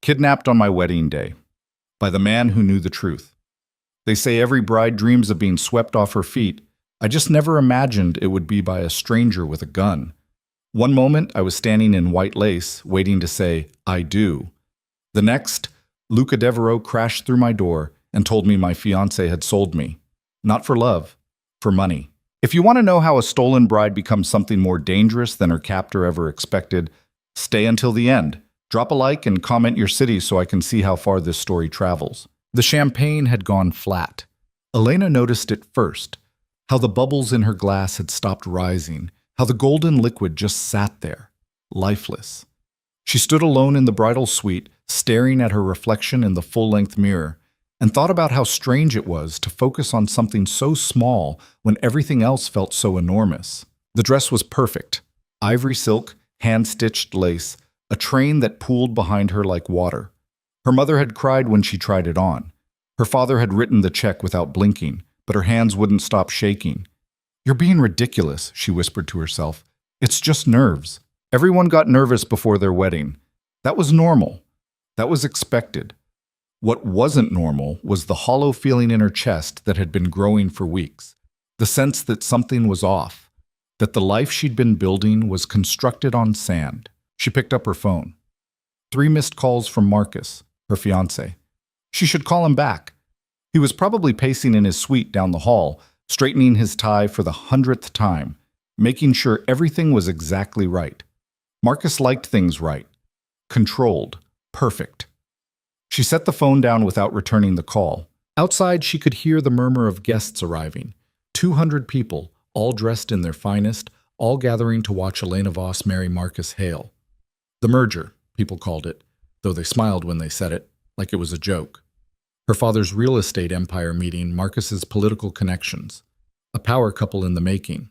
Kidnapped on my wedding day by the man who knew the truth. They say every bride dreams of being swept off her feet. I just never imagined it would be by a stranger with a gun. One moment, I was standing in white lace, waiting to say, I do. The next, Luca Devereaux crashed through my door and told me my fiancé had sold me. Not for love, for money. If you want to know how a stolen bride becomes something more dangerous than her captor ever expected, stay until the end. Drop a like and comment your city so I can see how far this story travels. The champagne had gone flat. Elena noticed it first, how the bubbles in her glass had stopped rising, how the golden liquid just sat there, lifeless. She stood alone in the bridal suite, staring at her reflection in the full-length mirror, and thought about how strange it was to focus on something so small when everything else felt so enormous. The dress was perfect. Ivory silk, hand-stitched lace, a train that pooled behind her like water. Her mother had cried when she tried it on. Her father had written the check without blinking, but her hands wouldn't stop shaking. You're being ridiculous, she whispered to herself. It's just nerves. Everyone got nervous before their wedding. That was normal. That was expected. What wasn't normal was the hollow feeling in her chest that had been growing for weeks. The sense that something was off, that the life she'd been building was constructed on sand. She picked up her phone. 3 missed calls from Marcus, her fiancé. She should call him back. He was probably pacing in his suite down the hall, straightening his tie for the 100th time, making sure everything was exactly right. Marcus liked things right. Controlled. Perfect. She set the phone down without returning the call. Outside, she could hear the murmur of guests arriving. 200 people, all dressed in their finest, all gathering to watch Elena Voss marry Marcus Hale. The merger, people called it, though they smiled when they said it, like it was a joke. Her father's real estate empire meeting Marcus's political connections. A power couple in the making.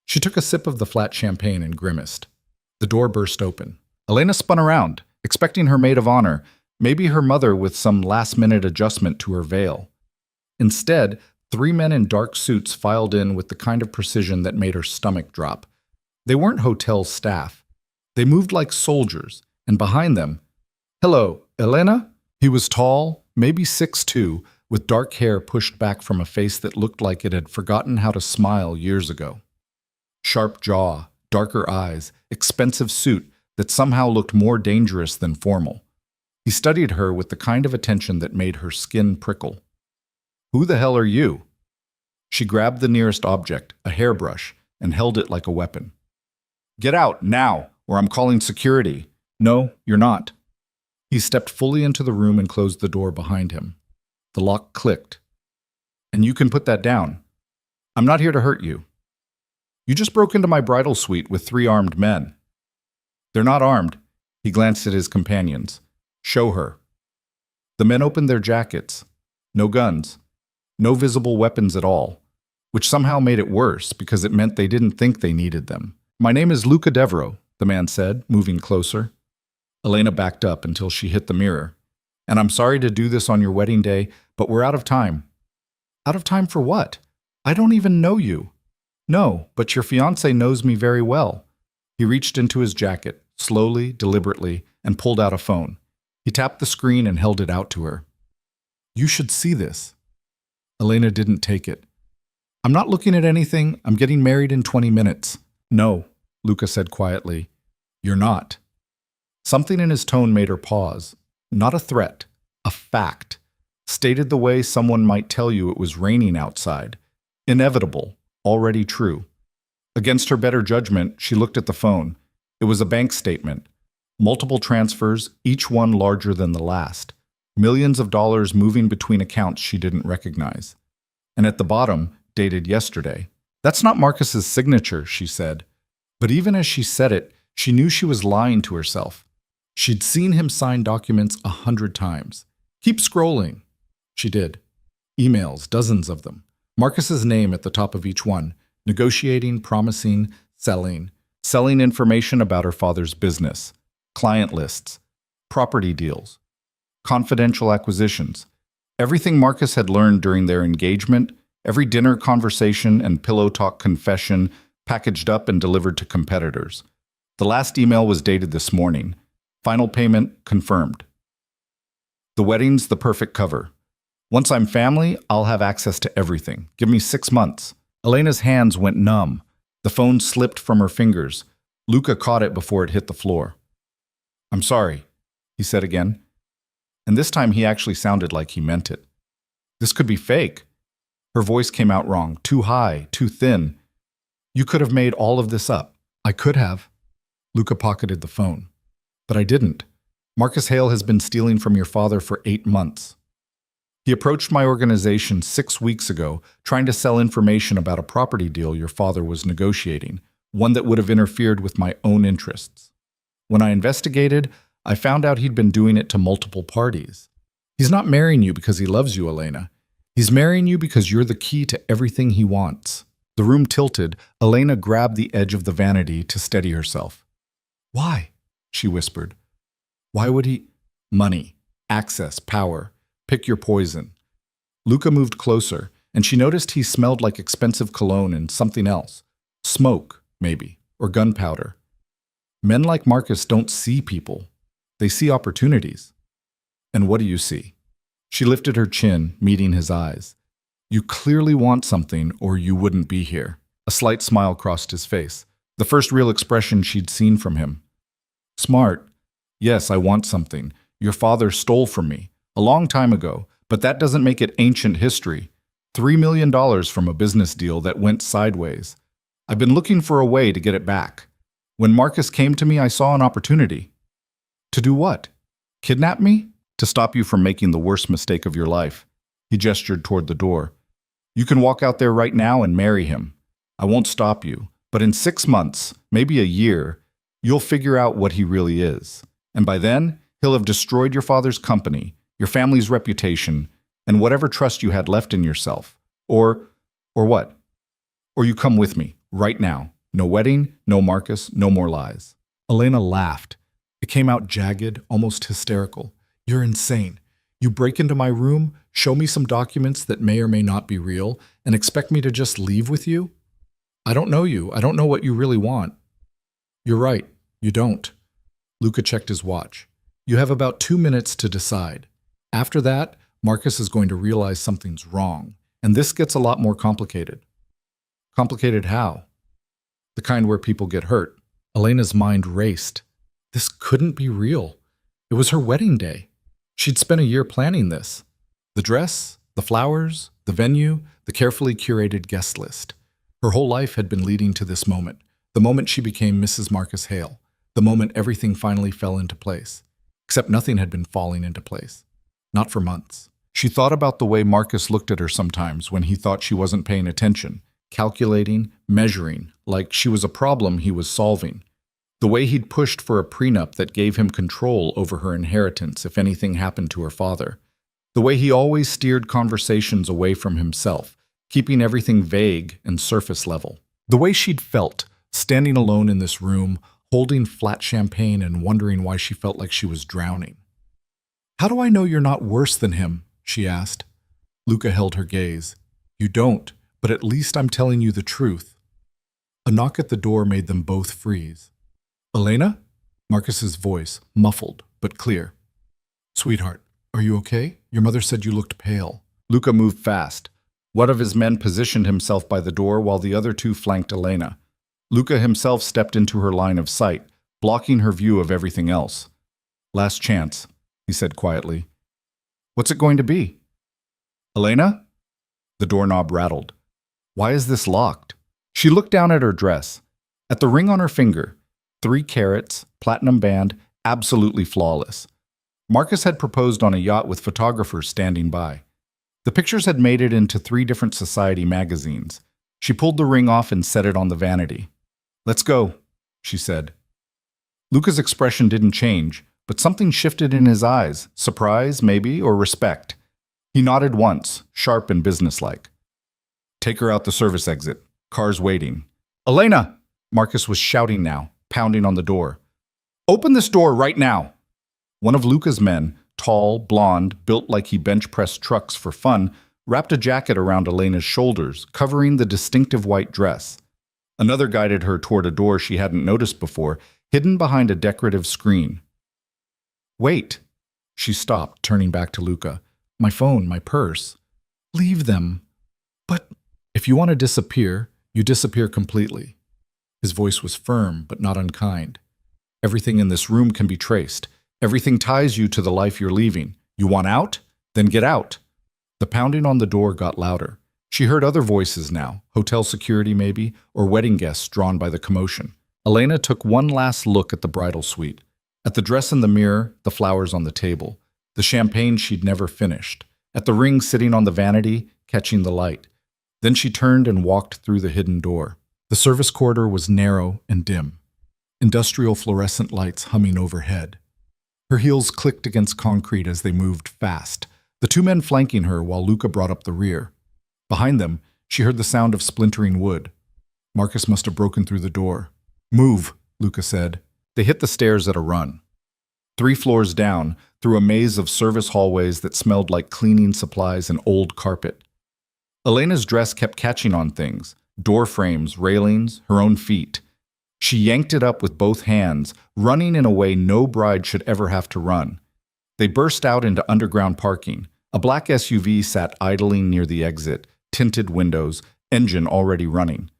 She took a sip of the flat champagne and grimaced. The door burst open. Elena spun around, expecting her maid of honor, maybe her mother with some last-minute adjustment to her veil. Instead, 3 men in dark suits filed in with the kind of precision that made her stomach drop. They weren't hotel staff. They moved like soldiers, and behind them, "Hello, Elena?" He was tall, maybe 6'2", with dark hair pushed back from a face that looked like it had forgotten how to smile years ago. Sharp jaw, darker eyes, expensive suit that somehow looked more dangerous than formal. He studied her with the kind of attention that made her skin prickle. "Who the hell are you?" She grabbed the nearest object, a hairbrush, and held it like a weapon. "Get out, now, or I'm calling security." "No, you're not." He stepped fully into the room and closed the door behind him. The lock clicked. "And you can put that down. I'm not here to hurt you. You just broke into my bridal suite with 3 armed men." "They're not armed." He glanced at his companions. "Show her." The men opened their jackets. No guns. No visible weapons at all, which somehow made it worse because it meant they didn't think they needed them. "My name is Luca Devereaux," the man said, moving closer. Elena backed up until she hit the mirror. "And I'm sorry to do this on your wedding day, but we're out of time." "Out of time for what? I don't even know you." "No, but your fiancé knows me very well." He reached into his jacket, slowly, deliberately, and pulled out a phone. He tapped the screen and held it out to her. "You should see this." Elena didn't take it. "I'm not looking at anything. I'm getting married in 20 minutes. "No," Luca said quietly. "You're not." Something in his tone made her pause. Not a threat, a fact, stated the way someone might tell you it was raining outside. Inevitable, already true. Against her better judgment, she looked at the phone. It was a bank statement. Multiple transfers, each one larger than the last. Millions of dollars moving between accounts she didn't recognize. And at the bottom, dated yesterday. "That's not Marcus's signature," she said. But even as she said it, she knew she was lying to herself. She'd seen him sign documents 100 times. "Keep scrolling." She did. Emails, dozens of them. Marcus's name at the top of each one. Negotiating, promising, selling. Selling information about her father's business. Client lists. Property deals. Confidential acquisitions. Everything Marcus had learned during their engagement, every dinner conversation and pillow talk confession packaged up and delivered to competitors. The last email was dated this morning. Final payment confirmed. The wedding's the perfect cover. Once I'm family, I'll have access to everything. Give me 6 months. Elena's hands went numb. The phone slipped from her fingers. Luca caught it before it hit the floor. I'm sorry, he said again. And this time he actually sounded like he meant it. This could be fake. Her voice came out wrong, too high, too thin. You could have made all of this up. I could have. Luca pocketed the phone. But I didn't. Marcus Hale has been stealing from your father for 8 months. He approached my organization 6 weeks ago, trying to sell information about a property deal your father was negotiating, one that would have interfered with my own interests. When I investigated, I found out he'd been doing it to multiple parties. He's not marrying you because he loves you, Elena. He's marrying you because you're the key to everything he wants. The room tilted. Elena grabbed the edge of the vanity to steady herself. Why? She whispered. Why would he? Money, access, power. Pick your poison. Luca moved closer, and she noticed he smelled like expensive cologne and something else. Smoke, maybe, or gunpowder. Men like Marcus don't see people. They see opportunities. And what do you see? She lifted her chin, meeting his eyes. You clearly want something, or you wouldn't be here. A slight smile crossed his face, the first real expression she'd seen from him. Smart. Yes, I want something. Your father stole from me. A long time ago, but that doesn't make it ancient history. $3 million from a business deal that went sideways. I've been looking for a way to get it back. When Marcus came to me, I saw an opportunity. To do what? Kidnap me? To stop you from making the worst mistake of your life. He gestured toward the door. You can walk out there right now and marry him. I won't stop you, but in 6 months, maybe a year, you'll figure out what he really is. And by then, he'll have destroyed your father's company, your family's reputation, and whatever trust you had left in yourself. Or what? Or you come with me, right now. No wedding, no Marcus, no more lies. Elena laughed. It came out jagged, almost hysterical. You're insane. You break into my room, show me some documents that may or may not be real, and expect me to just leave with you? I don't know you. I don't know what you really want. You're right. You don't. Luca checked his watch. You have about 2 minutes to decide. After that, Marcus is going to realize something's wrong, and this gets a lot more complicated. Complicated how? The kind where people get hurt. Elena's mind raced. This couldn't be real. It was her wedding day. She'd spent a year planning this. The dress, the flowers, the venue, the carefully curated guest list. Her whole life had been leading to this moment, the moment she became Mrs. Marcus Hale, the moment everything finally fell into place. Except nothing had been falling into place. Not for months. She thought about the way Marcus looked at her sometimes when he thought she wasn't paying attention, calculating, measuring, like she was a problem he was solving. The way he'd pushed for a prenup that gave him control over her inheritance if anything happened to her father. The way he always steered conversations away from himself, keeping everything vague and surface level. The way she'd felt, standing alone in this room, holding flat champagne and wondering why she felt like she was drowning. How do I know you're not worse than him? She asked. Luca held her gaze. You don't, but at least I'm telling you the truth. A knock at the door made them both freeze. Elena? Marcus's voice, muffled but clear. Sweetheart, are you okay? Your mother said you looked pale. Luca moved fast. One of his men positioned himself by the door while the other two flanked Elena. Luca himself stepped into her line of sight, blocking her view of everything else. Last chance, he said quietly. What's it going to be? Elena? The doorknob rattled. Why is this locked? She looked down at her dress, at the ring on her finger. 3 carats, platinum band, absolutely flawless. Marcus had proposed on a yacht with photographers standing by. The pictures had made it into 3 different society magazines. She pulled the ring off and set it on the vanity. Let's go, she said. Luca's expression didn't change, but something shifted in his eyes, surprise, maybe, or respect. He nodded once, sharp and businesslike. Take her out the service exit. Car's waiting. Elena! Marcus was shouting now, pounding on the door. Open this door right now! One of Luca's men, tall, blonde, built like he bench-pressed trucks for fun, wrapped a jacket around Elena's shoulders, covering the distinctive white dress. Another guided her toward a door she hadn't noticed before, hidden behind a decorative screen. Wait! She stopped, turning back to Luca. My phone, my purse. Leave them. But if you want to disappear, you disappear completely. His voice was firm, but not unkind. Everything in this room can be traced. Everything ties you to the life you're leaving. You want out? Then get out. The pounding on the door got louder. She heard other voices now, hotel security maybe, or wedding guests drawn by the commotion. Elena took one last look at the bridal suite, at the dress in the mirror, the flowers on the table, the champagne she'd never finished, at the ring sitting on the vanity, catching the light. Then she turned and walked through the hidden door. The service corridor was narrow and dim, industrial fluorescent lights humming overhead. Her heels clicked against concrete as they moved fast, the two men flanking her while Luca brought up the rear. Behind them, she heard the sound of splintering wood. Marcus must have broken through the door. Move, Luca said. They hit the stairs at a run. 3 floors down, through a maze of service hallways that smelled like cleaning supplies and old carpet. Elena's dress kept catching on things, door frames, railings, her own feet. She yanked it up with both hands, running in a way no bride should ever have to run. They burst out into underground parking. A black SUV sat idling near the exit, tinted windows, engine already running.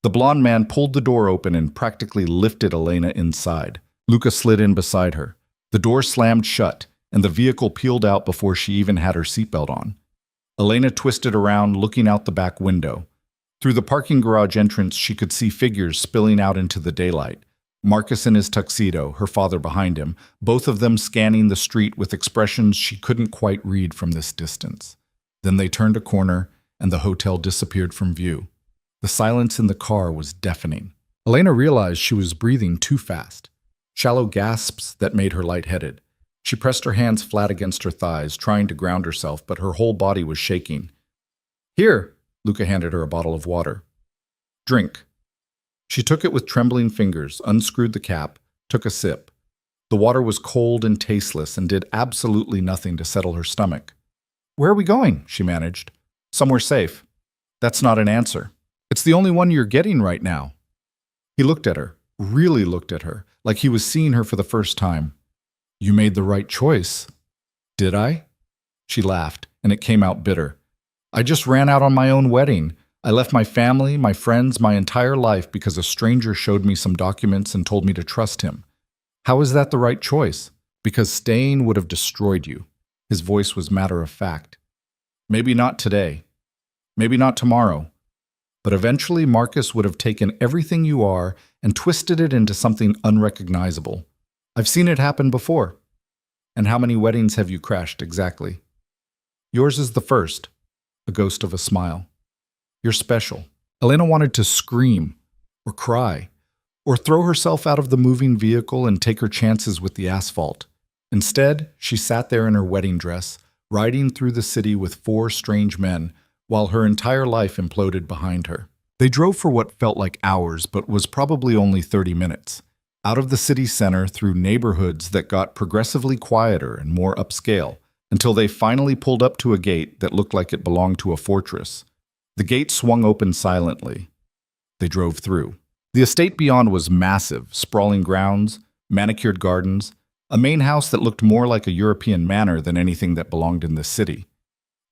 The blond man pulled the door open and practically lifted Elena inside. Luca slid in beside her. The door slammed shut, and the vehicle peeled out before she even had her seatbelt on. Elena twisted around, looking out the back window. Through the parking garage entrance, she could see figures spilling out into the daylight. Marcus in his tuxedo, her father behind him, both of them scanning the street with expressions she couldn't quite read from this distance. Then they turned a corner, and the hotel disappeared from view. The silence in the car was deafening. Elena realized she was breathing too fast. Shallow gasps that made her lightheaded. She pressed her hands flat against her thighs, trying to ground herself, but her whole body was shaking. Here, Luca handed her a bottle of water. Drink. She took it with trembling fingers, unscrewed the cap, took a sip. The water was cold and tasteless and did absolutely nothing to settle her stomach. Where are we going? She managed. Somewhere safe. That's not an answer. It's the only one you're getting right now. He looked at her, really looked at her, like he was seeing her for the first time. You made the right choice. Did I? She laughed, and it came out bitter. I just ran out on my own wedding. I left my family, my friends, my entire life because a stranger showed me some documents and told me to trust him. How is that the right choice? Because staying would have destroyed you. His voice was matter of fact. Maybe not today. Maybe not tomorrow. But eventually Marcus would have taken everything you are and twisted it into something unrecognizable. I've seen it happen before. And how many weddings have you crashed exactly? Yours is the first. A ghost of a smile. You're special. Elena wanted to scream, or cry, or throw herself out of the moving vehicle and take her chances with the asphalt. Instead, she sat there in her wedding dress, riding through the city with 4 strange men, while her entire life imploded behind her. They drove for what felt like hours, but was probably only 30 minutes. Out of the city center through neighborhoods that got progressively quieter and more upscale, until they finally pulled up to a gate that looked like it belonged to a fortress. The gate swung open silently. They drove through. The estate beyond was massive, sprawling grounds, manicured gardens, a main house that looked more like a European manor than anything that belonged in this city.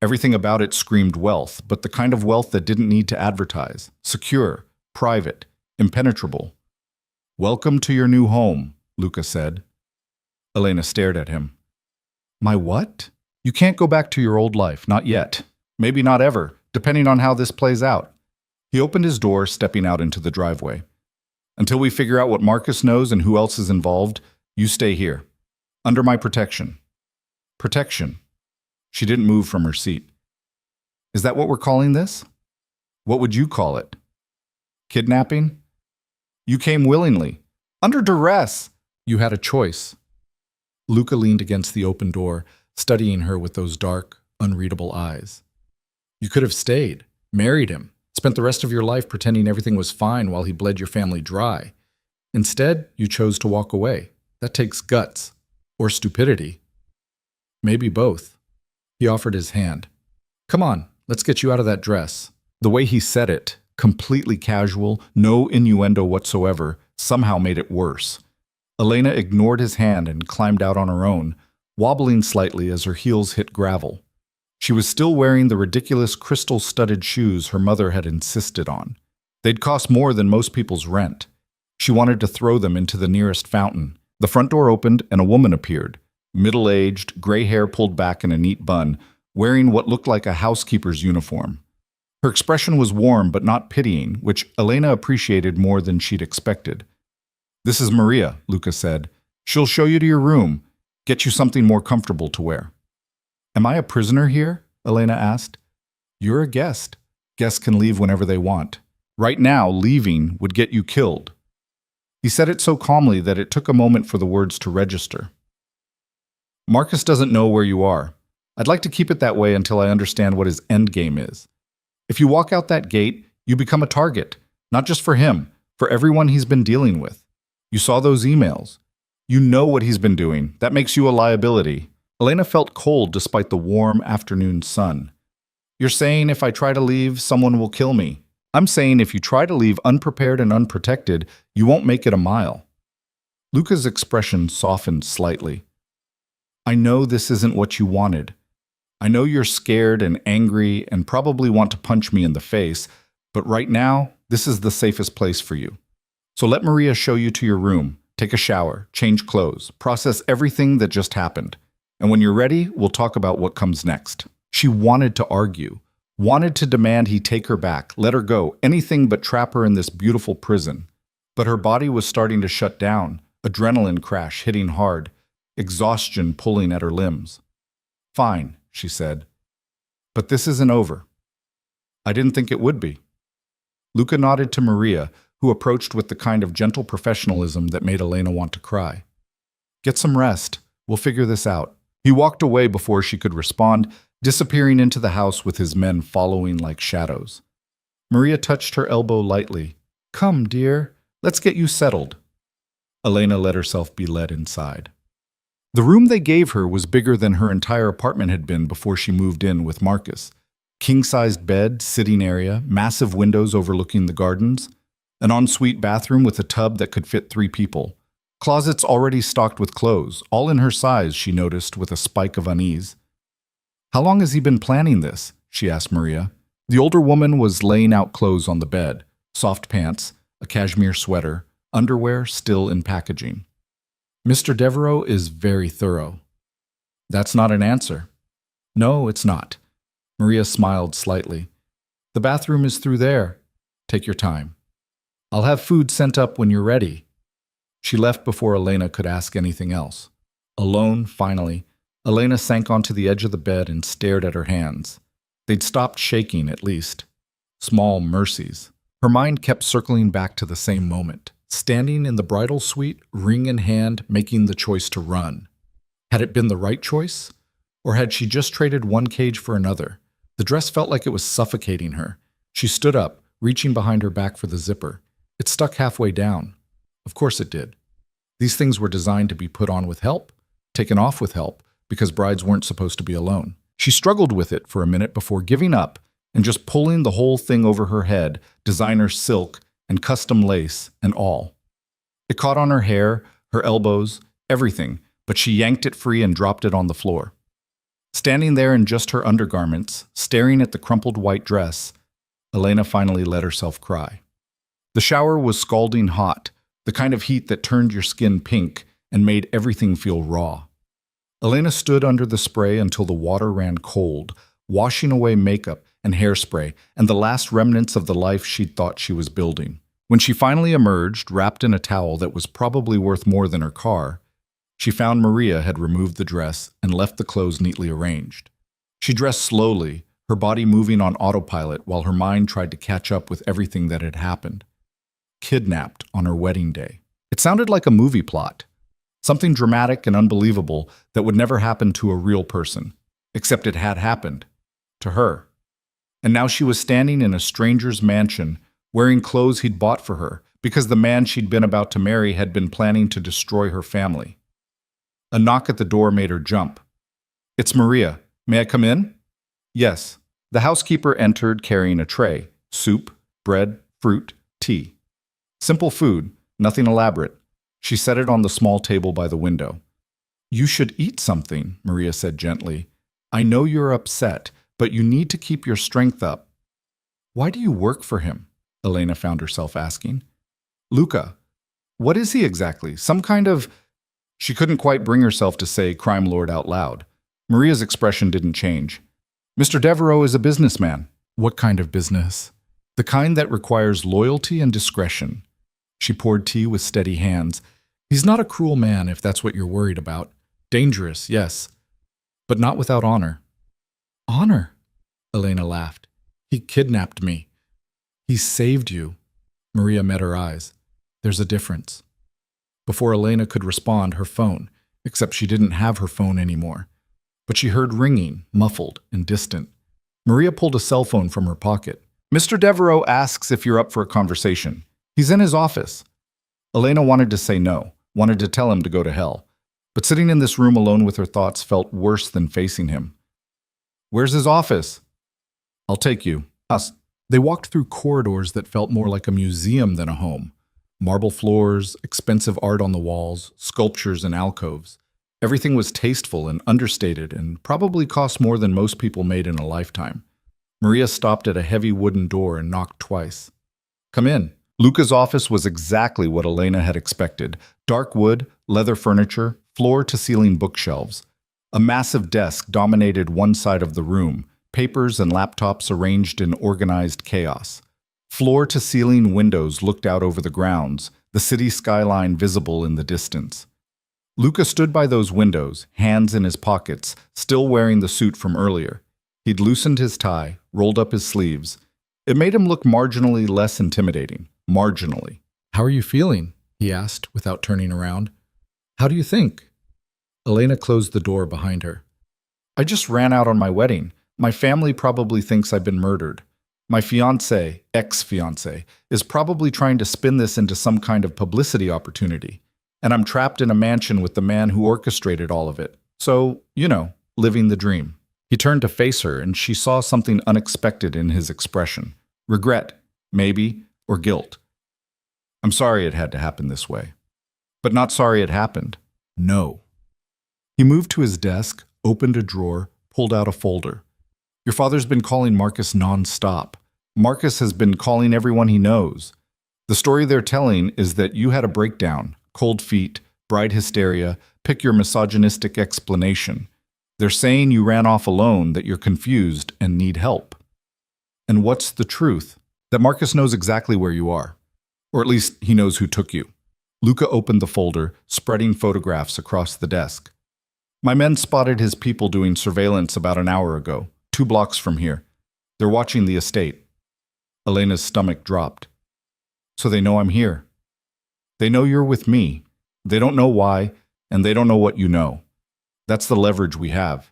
Everything about it screamed wealth, but the kind of wealth that didn't need to advertise, secure, private, impenetrable. Welcome to your new home, Luca said. Elena stared at him. My what? You can't go back to your old life, not yet. Maybe not ever, depending on how this plays out. He opened his door, stepping out into the driveway. Until we figure out what Marcus knows and who else is involved, you stay here. Under my protection. Protection. She didn't move from her seat. Is that what we're calling this? What would you call it? Kidnapping? You came willingly. Under duress. You had a choice. Luca leaned against the open door, studying her with those dark, unreadable eyes. You could have stayed, married him, spent the rest of your life pretending everything was fine while he bled your family dry. Instead, you chose to walk away. That takes guts. Or stupidity. Maybe both. He offered his hand. Come on, let's get you out of that dress. The way he said it, completely casual, no innuendo whatsoever, somehow made it worse. Elena ignored his hand and climbed out on her own, wobbling slightly as her heels hit gravel. She was still wearing the ridiculous crystal-studded shoes her mother had insisted on. They'd cost more than most people's rent. She wanted to throw them into the nearest fountain. The front door opened and a woman appeared, middle-aged, gray hair pulled back in a neat bun, wearing what looked like a housekeeper's uniform. Her expression was warm but not pitying, which Elena appreciated more than she'd expected. "This is Maria," Luca said. "She'll show you to your room, get you something more comfortable to wear." "Am I a prisoner here?" Elena asked. "You're a guest. Guests can leave whenever they want. Right now, leaving would get you killed." He said it so calmly that it took a moment for the words to register. "Marcus doesn't know where you are. I'd like to keep it that way until I understand what his endgame is. If you walk out that gate, you become a target, not just for him, for everyone he's been dealing with. You saw those emails. You know what he's been doing. That makes you a liability." Elena felt cold despite the warm afternoon sun. "You're saying if I try to leave, someone will kill me. I'm saying if you try to leave unprepared and unprotected, you won't make it a mile." Luca's expression softened slightly. "I know this isn't what you wanted. I know you're scared and angry and probably want to punch me in the face, but right now, this is the safest place for you. So let Maria show you to your room, take a shower, change clothes, process everything that just happened. And when you're ready, we'll talk about what comes next." She wanted to argue, wanted to demand he take her back, let her go, anything but trap her in this beautiful prison. But her body was starting to shut down, adrenaline crash hitting hard, exhaustion pulling at her limbs. "Fine," she said. "But this isn't over." "I didn't think it would be." Luca nodded to Maria, who approached with the kind of gentle professionalism that made Elena want to cry. "Get some rest. We'll figure this out." He walked away before she could respond, disappearing into the house with his men following like shadows. Maria touched her elbow lightly. "Come, dear. Let's get you settled." Elena let herself be led inside. The room they gave her was bigger than her entire apartment had been before she moved in with Marcus. King-sized bed, sitting area, massive windows overlooking the gardens, an ensuite bathroom with a tub that could fit 3 people. Closets already stocked with clothes, all in her size, she noticed with a spike of unease. "How long has he been planning this?" she asked Maria. The older woman was laying out clothes on the bed, soft pants, a cashmere sweater, underwear still in packaging. "Mr. Devereaux is very thorough." "That's not an answer." "No, it's not." Maria smiled slightly. "The bathroom is through there. Take your time. I'll have food sent up when you're ready." She left before Elena could ask anything else. Alone, finally, Elena sank onto the edge of the bed and stared at her hands. They'd stopped shaking, at least. Small mercies. Her mind kept circling back to the same moment, standing in the bridal suite, ring in hand, making the choice to run. Had it been the right choice? Or had she just traded one cage for another? The dress felt like it was suffocating her. She stood up, reaching behind her back for the zipper. It stuck halfway down. Of course it did. These things were designed to be put on with help, taken off with help, because brides weren't supposed to be alone. She struggled with it for a minute before giving up and just pulling the whole thing over her head, designer silk and custom lace and all. It caught on her hair, her elbows, everything, but she yanked it free and dropped it on the floor. Standing there in just her undergarments, staring at the crumpled white dress, Elena finally let herself cry. The shower was scalding hot, the kind of heat that turned your skin pink and made everything feel raw. Elena stood under the spray until the water ran cold, washing away makeup and hairspray and the last remnants of the life she'd thought she was building. When she finally emerged, wrapped in a towel that was probably worth more than her car, she found Maria had removed the dress and left the clothes neatly arranged. She dressed slowly, her body moving on autopilot while her mind tried to catch up with everything that had happened. Kidnapped on her wedding day. It sounded like a movie plot. Something dramatic and unbelievable that would never happen to a real person. Except it had happened. To her. And now she was standing in a stranger's mansion, wearing clothes he'd bought for her, because the man she'd been about to marry had been planning to destroy her family. A knock at the door made her jump. "It's Maria. May I come in?" "Yes." The housekeeper entered carrying a tray. Soup, bread, fruit, tea. Simple food, nothing elaborate. She set it on the small table by the window. You should eat something, Maria said gently. I know you're upset, but you need to keep your strength up. Why do you work for him? Elena found herself asking. Luca, what is he exactly? Some kind of… She couldn't quite bring herself to say crime lord out loud. Maria's expression didn't change. Mr. Devereaux is a businessman. What kind of business? The kind that requires loyalty and discretion. She poured tea with steady hands. He's not a cruel man, if that's what you're worried about. Dangerous, yes, but not without honor. Honor? Elena laughed. He kidnapped me. He saved you. Maria met her eyes. There's a difference. Before Elena could respond, her phone, except she didn't have her phone anymore. But she heard ringing, muffled and distant. Maria pulled a cell phone from her pocket. Mr. Devereaux asks if you're up for a conversation. He's in his office. Elena wanted to say no, wanted to tell him to go to hell. But sitting in this room alone with her thoughts felt worse than facing him. Where's his office? I'll take you. Us. They walked through corridors that felt more like a museum than a home. Marble floors, expensive art on the walls, sculptures and alcoves. Everything was tasteful and understated and probably cost more than most people made in a lifetime. Maria stopped at a heavy wooden door and knocked twice. Come in. Luca's office was exactly what Elena had expected. Dark wood, leather furniture, floor-to-ceiling bookshelves. A massive desk dominated one side of the room, papers and laptops arranged in organized chaos. Floor-to-ceiling windows looked out over the grounds, the city skyline visible in the distance. Luca stood by those windows, hands in his pockets, still wearing the suit from earlier. He'd loosened his tie, rolled up his sleeves. It made him look marginally less intimidating. Marginally. How are you feeling? He asked, without turning around. How do you think? Elena closed the door behind her. I just ran out on my wedding. My family probably thinks I've been murdered. My fiancé, ex-fiancé, is probably trying to spin this into some kind of publicity opportunity. And I'm trapped in a mansion with the man who orchestrated all of it. So, living the dream. He turned to face her, and she saw something unexpected in his expression. Regret, maybe, or guilt. I'm sorry it had to happen this way. But not sorry it happened. No. He moved to his desk, opened a drawer, pulled out a folder. Your father's been calling Marcus non-stop. Marcus has been calling everyone he knows. The story they're telling is that you had a breakdown, cold feet, bride hysteria, pick your misogynistic explanation. They're saying you ran off alone, that you're confused and need help. And what's the truth? That Marcus knows exactly where you are. Or at least he knows who took you. Luca opened the folder, spreading photographs across the desk. My men spotted his people doing surveillance about an hour ago, 2 blocks from here. They're watching the estate. Elena's stomach dropped. So they know I'm here. They know you're with me. They don't know why, and they don't know what you know. That's the leverage we have.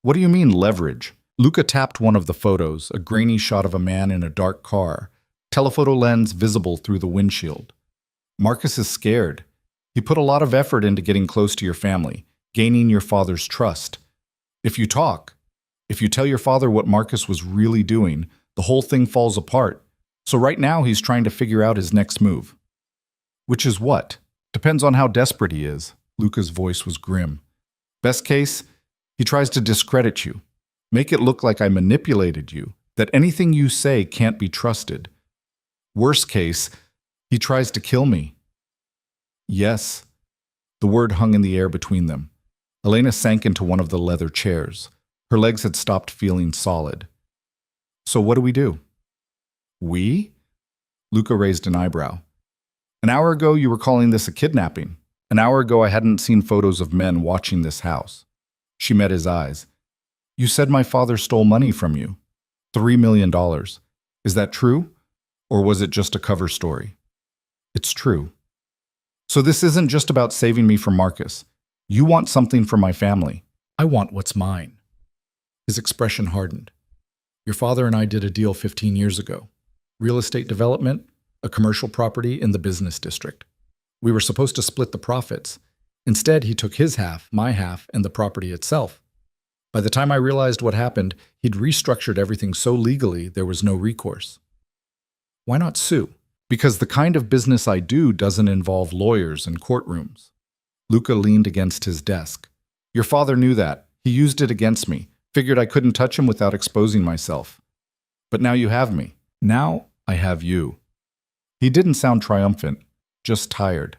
What do you mean, leverage? Luca tapped one of the photos, a grainy shot of a man in a dark car, telephoto lens visible through the windshield. Marcus is scared. He put a lot of effort into getting close to your family, gaining your father's trust. If you talk, if you tell your father what Marcus was really doing, the whole thing falls apart. So right now he's trying to figure out his next move. Which is what? Depends on how desperate he is. Luca's voice was grim. Best case, he tries to discredit you. Make it look like I manipulated you, that anything you say can't be trusted. Worst case, he tries to kill me. Yes. The word hung in the air between them. Elena sank into one of the leather chairs. Her legs had stopped feeling solid. So what do? We? Luca raised an eyebrow. An hour ago you were calling this a kidnapping. An hour ago I hadn't seen photos of men watching this house. She met his eyes. You said my father stole money from you. $3 million. Is that true? Or was it just a cover story? It's true. So this isn't just about saving me from Marcus. You want something from my family. I want what's mine. His expression hardened. Your father and I did a deal 15 years ago. Real estate development, a commercial property in the business district. We were supposed to split the profits. Instead, he took his half, my half, and the property itself. By the time I realized what happened, he'd restructured everything so legally there was no recourse. Why not sue? Because the kind of business I do doesn't involve lawyers and courtrooms. Luca leaned against his desk. Your father knew that. He used it against me. Figured I couldn't touch him without exposing myself. But now you have me. Now I have you. He didn't sound triumphant, just tired.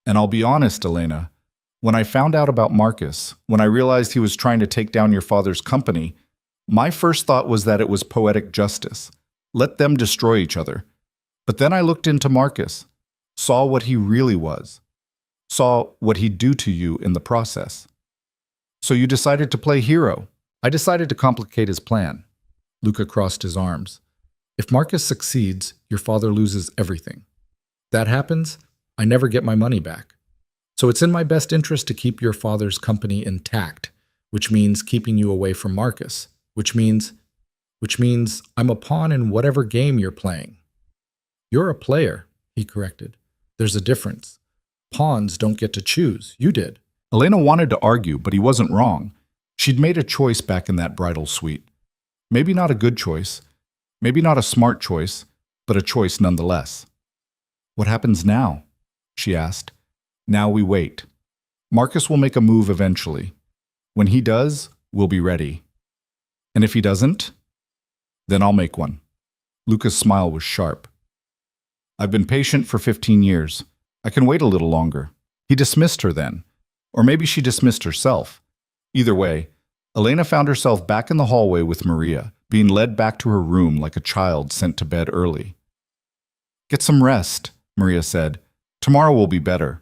And I'll be honest, Elena, when I found out about Marcus, when I realized he was trying to take down your father's company, my first thought was that it was poetic justice. Let them destroy each other. But then I looked into Marcus, saw what he really was, saw what he'd do to you in the process. So you decided to play hero. I decided to complicate his plan. Luca crossed his arms. If Marcus succeeds, your father loses everything. That happens, I never get my money back. So it's in my best interest to keep your father's company intact, which means keeping you away from Marcus, which means I'm a pawn in whatever game you're playing. You're a player, he corrected. There's a difference. Pawns don't get to choose. You did. Elena wanted to argue, but he wasn't wrong. She'd made a choice back in that bridal suite. Maybe not a good choice, maybe not a smart choice, but a choice nonetheless. What happens now? She asked. Now we wait. Marcus will make a move eventually. When he does, we'll be ready. And if he doesn't, then I'll make one. Luca's smile was sharp. I've been patient for 15 years. I can wait a little longer. He dismissed her then. Or maybe she dismissed herself. Either way, Elena found herself back in the hallway with Maria, being led back to her room like a child sent to bed early. Get some rest, Maria said. Tomorrow will be better.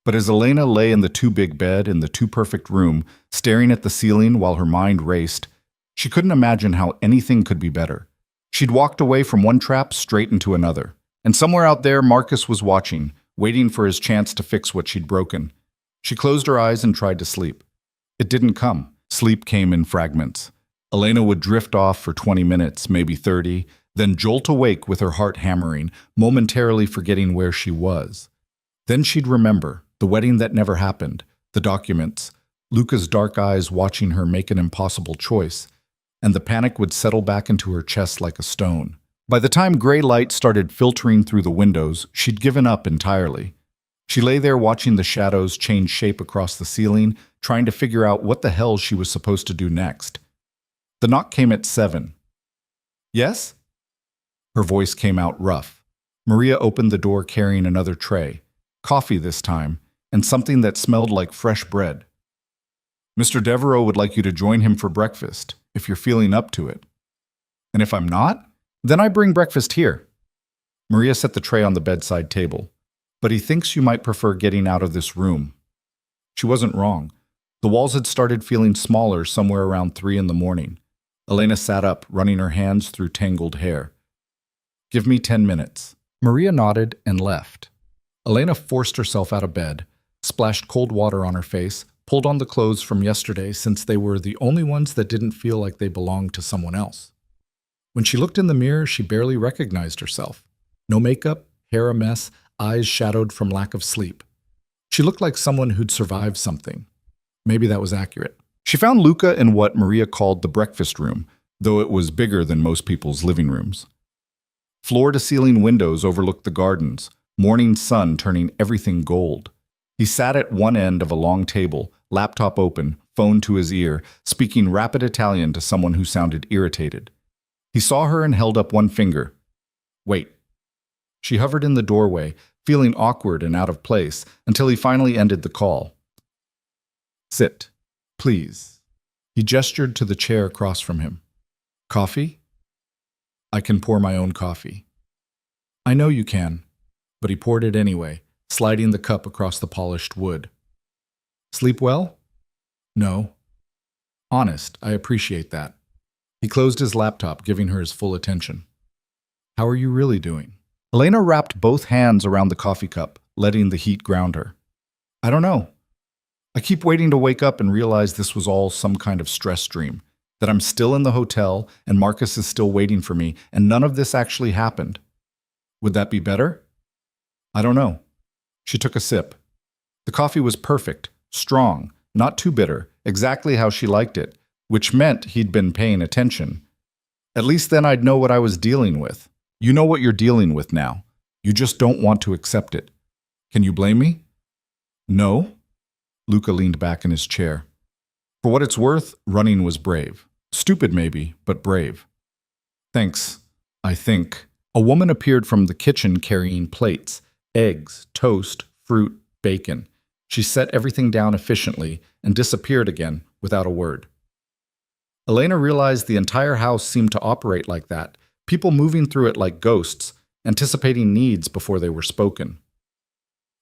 But as Elena lay in the too big bed in the too perfect room, staring at the ceiling while her mind raced, she couldn't imagine how anything could be better. She'd walked away from one trap straight into another. And somewhere out there, Marcus was watching, waiting for his chance to fix what she'd broken. She closed her eyes and tried to sleep. It didn't come. Sleep came in fragments. Elena would drift off for 20 minutes, maybe 30, then jolt awake with her heart hammering, momentarily forgetting where she was. Then she'd remember the wedding that never happened, the documents, Luca's dark eyes watching her make an impossible choice, and the panic would settle back into her chest like a stone. By the time gray light started filtering through the windows, she'd given up entirely. She lay there watching the shadows change shape across the ceiling, trying to figure out what the hell she was supposed to do next. The knock came at 7. Yes? Her voice came out rough. Maria opened the door carrying another tray, coffee this time, and something that smelled like fresh bread. Mr. Devereaux would like you to join him for breakfast, if you're feeling up to it. And if I'm not, then I bring breakfast here. Maria set the tray on the bedside table. But he thinks you might prefer getting out of this room. She wasn't wrong. The walls had started feeling smaller somewhere around 3 in the morning. Elena sat up, running her hands through tangled hair. Give me 10 minutes. Maria nodded and left. Elena forced herself out of bed, splashed cold water on her face, pulled on the clothes from yesterday since they were the only ones that didn't feel like they belonged to someone else. When she looked in the mirror, she barely recognized herself. No makeup, hair a mess, eyes shadowed from lack of sleep. She looked like someone who'd survived something. Maybe that was accurate. She found Luca in what Maria called the breakfast room, though it was bigger than most people's living rooms. Floor-to-ceiling windows overlooked the gardens, morning sun turning everything gold. He sat at one end of a long table, laptop open, phone to his ear, speaking rapid Italian to someone who sounded irritated. He saw her and held up one finger. Wait. She hovered in the doorway, feeling awkward and out of place, until he finally ended the call. Sit, please. He gestured to the chair across from him. Coffee? I can pour my own coffee. I know you can, but he poured it anyway, sliding the cup across the polished wood. Sleep well? No. Honest, I appreciate that. He closed his laptop, giving her his full attention. How are you really doing? Elena wrapped both hands around the coffee cup, letting the heat ground her. I don't know. I keep waiting to wake up and realize this was all some kind of stress dream, that I'm still in the hotel and Marcus is still waiting for me, and none of this actually happened. Would that be better? I don't know. She took a sip. The coffee was perfect, strong, not too bitter, exactly how she liked it, which meant he'd been paying attention. At least then I'd know what I was dealing with. You know what you're dealing with now. You just don't want to accept it. Can you blame me? No. Luca leaned back in his chair. For what it's worth, running was brave. Stupid maybe, but brave. Thanks, I think. A woman appeared from the kitchen carrying plates, eggs, toast, fruit, bacon. She set everything down efficiently and disappeared again without a word. Elena realized the entire house seemed to operate like that, people moving through it like ghosts, anticipating needs before they were spoken.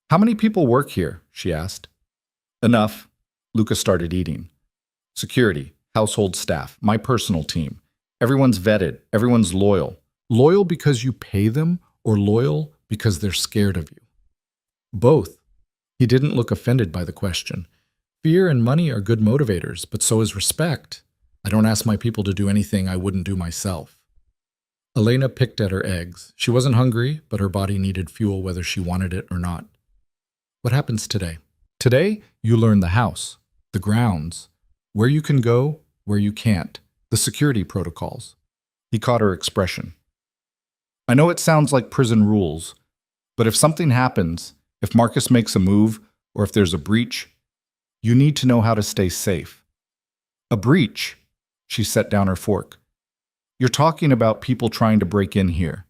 How many people work here? She asked. Enough. Luca started eating. Security, household staff, my personal team. Everyone's vetted, everyone's loyal. Loyal because you pay them, or loyal because they're scared of you? Both. He didn't look offended by the question. Fear and money are good motivators, but so is respect. I don't ask my people to do anything I wouldn't do myself. Elena picked at her eggs. She wasn't hungry, but her body needed fuel whether she wanted it or not. What happens today? Today, you learn the house, the grounds, where you can go, where you can't, the security protocols. He caught her expression. I know it sounds like prison rules, but if something happens, if Marcus makes a move, or if there's a breach, you need to know how to stay safe. A breach? She set down her fork. You're talking about people trying to break in here.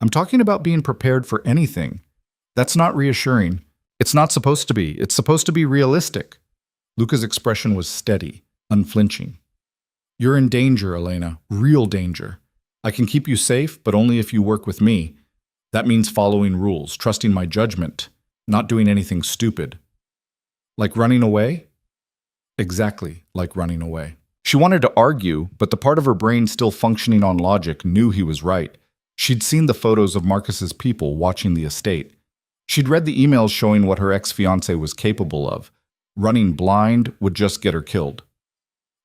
I'm talking about being prepared for anything. That's not reassuring. It's not supposed to be. It's supposed to be realistic. Luca's expression was steady, unflinching. You're in danger, Elena. Real danger. I can keep you safe, but only if you work with me. That means following rules, trusting my judgment, not doing anything stupid. Like running away? Exactly like running away. She wanted to argue, but the part of her brain still functioning on logic knew he was right. She'd seen the photos of Marcus's people watching the estate. She'd read the emails showing what her ex-fiancé was capable of. Running blind would just get her killed.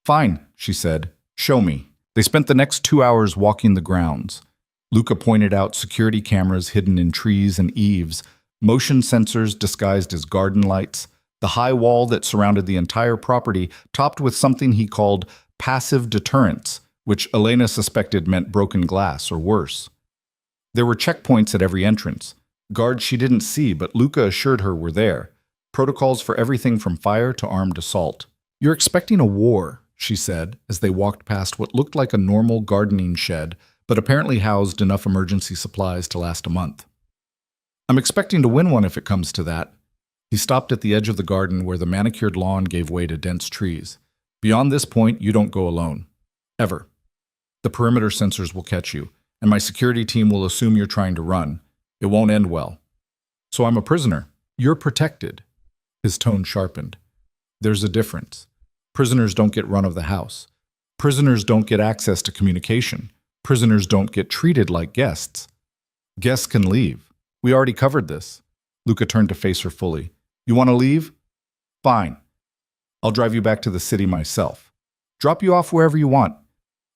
Fine, she said. Show me. They spent the next 2 hours walking the grounds. Luca pointed out security cameras hidden in trees and eaves, motion sensors disguised as garden lights, the high wall that surrounded the entire property topped with something he called passive deterrence, which Elena suspected meant broken glass or worse. There were checkpoints at every entrance, guards she didn't see but Luca assured her were there, protocols for everything from fire to armed assault. You're expecting a war, she said as they walked past what looked like a normal gardening shed, but apparently housed enough emergency supplies to last a month. I'm expecting to win one if it comes to that. He stopped at the edge of the garden where the manicured lawn gave way to dense trees. Beyond this point, you don't go alone. Ever. The perimeter sensors will catch you, and my security team will assume you're trying to run. It won't end well. So I'm a prisoner. You're protected. His tone sharpened. There's a difference. Prisoners don't get run of the house. Prisoners don't get access to communication. Prisoners don't get treated like guests. Guests can leave. We already covered this. Luca turned to face her fully. You want to leave? Fine. I'll drive you back to the city myself. Drop you off wherever you want.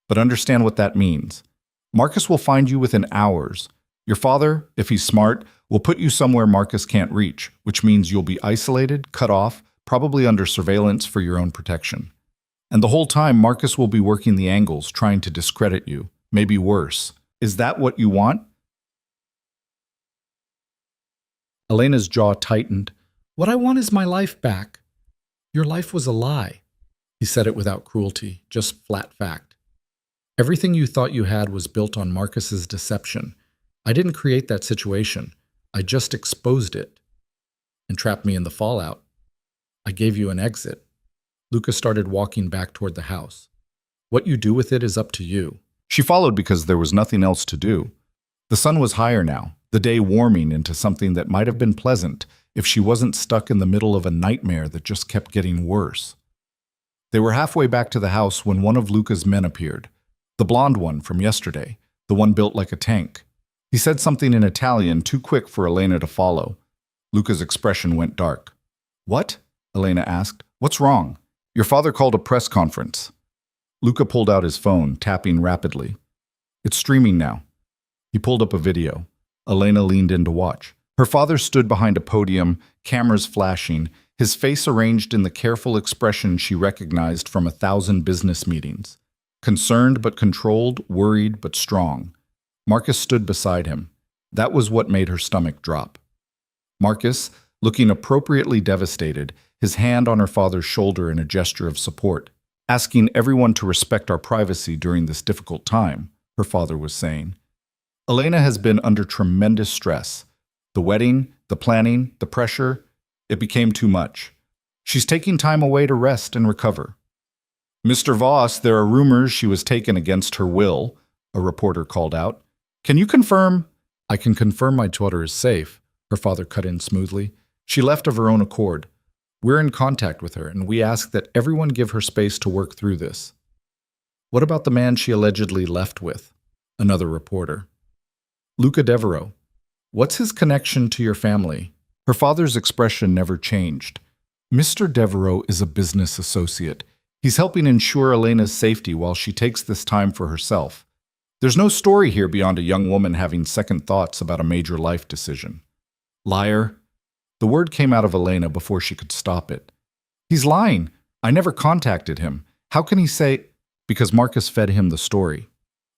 But understand what that means. Marcus will find you within hours. Your father, if he's smart, will put you somewhere Marcus can't reach, which means you'll be isolated, cut off, probably under surveillance for your own protection. And the whole time, Marcus will be working the angles, trying to discredit you, maybe worse. Is that what you want? Elena's jaw tightened. What I want is my life back. Your life was a lie. He said it without cruelty, just flat fact. Everything you thought you had was built on Marcus's deception. I didn't create that situation. I just exposed it and trapped me in the fallout. I gave you an exit. Luca started walking back toward the house. What you do with it is up to you. She followed because there was nothing else to do. The sun was higher now, the day warming into something that might have been pleasant if she wasn't stuck in the middle of a nightmare that just kept getting worse. They were halfway back to the house when one of Luca's men appeared, the blonde one from yesterday, the one built like a tank. He said something in Italian too quick for Elena to follow. Luca's expression went dark. What? Elena asked. What's wrong? Your father called a press conference. Luca pulled out his phone, tapping rapidly. It's streaming now. He pulled up a video. Elena leaned in to watch. Her father stood behind a podium, cameras flashing, his face arranged in the careful expression she recognized from 1,000 business meetings. Concerned but controlled, worried but strong. Marcus stood beside him. That was what made her stomach drop. Marcus, looking appropriately devastated, his hand on her father's shoulder in a gesture of support. Asking everyone to respect our privacy during this difficult time, her father was saying. Elena has been under tremendous stress. The wedding, the planning, the pressure, it became too much. She's taking time away to rest and recover. Mr. Voss, there are rumors she was taken against her will, a reporter called out. Can you confirm? I can confirm my daughter is safe, her father cut in smoothly. She left of her own accord. We're in contact with her, and we ask that everyone give her space to work through this. What about the man she allegedly left with? Another reporter. Luca Devereaux. What's his connection to your family? Her father's expression never changed. Mr. Devereaux is a business associate. He's helping ensure Elena's safety while she takes this time for herself. There's no story here beyond a young woman having second thoughts about a major life decision. Liar. The word came out of Elena before she could stop it. He's lying. I never contacted him. How can he say? Because Marcus fed him the story.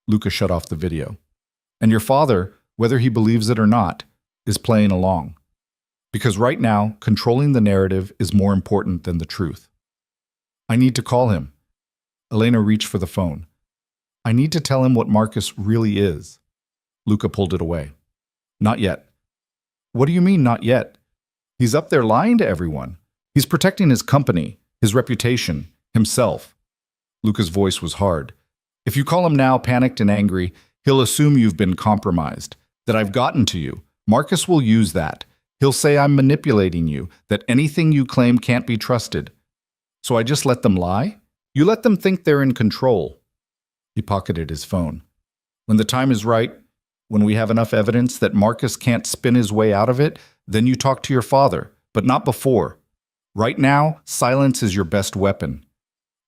Luca shut off the video. And your father, whether he believes it or not, is playing along. Because right now, controlling the narrative is more important than the truth. I need to call him. Elena reached for the phone. I need to tell him what Marcus really is. Luca pulled it away. Not yet. What do you mean, not yet? He's up there lying to everyone. He's protecting his company, his reputation, himself. Luca's voice was hard. If you call him now, panicked and angry, he'll assume you've been compromised, that I've gotten to you. Marcus will use that. He'll say I'm manipulating you, that anything you claim can't be trusted. So I just let them lie? You let them think they're in control. He pocketed his phone. When the time is right, when we have enough evidence that Marcus can't spin his way out of it, then you talk to your father, but not before. Right now, silence is your best weapon.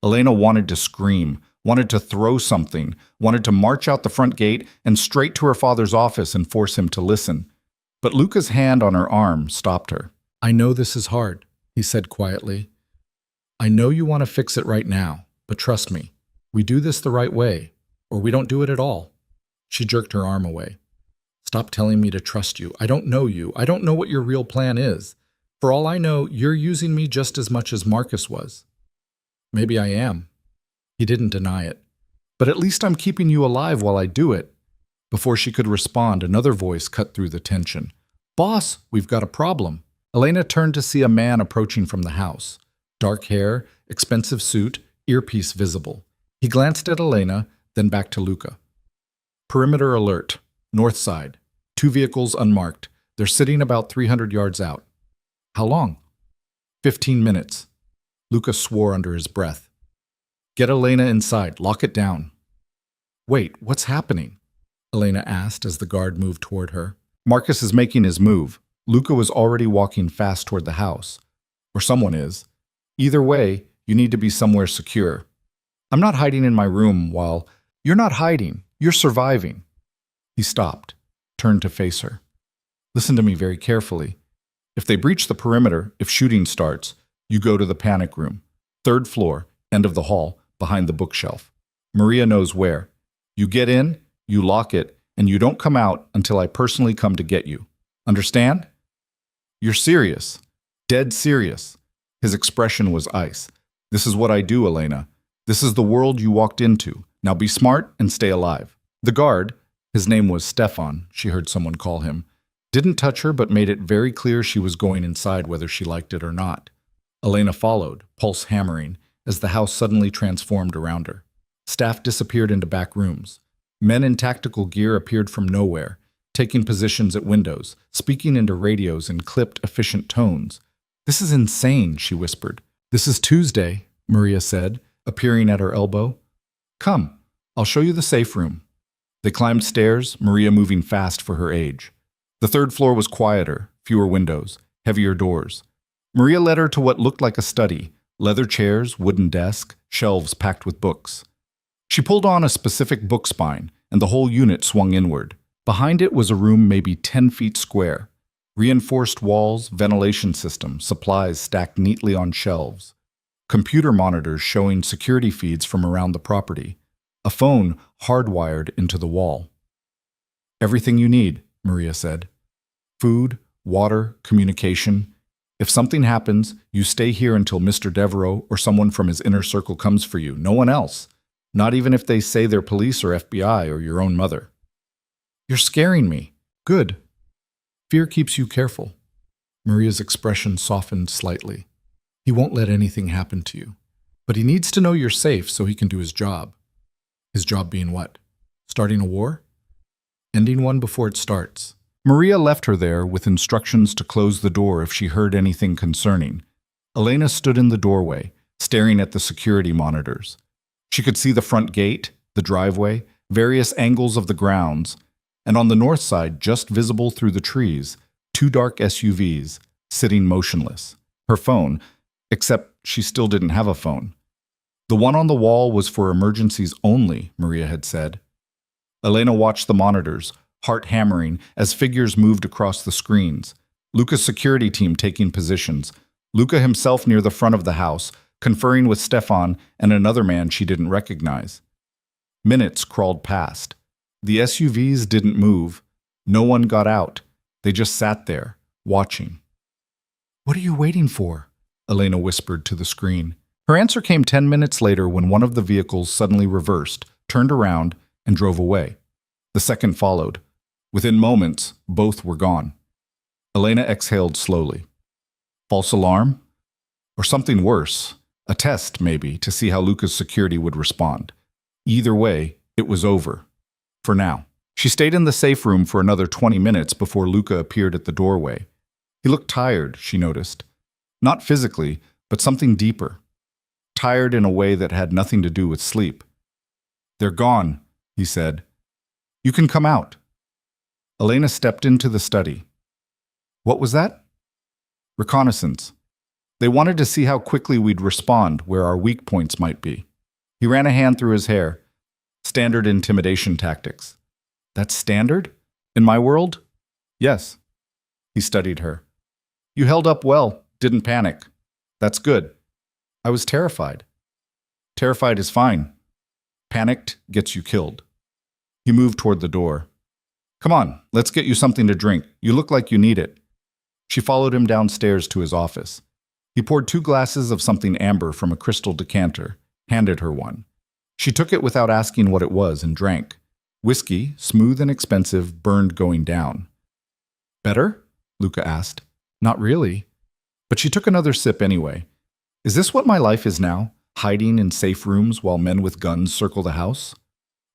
Elena wanted to scream, wanted to throw something, wanted to march out the front gate and straight to her father's office and force him to listen. But Luca's hand on her arm stopped her. I know this is hard, he said quietly. I know you want to fix it right now, but trust me, we do this the right way, or we don't do it at all. She jerked her arm away. Stop telling me to trust you. I don't know you. I don't know what your real plan is. For all I know, you're using me just as much as Marcus was. Maybe I am. He didn't deny it. But at least I'm keeping you alive while I do it. Before she could respond, another voice cut through the tension. Boss, we've got a problem. Elena turned to see a man approaching from the house. Dark hair, expensive suit, earpiece visible. He glanced at Elena, then back to Luca. Perimeter alert. North side. 2 vehicles unmarked. They're sitting about 300 yards out. How long? 15 minutes. Luca swore under his breath. Get Elena inside. Lock it down. Wait, what's happening? Elena asked as the guard moved toward her. Marcus is making his move. Luca was already walking fast toward the house. Or someone is. Either way, you need to be somewhere secure. I'm not hiding in my room while... You're not hiding. You're surviving. He stopped, turned to face her. Listen to me very carefully. If they breach the perimeter, if shooting starts, you go to the panic room. 3rd floor, end of the hall, behind the bookshelf. Maria knows where. You get in, you lock it, and you don't come out until I personally come to get you. Understand? You're serious. Dead serious. His expression was ice. This is what I do, Elena. This is the world you walked into. Now be smart and stay alive. The guard, his name was Stefan, she heard someone call him, didn't touch her but made it very clear she was going inside whether she liked it or not. Elena followed, pulse hammering, as the house suddenly transformed around her. Staff disappeared into back rooms. Men in tactical gear appeared from nowhere, taking positions at windows, speaking into radios in clipped, efficient tones. This is insane, she whispered. This is Tuesday, Maria said, appearing at her elbow. Come, I'll show you the safe room. They climbed stairs, Maria moving fast for her age. The 3rd floor was quieter, fewer windows, heavier doors. Maria led her to what looked like a study, leather chairs, wooden desk, shelves packed with books. She pulled on a specific book spine, and the whole unit swung inward. Behind it was a room maybe 10 feet square. Reinforced walls, ventilation system, supplies stacked neatly on shelves. Computer monitors showing security feeds from around the property. A phone hardwired into the wall. Everything you need, Maria said. Food, water, communication. If something happens, you stay here until Mr. Devereaux or someone from his inner circle comes for you. No one else. Not even if they say they're police or FBI or your own mother. You're scaring me. Good. Fear keeps you careful. Maria's expression softened slightly. He won't let anything happen to you. But he needs to know you're safe so he can do his job. His job being what? Starting a war? Ending one before it starts. Maria left her there with instructions to close the door if she heard anything concerning. Elena stood in the doorway, staring at the security monitors. She could see the front gate, the driveway, various angles of the grounds, and on the north side, just visible through the trees, 2 dark SUVs, sitting motionless. Her phone, except she still didn't have a phone. The one on the wall was for emergencies only, Maria had said. Elena watched the monitors, heart hammering, as figures moved across the screens. Luca's security team taking positions. Luca himself near the front of the house, conferring with Stefan and another man she didn't recognize. Minutes crawled past. The SUVs didn't move. No one got out. They just sat there, watching. "What are you waiting for?" Elena whispered to the screen. Her answer came 10 minutes later when one of the vehicles suddenly reversed, turned around, and drove away. The second followed. Within moments, both were gone. Elena exhaled slowly. False alarm? Or something worse. A test, maybe, to see how Luca's security would respond. Either way, it was over. For now. She stayed in the safe room for another 20 minutes before Luca appeared at the doorway. He looked tired, she noticed. Not physically, but something deeper. Tired in a way that had nothing to do with sleep. "They're gone," he said. "You can come out." Elena stepped into the study. What was that? Reconnaissance. They wanted to see how quickly we'd respond, where our weak points might be. He ran a hand through his hair. Standard intimidation tactics. That's standard? In my world? Yes. He studied her. You held up well, didn't panic. That's good. I was terrified. Terrified is fine. Panicked gets you killed. He moved toward the door. Come on, let's get you something to drink. You look like you need it. She followed him downstairs to his office. He poured 2 glasses of something amber from a crystal decanter, handed her one. She took it without asking what it was and drank. Whiskey, smooth and expensive, burned going down. Better? Luca asked. Not really. But she took another sip anyway. Is this what my life is now? Hiding in safe rooms while men with guns circle the house?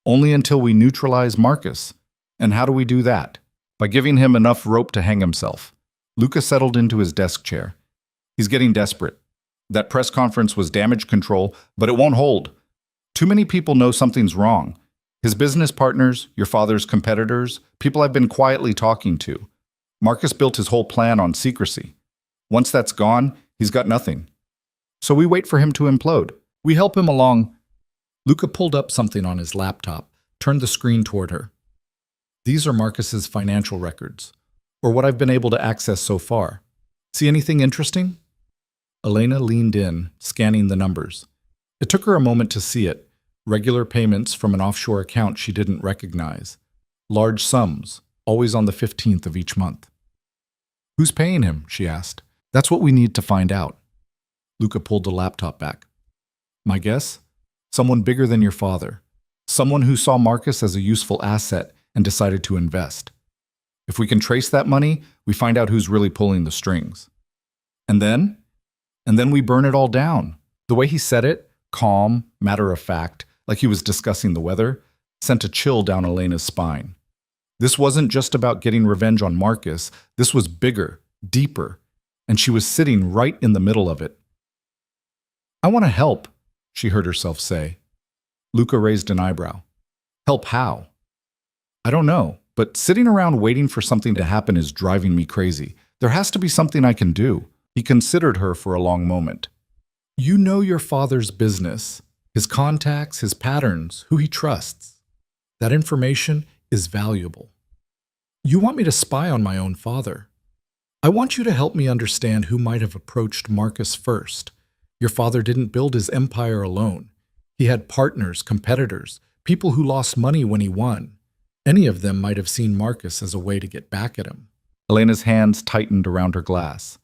Only until we neutralize Marcus. And how do we do that? By giving him enough rope to hang himself. Luca settled into his desk chair. He's getting desperate. That press conference was damage control, but it won't hold. Too many people know something's wrong. His business partners, your father's competitors, people I've been quietly talking to. Marcus built his whole plan on secrecy. Once that's gone, he's got nothing. So we wait for him to implode. We help him along. Luca pulled up something on his laptop, turned the screen toward her. These are Marcus's financial records, or what I've been able to access so far. See anything interesting? Elena leaned in, scanning the numbers. It took her a moment to see it. Regular payments from an offshore account she didn't recognize. Large sums, always on the 15th of each month. Who's paying him? She asked. That's what we need to find out. Luca pulled the laptop back. My guess? Someone bigger than your father. Someone who saw Marcus as a useful asset and decided to invest. If we can trace that money, we find out who's really pulling the strings. And then? And then we burn it all down. The way he said it, calm, matter of fact, like he was discussing the weather, sent a chill down Elena's spine. This wasn't just about getting revenge on Marcus. This was bigger, deeper, and she was sitting right in the middle of it. I want to help, she heard herself say. Luca raised an eyebrow. Help how? I don't know, but sitting around waiting for something to happen is driving me crazy. There has to be something I can do. He considered her for a long moment. You know your father's business, his contacts, his patterns, who he trusts. That information is valuable. You want me to spy on my own father. I want you to help me understand who might have approached Marcus first. Your father didn't build his empire alone. He had partners, competitors, people who lost money when he won. Any of them might have seen Marcus as a way to get back at him. Elena's hands tightened around her glass.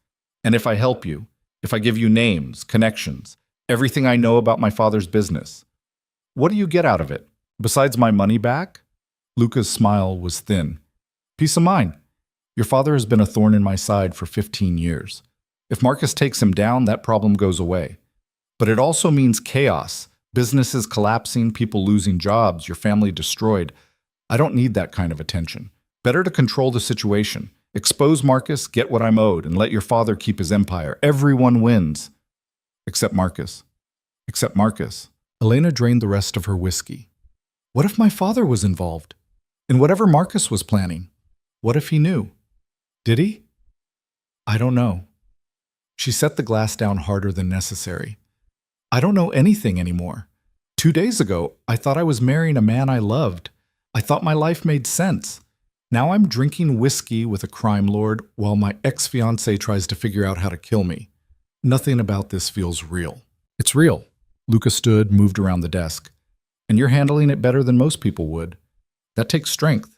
And if I help you, if I give you names, connections, everything I know about my father's business, what do you get out of it? Besides my money back? Luca's smile was thin. Peace of mind. Your father has been a thorn in my side for 15 years. If Marcus takes him down, that problem goes away. But it also means chaos, businesses collapsing, people losing jobs, your family destroyed. I don't need that kind of attention. Better to control the situation. Expose Marcus, get what I'm owed, and let your father keep his empire. Everyone wins. Except Marcus. Except Marcus. Elena drained the rest of her whiskey. What if my father was involved? In whatever Marcus was planning? What if he knew? Did he? I don't know. She set the glass down harder than necessary. I don't know anything anymore. 2 days ago, I thought I was marrying a man I loved. I thought my life made sense. Now I'm drinking whiskey with a crime lord while my ex-fiancé tries to figure out how to kill me. Nothing about this feels real. It's real. Luca stood, moved around the desk. And you're handling it better than most people would. That takes strength.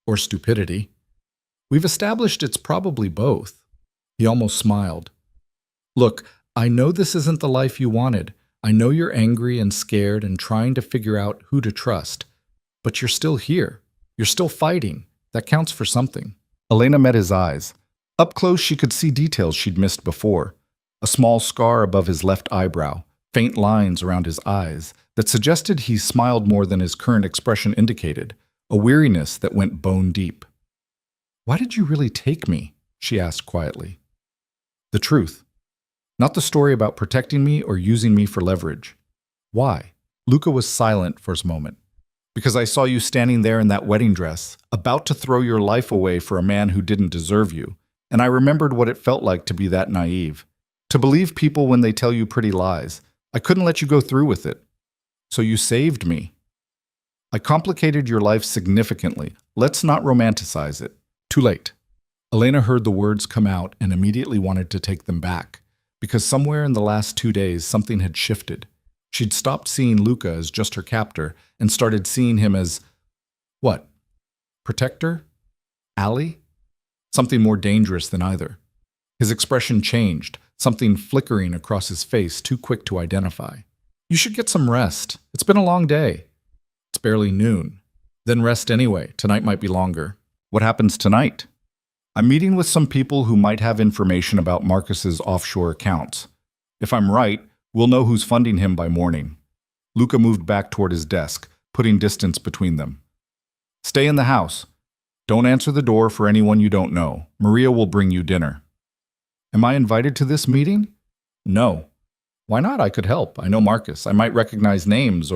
Or stupidity. We've established it's probably both. He almost smiled. Look, I know this isn't the life you wanted. I know you're angry and scared and trying to figure out who to trust. But you're still here. You're still fighting. That counts for something. Elena met his eyes. Up close, she could see details she'd missed before. A small scar above his left eyebrow, faint lines around his eyes that suggested he smiled more than his current expression indicated, a weariness that went bone deep. Why did you really take me? She asked quietly. The truth. Not the story about protecting me or using me for leverage. Why? Luca was silent for a moment. Because I saw you standing there in that wedding dress, about to throw your life away for a man who didn't deserve you, and I remembered what it felt like to be that naive. To believe people when they tell you pretty lies. I couldn't let you go through with it. So you saved me. I complicated your life significantly. Let's not romanticize it. Too late. Elena heard the words come out and immediately wanted to take them back, because somewhere in the last 2 days something had shifted. She'd stopped seeing Luca as just her captor and started seeing him as, what? Protector? Ally? Something more dangerous than either. His expression changed, something flickering across his face too quick to identify. You should get some rest. It's been a long day. It's barely noon. Then rest anyway. Tonight might be longer. What happens tonight? I'm meeting with some people who might have information about Marcus's offshore accounts. If I'm right, we'll know who's funding him by morning. Luca moved back toward his desk, putting distance between them. Stay in the house. Don't answer the door for anyone you don't know. Maria will bring you dinner. Am I invited to this meeting? No. Why not? I could help. I know Marcus. I might recognize names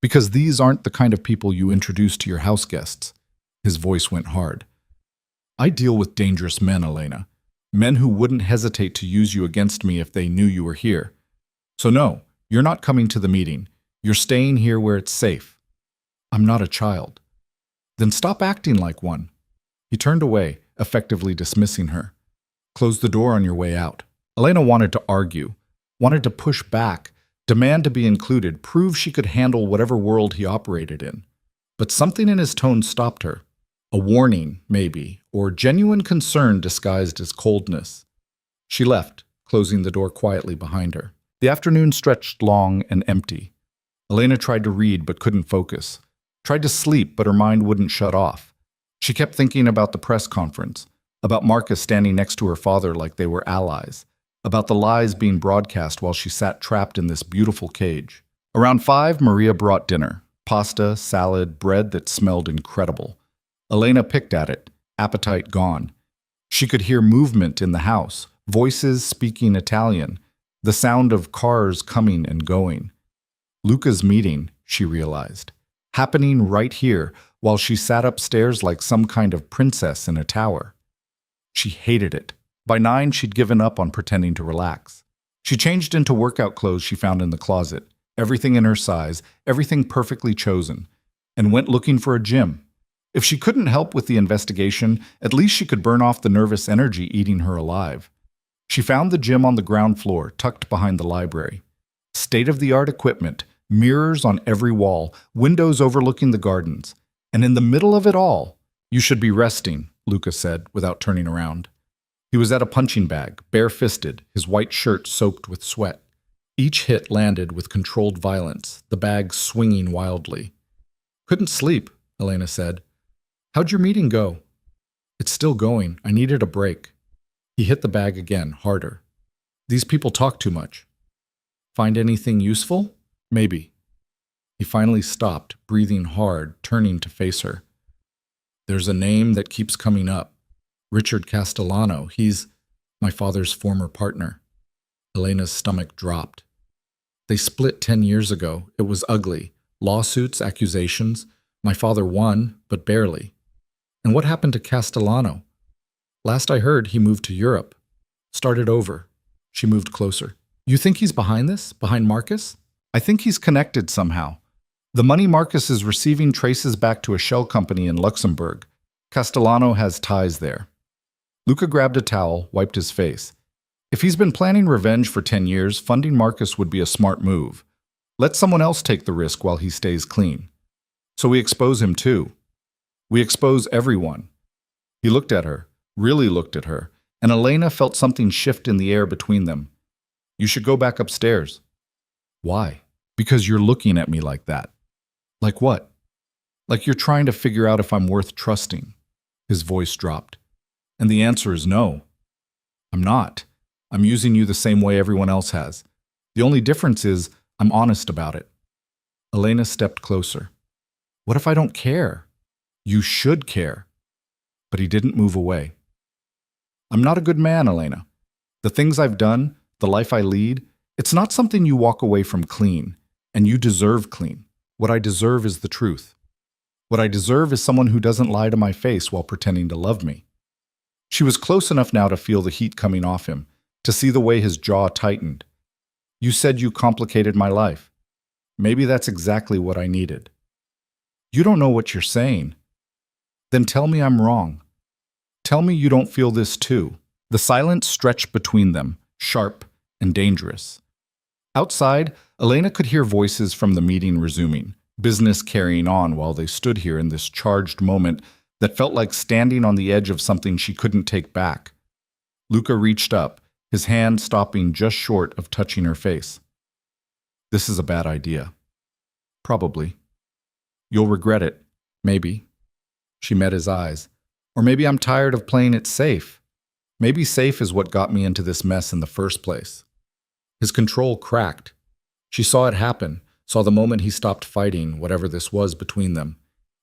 because these aren't the kind of people you introduce to your house guests. His voice went hard. I deal with dangerous men, Elena. Men who wouldn't hesitate to use you against me if they knew you were here. So no, you're not coming to the meeting. You're staying here where it's safe. I'm not a child. Then stop acting like one. He turned away, effectively dismissing her. Close the door on your way out. Elena wanted to argue, wanted to push back, demand to be included, prove she could handle whatever world he operated in. But something in his tone stopped her. A warning, maybe, or genuine concern disguised as coldness. She left, closing the door quietly behind her. The afternoon stretched long and empty. Elena tried to read but couldn't focus. Tried to sleep but her mind wouldn't shut off. She kept thinking about the press conference, about Marcus standing next to her father like they were allies, about the lies being broadcast while she sat trapped in this beautiful cage. Around 5, Maria brought dinner. Pasta, salad, bread that smelled incredible. Elena picked at it, appetite gone. She could hear movement in the house, voices speaking Italian, the sound of cars coming and going. Luca's meeting, she realized, happening right here while she sat upstairs like some kind of princess in a tower. She hated it. By 9, she'd given up on pretending to relax. She changed into workout clothes she found in the closet, everything in her size, everything perfectly chosen, and went looking for a gym. If she couldn't help with the investigation, at least she could burn off the nervous energy eating her alive. She found the gym on the ground floor, tucked behind the library. State-of-the-art equipment, mirrors on every wall, windows overlooking the gardens. And in the middle of it all, you should be resting, Luca said, without turning around. He was at a punching bag, bare-fisted, his white shirt soaked with sweat. Each hit landed with controlled violence, the bag swinging wildly. "Couldn't sleep," Elena said. "How'd your meeting go?" "It's still going. I needed a break." He hit the bag again, harder. "These people talk too much." "Find anything useful?" "Maybe." He finally stopped, breathing hard, turning to face her. "There's a name that keeps coming up. Richard Castellano. He's my father's former partner." Elena's stomach dropped. "They split 10 years ago. It was ugly. Lawsuits, accusations. My father won, but barely." "And what happened to Castellano?" "Last I heard, he moved to Europe. Started over." She moved closer. "You think he's behind this? Behind Marcus?" "I think he's connected somehow. The money Marcus is receiving traces back to a shell company in Luxembourg. Castellano has ties there." Luca grabbed a towel, wiped his face. If he's been planning revenge for 10 years, funding Marcus would be a smart move. Let someone else take the risk while he stays clean. So we expose him too. We expose everyone. He looked at her, really looked at her, and Elena felt something shift in the air between them. "You should go back upstairs." "Why?" "Because you're looking at me like that." "Like what?" "Like you're trying to figure out if I'm worth trusting." His voice dropped. "And the answer is no. I'm not. I'm using you the same way everyone else has. The only difference is I'm honest about it." Elena stepped closer. "What if I don't care?" "You should care." But he didn't move away. "I'm not a good man, Elena. The things I've done, the life I lead, it's not something you walk away from clean, and you deserve clean. What I deserve is the truth. What I deserve is someone who doesn't lie to my face while pretending to love me." She was close enough now to feel the heat coming off him, to see the way his jaw tightened. "You said you complicated my life. Maybe that's exactly what I needed." "You don't know what you're saying." "Then tell me I'm wrong. Tell me you don't feel this too." The silence stretched between them, sharp and dangerous. Outside, Elena could hear voices from the meeting resuming, business carrying on while they stood here in this charged moment that felt like standing on the edge of something she couldn't take back. Luca reached up, his hand stopping just short of touching her face. "This is a bad idea." "Probably. You'll regret it. Maybe." She met his eyes. "Or maybe I'm tired of playing it safe. Maybe safe is what got me into this mess in the first place." His control cracked. She saw it happen, saw the moment he stopped fighting, whatever this was between them.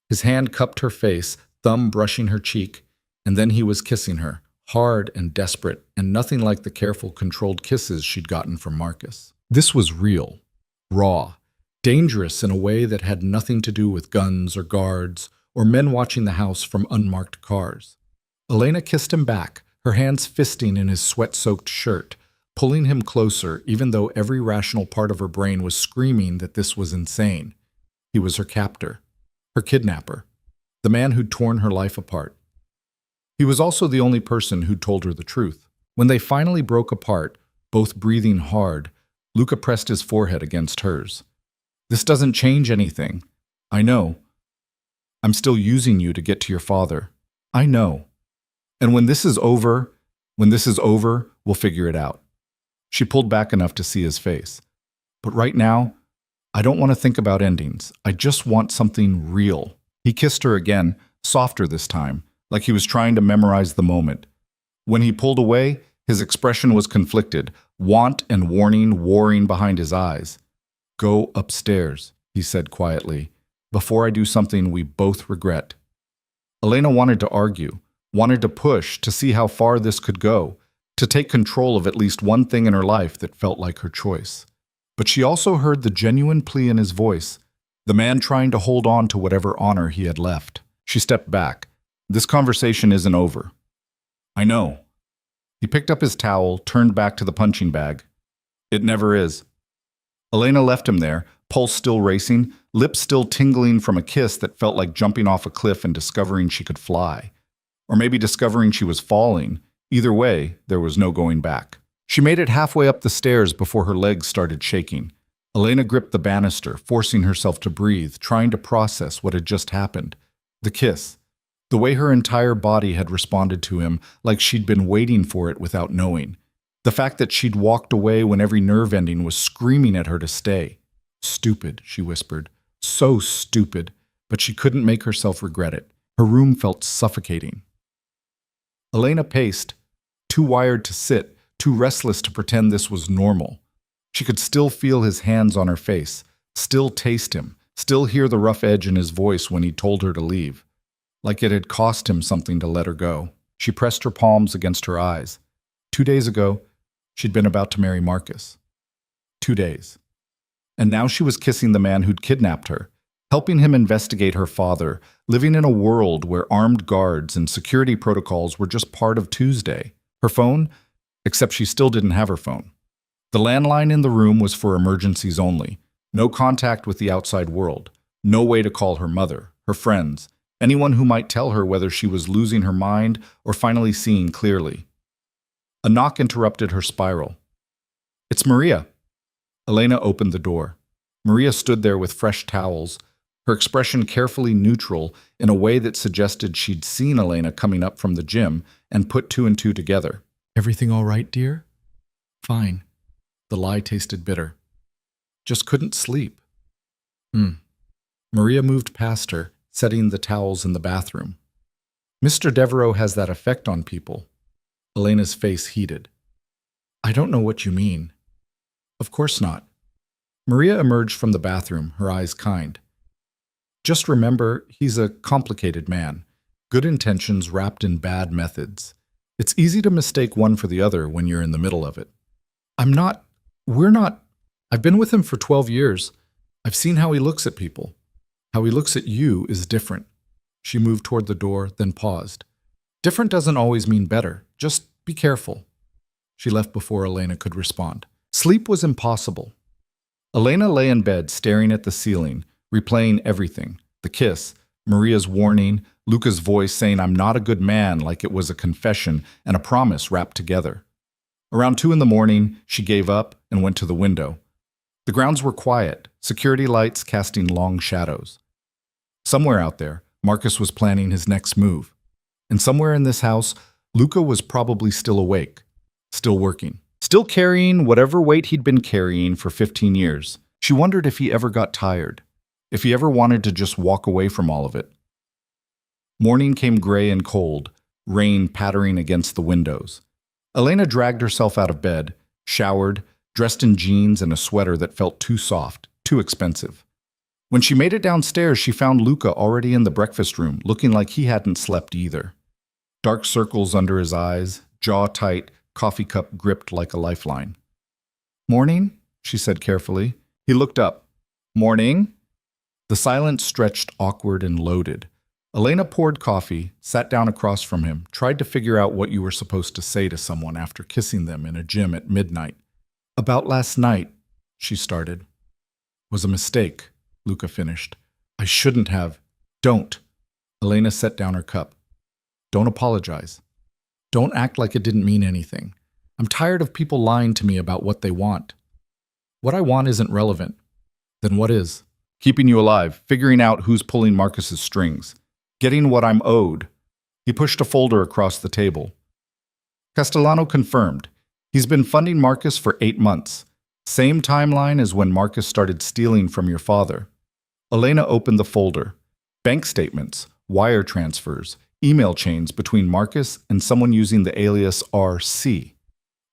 His hand cupped her face, thumb brushing her cheek, and then he was kissing her, hard and desperate, and nothing like the careful, controlled kisses she'd gotten from Marcus. This was real, raw, dangerous in a way that had nothing to do with guns or guards or men watching the house from unmarked cars. Elena kissed him back, her hands fisting in his sweat-soaked shirt, pulling him closer even though every rational part of her brain was screaming that this was insane. He was her captor, her kidnapper, the man who'd torn her life apart. He was also the only person who'd told her the truth. When they finally broke apart, both breathing hard, Luca pressed his forehead against hers. "This doesn't change anything. I know. I'm still using you to get to your father. I know. And when this is over, we'll figure it out." She pulled back enough to see his face. "But right now, I don't want to think about endings. I just want something real." He kissed her again, softer this time, like he was trying to memorize the moment. When he pulled away, his expression was conflicted, want and warning warring behind his eyes. "Go upstairs," he said quietly, "before I do something we both regret." Elena wanted to argue, wanted to push to see how far this could go, to take control of at least one thing in her life that felt like her choice. But she also heard the genuine plea in his voice, the man trying to hold on to whatever honor he had left. She stepped back. "This conversation isn't over." "I know." He picked up his towel, turned back to the punching bag. "It never is." Elena left him there, pulse still racing, lips still tingling from a kiss that felt like jumping off a cliff and discovering she could fly. Or maybe discovering she was falling. Either way, there was no going back. She made it halfway up the stairs before her legs started shaking. Elena gripped the banister, forcing herself to breathe, trying to process what had just happened. The kiss. The way her entire body had responded to him, like she'd been waiting for it without knowing. The fact that she'd walked away when every nerve ending was screaming at her to stay. Stupid, she whispered. So stupid. But she couldn't make herself regret it. Her room felt suffocating. Elena paced, too wired to sit, too restless to pretend this was normal. She could still feel his hands on her face, still taste him, still hear the rough edge in his voice when he told her to leave. Like it had cost him something to let her go. She pressed her palms against her eyes. 2 days ago, she'd been about to marry Marcus. 2 days. And now she was kissing the man who'd kidnapped her, helping him investigate her father, living in a world where armed guards and security protocols were just part of Tuesday. Her phone? Except she still didn't have her phone. The landline in the room was for emergencies only. No contact with the outside world. No way to call her mother, her friends, anyone who might tell her whether she was losing her mind or finally seeing clearly. A knock interrupted her spiral. "It's Maria." Elena opened the door. Maria stood there with fresh towels, her expression carefully neutral in a way that suggested she'd seen Elena coming up from the gym and put two and two together. "Everything all right, dear?" "Fine." The lie tasted bitter. "Just couldn't sleep." Maria moved past her, setting the towels in the bathroom. "Mr. Devereaux has that effect on people." Elena's face heated. "I don't know what you mean." "Of course not." Maria emerged from the bathroom, her eyes kind. "Just remember, he's a complicated man. Good intentions wrapped in bad methods. It's easy to mistake one for the other when you're in the middle of it." We're not. I've been with him for 12 years. I've seen how he looks at people. How he looks at you is different." She moved toward the door, then paused. "Different doesn't always mean better. Just be careful." She left before Elena could respond. Sleep was impossible. Elena lay in bed, staring at the ceiling, replaying everything. The kiss, Maria's warning, Luca's voice saying "I'm not a good man" like it was a confession and a promise wrapped together. Around 2 a.m, she gave up and went to the window. The grounds were quiet, security lights casting long shadows. Somewhere out there, Marcus was planning his next move. And somewhere in this house, Luca was probably still awake, still working, still carrying whatever weight he'd been carrying for 15 years. She wondered if he ever got tired, if he ever wanted to just walk away from all of it. Morning came gray and cold, rain pattering against the windows. Elena dragged herself out of bed, showered, dressed in jeans and a sweater that felt too soft, too expensive. When she made it downstairs, she found Luca already in the breakfast room, looking like he hadn't slept either. Dark circles under his eyes, jaw tight, coffee cup gripped like a lifeline. "Morning?" she said carefully. He looked up. "Morning?" The silence stretched awkward and loaded. Elena poured coffee, sat down across from him, tried to figure out what you were supposed to say to someone after kissing them in a gym at midnight. "About last night," she started. "Was a mistake," Luca finished. "I shouldn't have." "Don't." Elena set down her cup. "Don't apologize. Don't act like it didn't mean anything. I'm tired of people lying to me about what they want. What I want isn't relevant. Then what is? Keeping you alive, figuring out who's pulling Marcus's strings. Getting what I'm owed." He pushed a folder across the table. Castellano confirmed. "He's been funding Marcus for 8 months. Same timeline as when Marcus started stealing from your father." Elena opened the folder. Bank statements, wire transfers, email chains between Marcus and someone using the alias RC.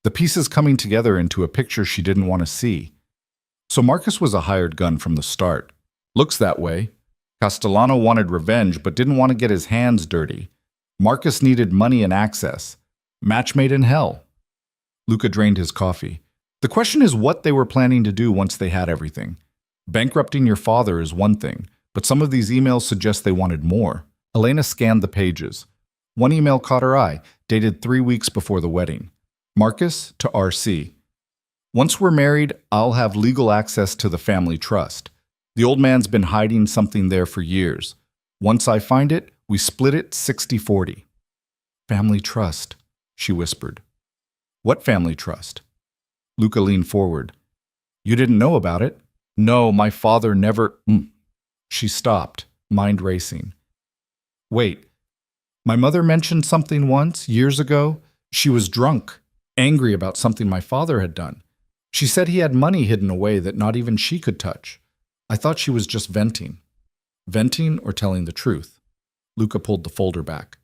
The pieces coming together into a picture she didn't want to see. So Marcus was a hired gun from the start. Looks that way. Castellano wanted revenge but didn't want to get his hands dirty. Marcus needed money and access. Match made in hell. Luca drained his coffee. The question is what they were planning to do once they had everything. Bankrupting your father is one thing, but some of these emails suggest they wanted more. Elena scanned the pages. One email caught her eye, dated 3 weeks before the wedding. Marcus to RC. "Once we're married, I'll have legal access to the family trust. The old man's been hiding something there for years. Once I find it, we split it 60-40. "Family trust," she whispered. "What family trust?" Luca leaned forward. "You didn't know about it?" "No, my father never—" She stopped, mind racing. "Wait, My mother mentioned something once, years ago. She was drunk, angry about something my father had done. She said he had money hidden away that not even she could touch. I thought she was just venting. Venting or telling the truth. Luca pulled the folder back.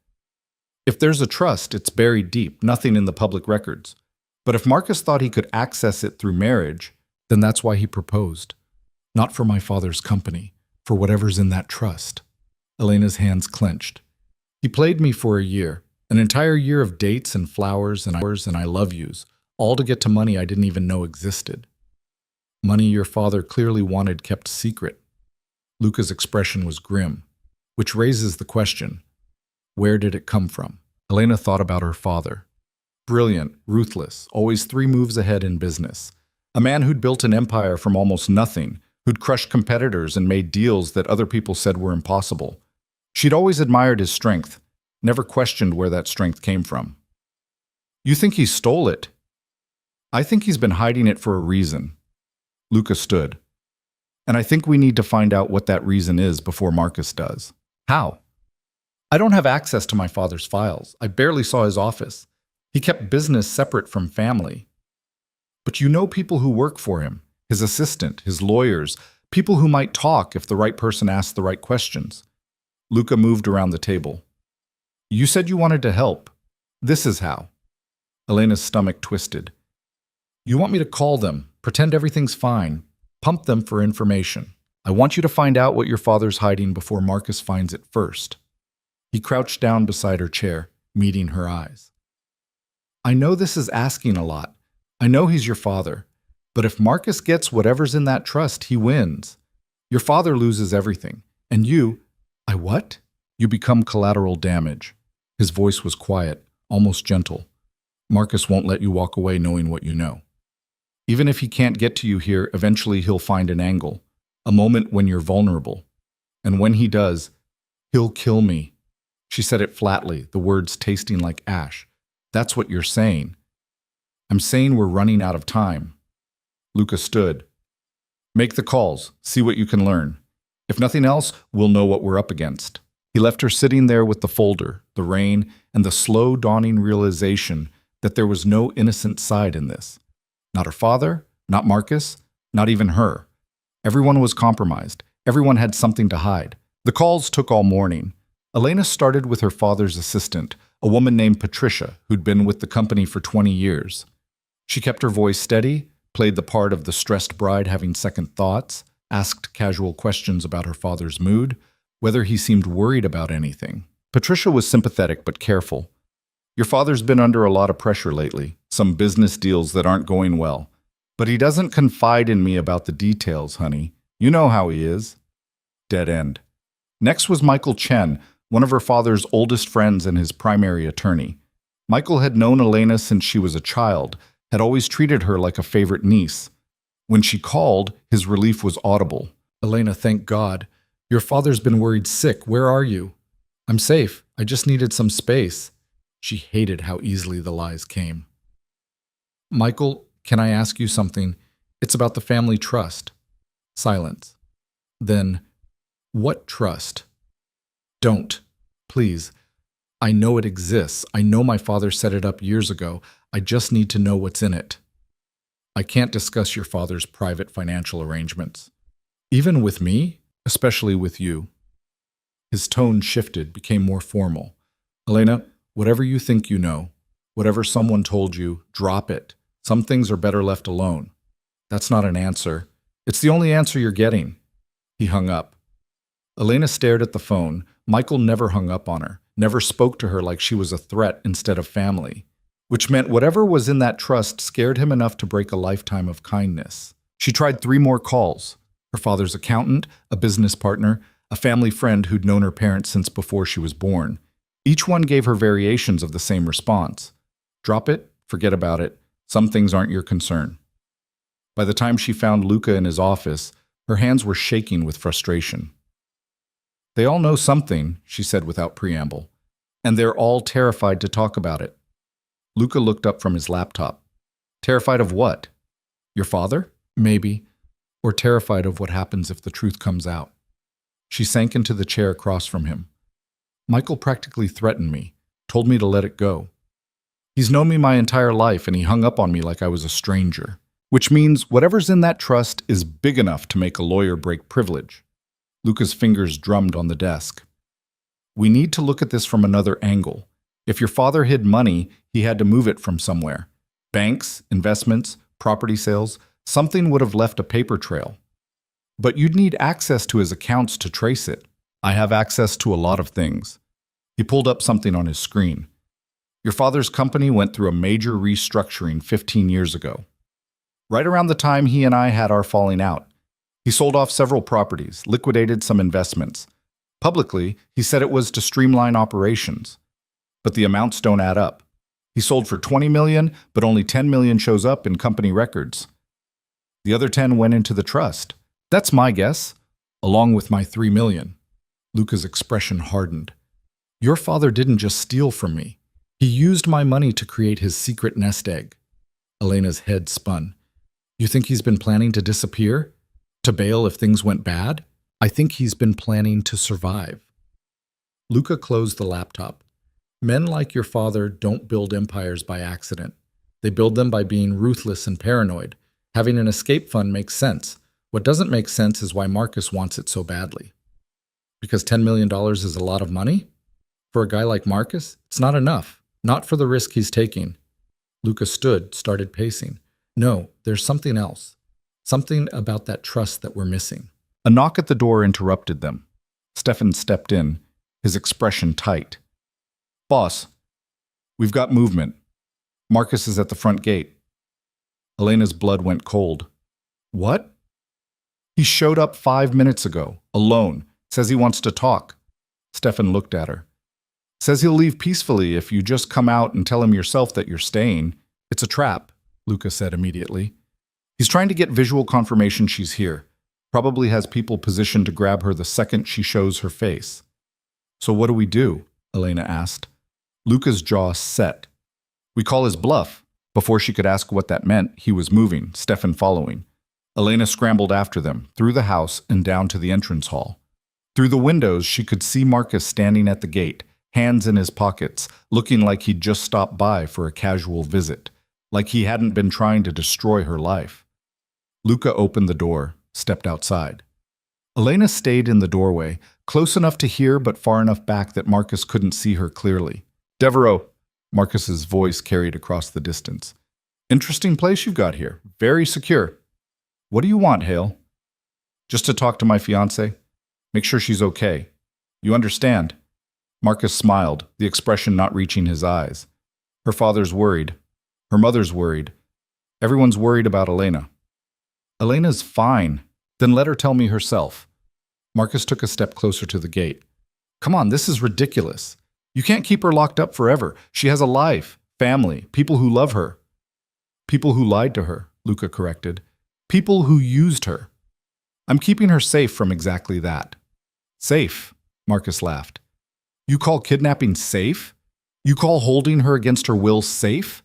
If there's a trust, it's buried deep, nothing in the public records. But if Marcus thought he could access it through marriage, then that's why he proposed. Not for my father's company, for whatever's in that trust. Elena's hands clenched. He played me for a year, an entire year of dates and flowers and I love yous, all to get to money I didn't even know existed. Money your father clearly wanted kept secret. Luca's expression was grim, which raises the question, where did it come from? Elena thought about her father. Brilliant, ruthless, always 3 moves ahead in business. A man who'd built an empire from almost nothing, who'd crushed competitors and made deals that other people said were impossible. She'd always admired his strength, never questioned where that strength came from. You think he stole it? I think he's been hiding it for a reason. Luca stood. And I think we need to find out what that reason is before Marcus does. How? I don't have access to my father's files. I barely saw his office. He kept business separate from family. But you know people who work for him, his assistant, his lawyers, people who might talk if the right person asked the right questions. Luca moved around the table. You said you wanted to help. This is how. Elena's stomach twisted. You want me to call them, pretend everything's fine, pump them for information. I want you to find out what your father's hiding before Marcus finds it first. He crouched down beside her chair, meeting her eyes. I know this is asking a lot. I know he's your father. But if Marcus gets whatever's in that trust, he wins. Your father loses everything. And you, I what? You become collateral damage. His voice was quiet, almost gentle. Marcus won't let you walk away knowing what you know. Even if he can't get to you here, eventually he'll find an angle, a moment when you're vulnerable. And when he does, he'll kill me. She said it flatly, the words tasting like ash. That's what you're saying. I'm saying we're running out of time. Luca stood. Make the calls, see what you can learn. If nothing else, we'll know what we're up against. He left her sitting there with the folder, the rain, and the slow dawning realization that there was no innocent side in this. Not her father, not Marcus, not even her. Everyone was compromised. Everyone had something to hide. The calls took all morning. Elena started with her father's assistant, a woman named Patricia, who'd been with the company for 20 years. She kept her voice steady, played the part of the stressed bride having second thoughts, asked casual questions about her father's mood, whether he seemed worried about anything. Patricia was sympathetic but careful. Your father's been under a lot of pressure lately, some business deals that aren't going well. But he doesn't confide in me about the details, honey. You know how he is. Dead end. Next was Michael Chen, one of her father's oldest friends and his primary attorney. Michael had known Elena since she was a child, had always treated her like a favorite niece. When she called, his relief was audible. Elena, thank God. Your father's been worried sick. Where are you? I'm safe. I just needed some space. She hated how easily the lies came. Michael, can I ask you something? It's about the family trust. Silence. Then, what trust? Don't. Please. I know it exists. I know my father set it up years ago. I just need to know what's in it. I can't discuss your father's private financial arrangements. Even with me, especially with you. His tone shifted, became more formal. Elena, whatever you think you know, whatever someone told you, drop it. Some things are better left alone. That's not an answer. It's the only answer you're getting. He hung up. Elena stared at the phone. Michael never hung up on her, never spoke to her like she was a threat instead of family, which meant whatever was in that trust scared him enough to break a lifetime of kindness. She tried 3 more calls. Her father's accountant, a business partner, a family friend who'd known her parents since before she was born. Each one gave her variations of the same response. Drop it, forget about it. Some things aren't your concern. By the time she found Luca in his office, her hands were shaking with frustration. They all know something, she said without preamble, and they're all terrified to talk about it. Luca looked up from his laptop. Terrified of what? Your father? Maybe. Or terrified of what happens if the truth comes out. She sank into the chair across from him. Michael practically threatened me, told me to let it go. He's known me my entire life and he hung up on me like I was a stranger. Which means whatever's in that trust is big enough to make a lawyer break privilege. Luca's fingers drummed on the desk. We need to look at this from another angle. If your father hid money, he had to move it from somewhere. Banks, investments, property sales, something would have left a paper trail. But you'd need access to his accounts to trace it. I have access to a lot of things. He pulled up something on his screen. Your father's company went through a major restructuring 15 years ago. Right around the time he and I had our falling out. He sold off several properties, liquidated some investments. Publicly, he said it was to streamline operations. But the amounts don't add up. He sold for $20 million, but only $10 million shows up in company records. The other 10 went into the trust. That's my guess, along with my $3 million. Luca's expression hardened. Your father didn't just steal from me. He used my money to create his secret nest egg. Elena's head spun. You think he's been planning to disappear? To bail if things went bad? I think he's been planning to survive. Luca closed the laptop. Men like your father don't build empires by accident. They build them by being ruthless and paranoid. Having an escape fund makes sense. What doesn't make sense is why Marcus wants it so badly. Because $10 million is a lot of money? For a guy like Marcus, it's not enough. Not for the risk he's taking. Luca stood, started pacing. No, there's something else. Something about that trust that we're missing. A knock at the door interrupted them. Stefan stepped in, his expression tight. Boss, we've got movement. Marcus is at the front gate. Elena's blood went cold. What? He showed up 5 minutes ago, alone. Says he wants to talk. Stefan looked at her. Says he'll leave peacefully if you just come out and tell him yourself that you're staying. It's a trap, Luca said immediately. He's trying to get visual confirmation she's here. Probably has people positioned to grab her the second she shows her face. So what do we do? Elena asked. Luca's jaw set. We call his bluff. Before she could ask what that meant, he was moving, Stefan following. Elena scrambled after them, through the house and down to the entrance hall. Through the windows, she could see Marcus standing at the gate, hands in his pockets, looking like he'd just stopped by for a casual visit, like he hadn't been trying to destroy her life. Luca opened the door, stepped outside. Elena stayed in the doorway, close enough to hear but far enough back that Marcus couldn't see her clearly. Devereaux, Marcus's voice carried across the distance. Interesting place you've got here. Very secure. What do you want, Hale? Just to talk to my fiancée. Make sure she's okay. You understand? Marcus smiled, the expression not reaching his eyes. Her father's worried. Her mother's worried. Everyone's worried about Elena. Elena's fine. Then let her tell me herself. Marcus took a step closer to the gate. Come on, this is ridiculous. You can't keep her locked up forever. She has a life, family, people who love her. People who lied to her, Luca corrected. People who used her. I'm keeping her safe from exactly that. Safe, Marcus laughed. You call kidnapping safe? You call holding her against her will safe?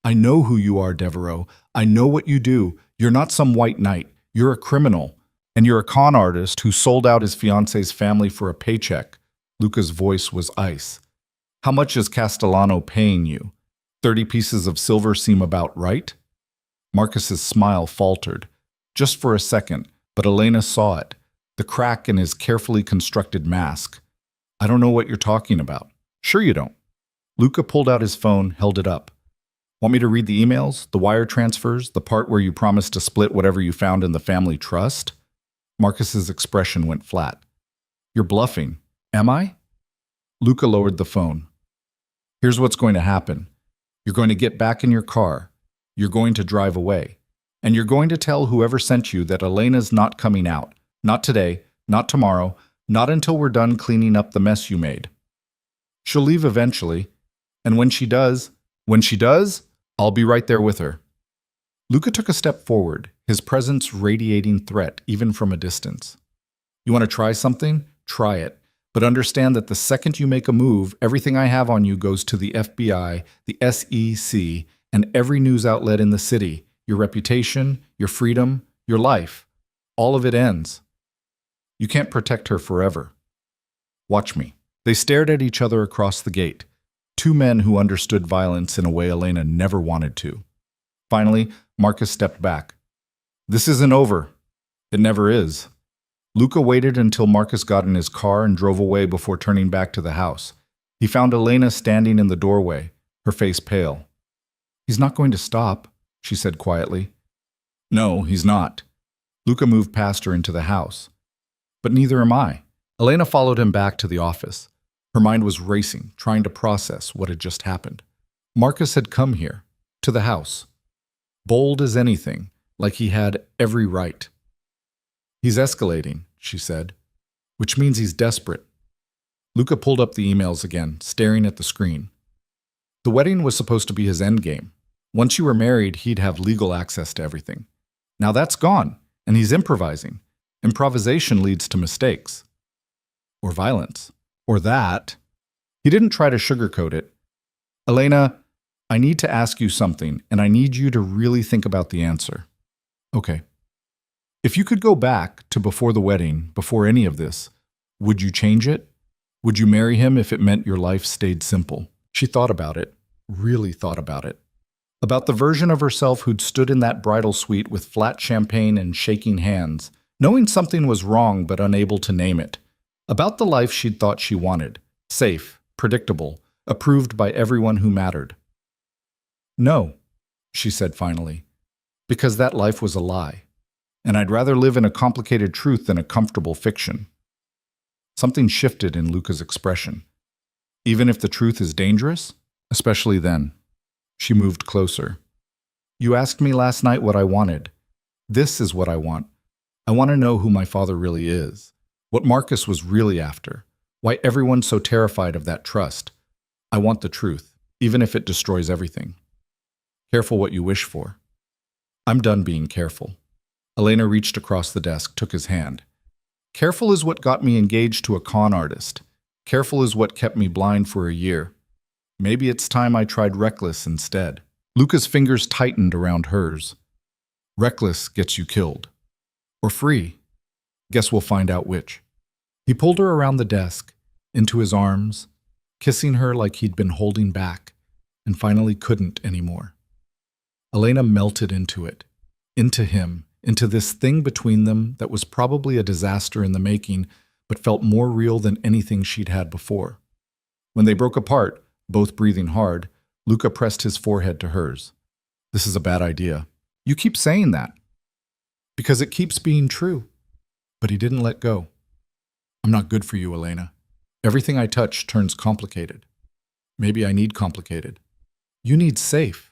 I know who you are, Devereaux. I know what you do. You're not some white knight. You're a criminal. And you're a con artist who sold out his fiancée's family for a paycheck. Luca's voice was ice. How much is Castellano paying you? 30 pieces of silver seem about right? Marcus's smile faltered. Just for a second, but Elena saw it. The crack in his carefully constructed mask. I don't know what you're talking about. Sure you don't. Luca pulled out his phone, held it up. Want me to read the emails, the wire transfers, the part where you promised to split whatever you found in the family trust? Marcus's expression went flat. You're bluffing. Am I? Luca lowered the phone. Here's what's going to happen. You're going to get back in your car. You're going to drive away. And you're going to tell whoever sent you that Elena's not coming out. Not today, not tomorrow, not until we're done cleaning up the mess you made. She'll leave eventually, and when she does, I'll be right there with her. Luca took a step forward, his presence radiating threat even from a distance. You want to try something? Try it. But understand that the second you make a move, everything I have on you goes to the FBI, the SEC, and every news outlet in the city. Your reputation, your freedom, your life. All of it ends. You can't protect her forever. Watch me. They stared at each other across the gate, two men who understood violence in a way Elena never wanted to. Finally, Marcus stepped back. "This isn't over." "It never is." Luca waited until Marcus got in his car and drove away before turning back to the house. He found Elena standing in the doorway, her face pale. "He's not going to stop," she said quietly. "No, he's not." Luca moved past her into the house. "But neither am I." Elena followed him back to the office. Her mind was racing, trying to process what had just happened. Marcus had come here, to the house, bold as anything, like he had every right. "He's escalating," she said, "which means he's desperate." Luca pulled up the emails again, staring at the screen. The wedding was supposed to be his endgame. Once you were married, he'd have legal access to everything. Now that's gone, and he's improvising. Improvisation leads to mistakes. Or violence. Or that. He didn't try to sugarcoat it. "Elena, I need to ask you something, and I need you to really think about the answer." "Okay." "If you could go back to before the wedding, before any of this, would you change it? Would you marry him if it meant your life stayed simple?" She thought about it, really thought about it. About the version of herself who'd stood in that bridal suite with flat champagne and shaking hands, knowing something was wrong but unable to name it. About the life she'd thought she wanted, safe, predictable, approved by everyone who mattered. "No," she said finally, "because that life was a lie. And I'd rather live in a complicated truth than a comfortable fiction." Something shifted in Luca's expression. "Even if the truth is dangerous?" "Especially then." She moved closer. "You asked me last night what I wanted. This is what I want. I want to know who my father really is. What Marcus was really after. Why everyone's so terrified of that trust. I want the truth, even if it destroys everything. Careful what you wish for." "I'm done being careful." Elena reached across the desk, took his hand. "Careful is what got me engaged to a con artist. Careful is what kept me blind for a year. Maybe it's time I tried reckless instead." Luca's fingers tightened around hers. "Reckless gets you killed. Or free. Guess we'll find out which." He pulled her around the desk, into his arms, kissing her like he'd been holding back, and finally couldn't anymore. Elena melted into it, into him, into this thing between them that was probably a disaster in the making, but felt more real than anything she'd had before. When they broke apart, both breathing hard, Luca pressed his forehead to hers. "This is a bad idea." "You keep saying that." "Because it keeps being true." But he didn't let go. "I'm not good for you, Elena. Everything I touch turns complicated. Maybe I need complicated. You need safe.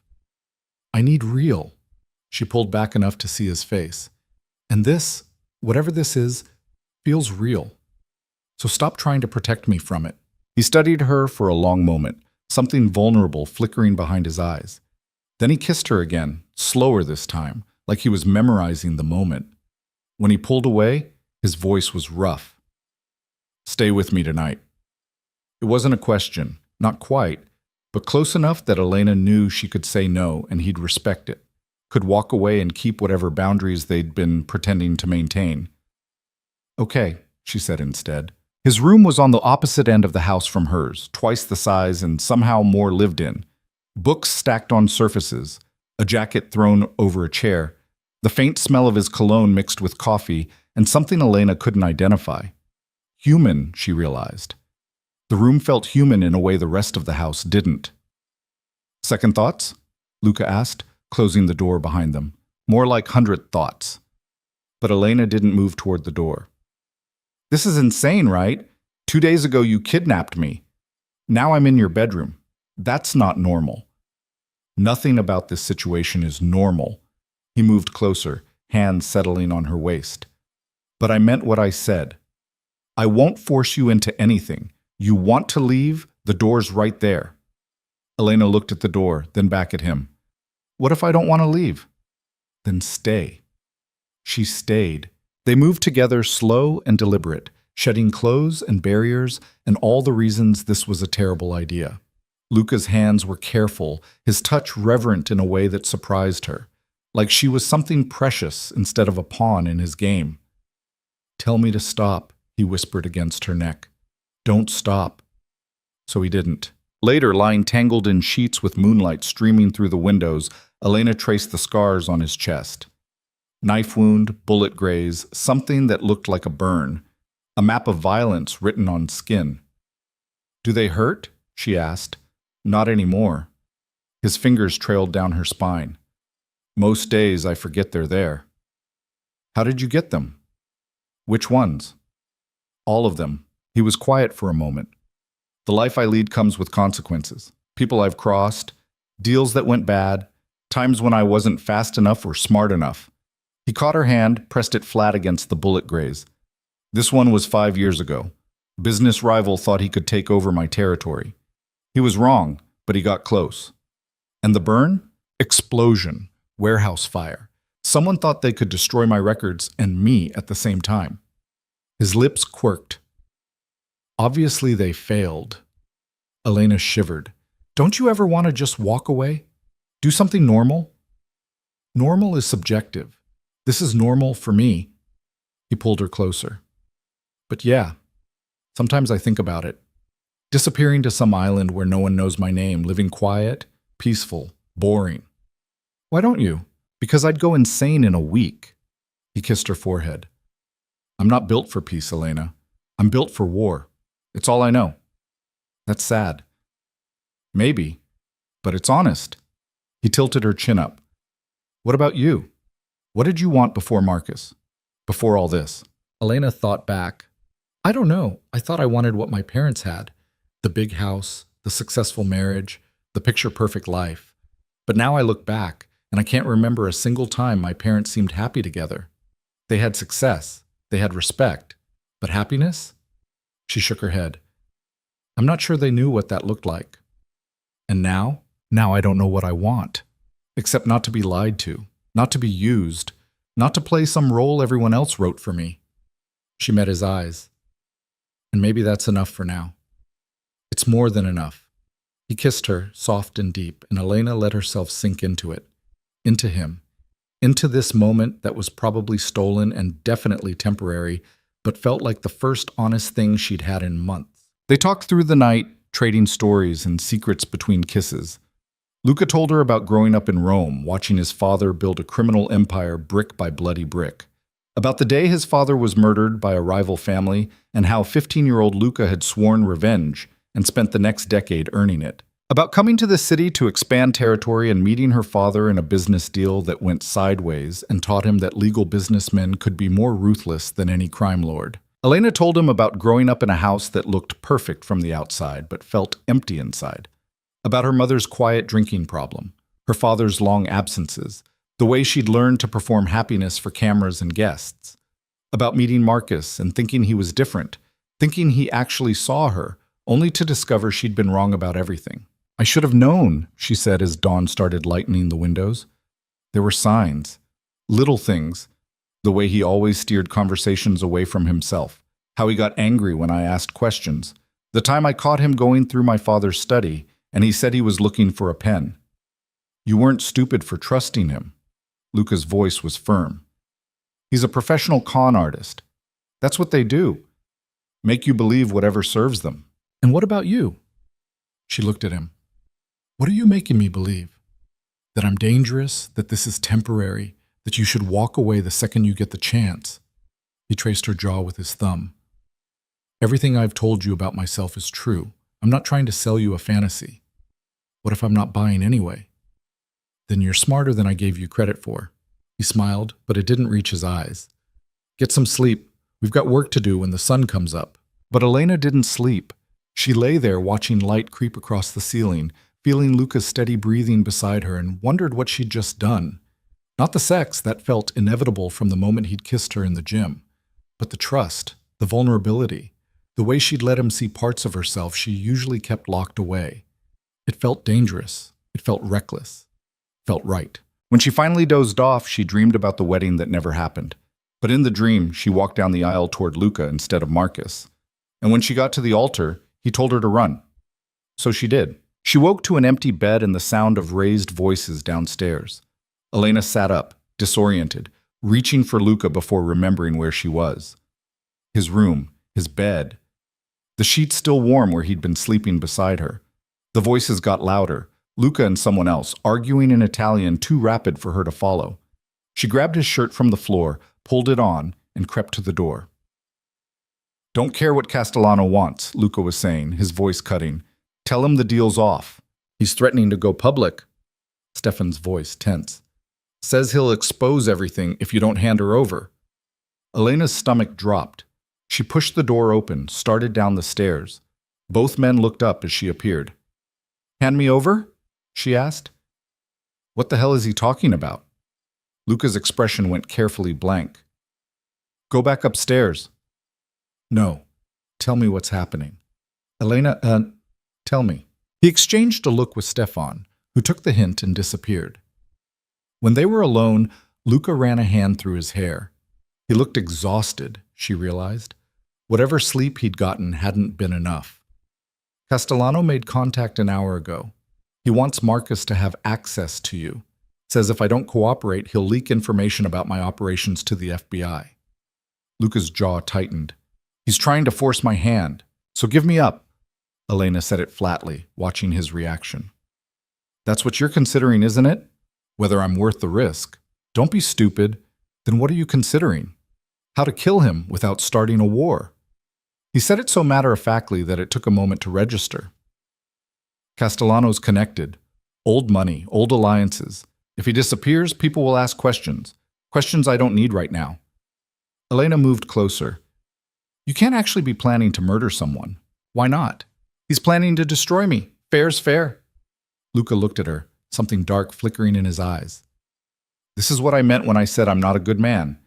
I need real." She pulled back enough to see his face. "And this, whatever this is, feels real. So stop trying to protect me from it." He studied her for a long moment, something vulnerable flickering behind his eyes. Then he kissed her again, slower this time, like he was memorizing the moment. When he pulled away, his voice was rough. "Stay with me tonight." It wasn't a question, not quite, but close enough that Elena knew she could say no and he'd respect it, could walk away and keep whatever boundaries they'd been pretending to maintain. "Okay," she said instead. His room was on the opposite end of the house from hers, twice the size and somehow more lived in. Books stacked on surfaces, a jacket thrown over a chair, the faint smell of his cologne mixed with coffee, and something Elena couldn't identify. Human, she realized. The room felt human in a way the rest of the house didn't. "Second thoughts?" Luca asked, closing the door behind them. "More like 100 thoughts." But Elena didn't move toward the door. "This is insane, right? 2 days ago you kidnapped me. Now I'm in your bedroom. That's not normal." "Nothing about this situation is normal." He moved closer, hands settling on her waist. "But I meant what I said. I won't force you into anything. You want to leave? The door's right there." Elena looked at the door, then back at him. "What if I don't want to leave?" "Then stay." She stayed. They moved together, slow and deliberate, shedding clothes and barriers and all the reasons this was a terrible idea. Luca's hands were careful, his touch reverent in a way that surprised her, like she was something precious instead of a pawn in his game. "Tell me to stop," he whispered against her neck. "Don't stop." So he didn't. Later, lying tangled in sheets with moonlight streaming through the windows, Elena traced the scars on his chest. Knife wound, bullet graze, something that looked like a burn. A map of violence written on skin. "Do they hurt?" she asked. "Not anymore." His fingers trailed down her spine. "Most days I forget they're there." "How did you get them?" "Which ones?" "All of them." He was quiet for a moment. "The life I lead comes with consequences. People I've crossed, deals that went bad, times when I wasn't fast enough or smart enough." He caught her hand, pressed it flat against the bullet graze. "This one was 5 years ago. Business rival thought he could take over my territory. He was wrong, but he got close." "And the burn?" "Explosion. Warehouse fire. Someone thought they could destroy my records and me at the same time." His lips quirked. "Obviously they failed." Elena shivered. "Don't you ever want to just walk away? Do something normal?" "Normal is subjective. This is normal for me." He pulled her closer. "But yeah, sometimes I think about it. Disappearing to some island where no one knows my name, living quiet, peaceful, boring." "Why don't you?" "Because I'd go insane in a week." He kissed her forehead. "I'm not built for peace, Elena. I'm built for war. It's all I know." "That's sad." "Maybe, but it's honest." He tilted her chin up. "What about you? What did you want before Marcus? Before all this?" Elena thought back. "I don't know. I thought I wanted what my parents had. The big house, the successful marriage, the picture-perfect life. But now I look back, and I can't remember a single time my parents seemed happy together. They had success. They had respect. But happiness?" She shook her head. "I'm not sure they knew what that looked like. And now? Now I don't know what I want. Except not to be lied to. Not to be used, not to play some role everyone else wrote for me." She met his eyes. "And maybe that's enough for now." "It's more than enough." He kissed her, soft and deep, and Elena let herself sink into it, into him, into this moment that was probably stolen and definitely temporary, but felt like the first honest thing she'd had in months. They talked through the night, trading stories and secrets between kisses. Luca told her about growing up in Rome, watching his father build a criminal empire brick by bloody brick. About the day his father was murdered by a rival family, and how 15-year-old Luca had sworn revenge and spent the next decade earning it. About coming to the city to expand territory and meeting her father in a business deal that went sideways and taught him that legal businessmen could be more ruthless than any crime lord. Elena told him about growing up in a house that looked perfect from the outside but felt empty inside. About her mother's quiet drinking problem, her father's long absences, the way she'd learned to perform happiness for cameras and guests. About meeting Marcus and thinking he was different, thinking he actually saw her, only to discover she'd been wrong about everything. "I should have known," she said as dawn started lightening the windows. There were signs, little things, the way he always steered conversations away from himself, how he got angry when I asked questions, the time I caught him going through my father's study, and he said he was looking for a pen. "You weren't stupid for trusting him." Luca's voice was firm. "He's a professional con artist. That's what they do. Make you believe whatever serves them." "And what about you?" She looked at him. "What are you making me believe? That I'm dangerous, that this is temporary, that you should walk away the second you get the chance?" He traced her jaw with his thumb. "Everything I've told you about myself is true. I'm not trying to sell you a fantasy. What if I'm not buying anyway? Then you're smarter than I gave you credit for." He smiled, but it didn't reach his eyes. "Get some sleep. We've got work to do when the sun comes up." But Elena didn't sleep. She lay there watching light creep across the ceiling, feeling Luca's steady breathing beside her, and wondered what she'd just done. Not the sex, that felt inevitable from the moment he'd kissed her in the gym, but the trust, the vulnerability, the way she'd let him see parts of herself she usually kept locked away. It felt dangerous. It felt reckless. Felt right. When she finally dozed off, she dreamed about the wedding that never happened. But in the dream, she walked down the aisle toward Luca instead of Marcus. And when she got to the altar, he told her to run. So she did. She woke to an empty bed and the sound of raised voices downstairs. Elena sat up, disoriented, reaching for Luca before remembering where she was. His room, his bed. The sheets still warm where he'd been sleeping beside her. The voices got louder, Luca and someone else, arguing in Italian too rapid for her to follow. She grabbed his shirt from the floor, pulled it on, and crept to the door. "Don't care what Castellano wants," Luca was saying, his voice cutting. "Tell him the deal's off. He's threatening to go public." Stefan's voice tense. "Says he'll expose everything if you don't hand her over." Elena's stomach dropped. She pushed the door open, started down the stairs. Both men looked up as she appeared. "Hand me over?" she asked. What the hell is he talking about? Luca's expression went carefully blank. "Go back upstairs." "No. Tell me what's happening." "Elena, tell me." He exchanged a look with Stefan, who took the hint and disappeared. When they were alone, Luca ran a hand through his hair. He looked exhausted, she realized. Whatever sleep he'd gotten hadn't been enough. Castellano made contact an hour ago. He wants Marcus to have access to you. Says if I don't cooperate, he'll leak information about my operations to the FBI. Luca's jaw tightened. "He's trying to force my hand, so give me up." Elena said it flatly, watching his reaction. "That's what you're considering, isn't it? Whether I'm worth the risk. Don't be stupid. Then what are you considering? How to kill him without starting a war?" He said it so matter-of-factly that it took a moment to register. Castellano's connected. Old money, old alliances. If he disappears, people will ask questions. Questions I don't need right now. Elena moved closer. "You can't actually be planning to murder someone. Why not? He's planning to destroy me. Fair's fair." Luca looked at her, something dark flickering in his eyes. "This is what I meant when I said I'm not a good man.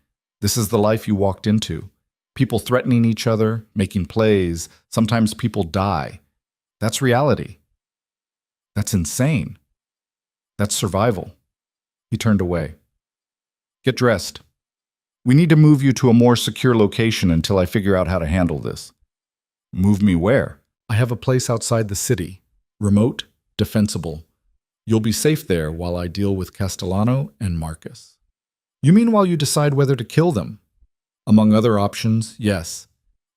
This is the life you walked into. People threatening each other, making plays. Sometimes people die. That's reality. That's insane. That's survival." He turned away. "Get dressed. We need to move you to a more secure location until I figure out how to handle this." "Move me where?" "I have a place outside the city. Remote, defensible. You'll be safe there while I deal with Castellano and Marcus." "You mean while you decide whether to kill them?" "Among other options, yes."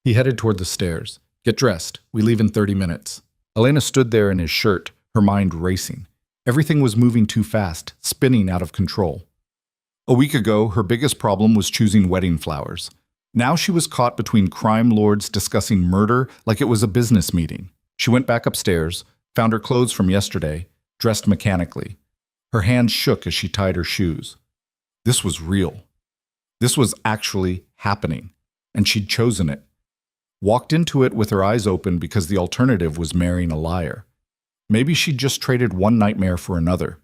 He headed toward the stairs. "Get dressed. We leave in 30 minutes. Elena stood there in his shirt, her mind racing. Everything was moving too fast, spinning out of control. A week ago, her biggest problem was choosing wedding flowers. Now she was caught between crime lords discussing murder like it was a business meeting. She went back upstairs, found her clothes from yesterday, dressed mechanically. Her hands shook as she tied her shoes. This was real. This was actually happening, and she'd chosen it. Walked into it with her eyes open because the alternative was marrying a liar. Maybe she'd just traded one nightmare for another.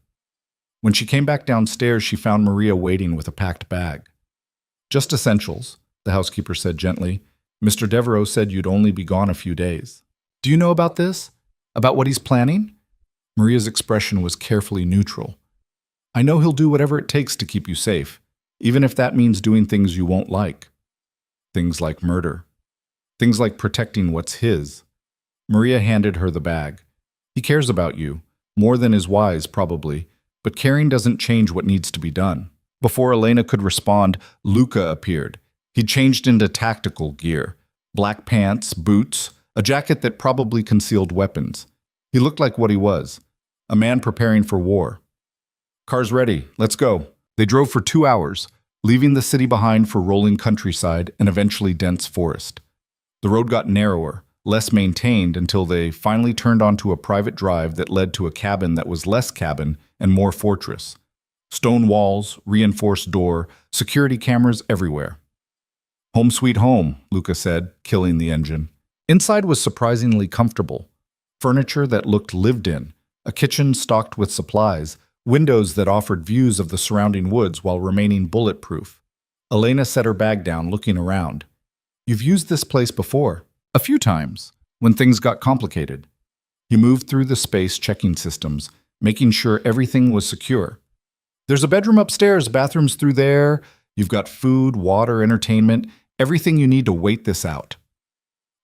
When she came back downstairs, she found Maria waiting with a packed bag. "Just essentials," the housekeeper said gently. "Mr. Devereaux said you'd only be gone a few days." "Do you know about this? About what he's planning?" Maria's expression was carefully neutral. "I know he'll do whatever it takes to keep you safe, even if that means doing things you won't like. Things like murder. Things like protecting what's his." Maria handed her the bag. "He cares about you, more than is wise, probably, but caring doesn't change what needs to be done." Before Elena could respond, Luca appeared. He'd changed into tactical gear. Black pants, boots, a jacket that probably concealed weapons. He looked like what he was, a man preparing for war. "Car's ready, let's go." They drove for 2 hours, leaving the city behind for rolling countryside and eventually dense forest. The road got narrower, less maintained until they finally turned onto a private drive that led to a cabin that was less cabin and more fortress. Stone walls, reinforced door, security cameras everywhere. "Home sweet home," Luca said, killing the engine. Inside was surprisingly comfortable. Furniture that looked lived in, a kitchen stocked with supplies, windows that offered views of the surrounding woods while remaining bulletproof. Elena set her bag down, looking around. "You've used this place before." "A few times, when things got complicated." He moved through the space checking systems, making sure everything was secure. "There's a bedroom upstairs, bathrooms through there. You've got food, water, entertainment, everything you need to wait this out."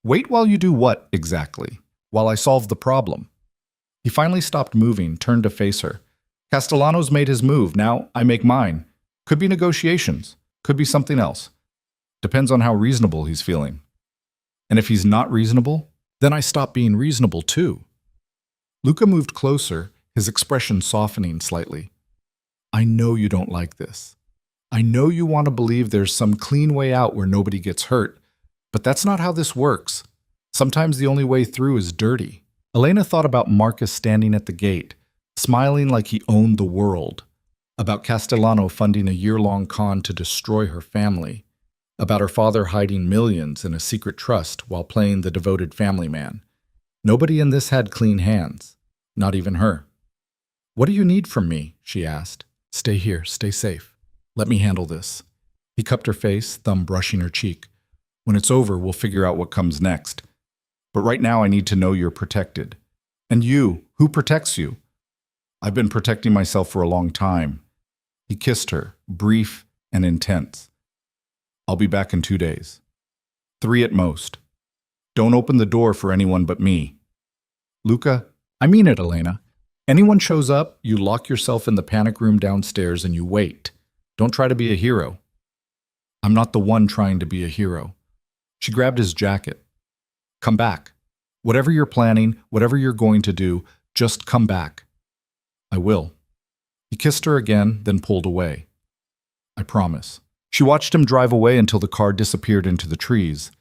"Wait while you do what, exactly?" "While I solve the problem." He finally stopped moving, turned to face her. "Castellano's made his move, now I make mine. Could be negotiations, could be something else. Depends on how reasonable he's feeling. And if he's not reasonable, Then I stopped being reasonable too. Luca moved closer, his expression softening slightly. I know you don't like this. I know you want to believe there's some clean way out where nobody gets hurt, but that's not how this works. Sometimes the only way through is dirty. Elena thought about Marcus standing at the gate, smiling like he owned the world, about Castellano funding a year-long con to destroy her family, about her father hiding millions in a secret trust while playing the devoted family man. Nobody in this had clean hands, not even her. What do you need from me? She asked. Stay here, stay safe. Let me handle this. He cupped her face, thumb brushing her cheek. When it's over, we'll figure out what comes next. But right now I need to know you're protected. And you, who protects you? I've been protecting myself for a long time. He kissed her, brief and intense. I'll be back in 2 days. 3 at most. Don't open the door for anyone but me. Luca, I mean it, Elena. Anyone shows up, you lock yourself in the panic room downstairs and you wait. Don't try to be a hero. I'm not the one trying to be a hero. She grabbed his jacket. Come back. Whatever you're planning, whatever you're going to do, just come back. I will. He kissed her again, then pulled away. I promise. She watched him drive away until the car disappeared into the trees.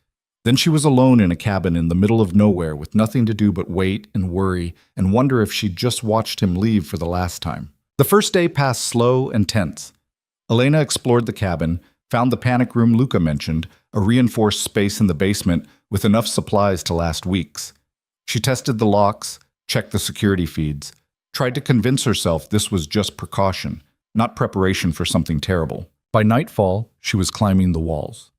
Then she was alone in a cabin in the middle of nowhere with nothing to do but wait and worry and wonder if she'd just watched him leave for the last time. The first day passed slow and tense. Elena explored the cabin, found the panic room Luca mentioned, a reinforced space in the basement with enough supplies to last weeks. She tested the locks, checked the security feeds, tried to convince herself this was just precaution, not preparation for something terrible. By nightfall, she was climbing the walls.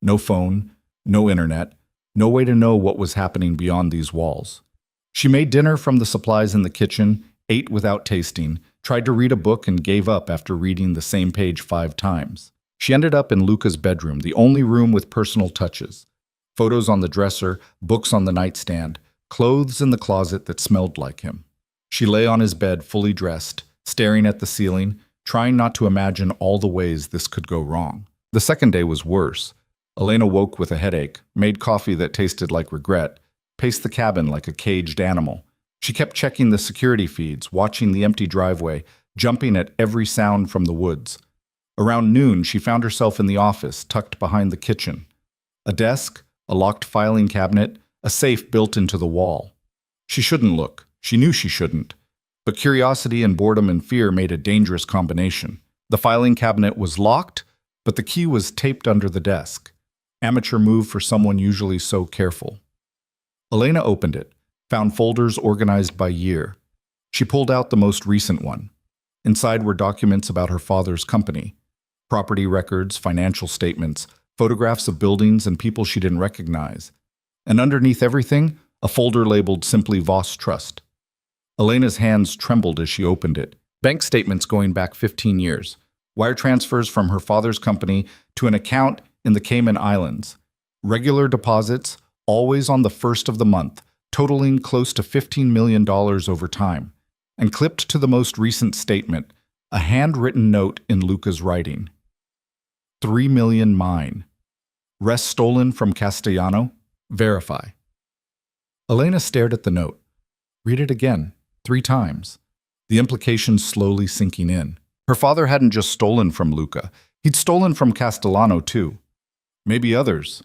No phone, no internet, no way to know what was happening beyond these walls. She made dinner from the supplies in the kitchen, ate without tasting, tried to read a book and gave up after reading the same page 5 times. She ended up in Luca's bedroom, the only room with personal touches. Photos on the dresser, books on the nightstand, clothes in the closet that smelled like him. She lay on his bed fully dressed, staring at the ceiling, trying not to imagine all the ways this could go wrong. The second day was worse. Elena woke with a headache, made coffee that tasted like regret, paced the cabin like a caged animal. She kept checking the security feeds, watching the empty driveway, jumping at every sound from the woods. Around noon, she found herself in the office, tucked behind the kitchen. A desk, a locked filing cabinet, a safe built into the wall. She shouldn't look. She knew she shouldn't. But curiosity and boredom and fear made a dangerous combination. The filing cabinet was locked, but the key was taped under the desk. Amateur move for someone usually so careful. Elena opened it, found folders organized by year. She pulled out the most recent one. Inside were documents about her father's company, property records, financial statements, photographs of buildings and people she didn't recognize. And underneath everything, a folder labeled simply Voss Trust. Elena's hands trembled as she opened it. Bank statements going back 15 years. Wire transfers from her father's company to an account in the Cayman Islands. Regular deposits, always on the first of the month, totaling close to $15 million over time. And clipped to the most recent statement, a handwritten note in Luca's writing. 3 million mine. Rest stolen from Castellano. Verify. Elena stared at the note. Read it again, 3 times. The implications slowly sinking in. Her father hadn't just stolen from Luca. He'd stolen from Castellano too. Maybe others.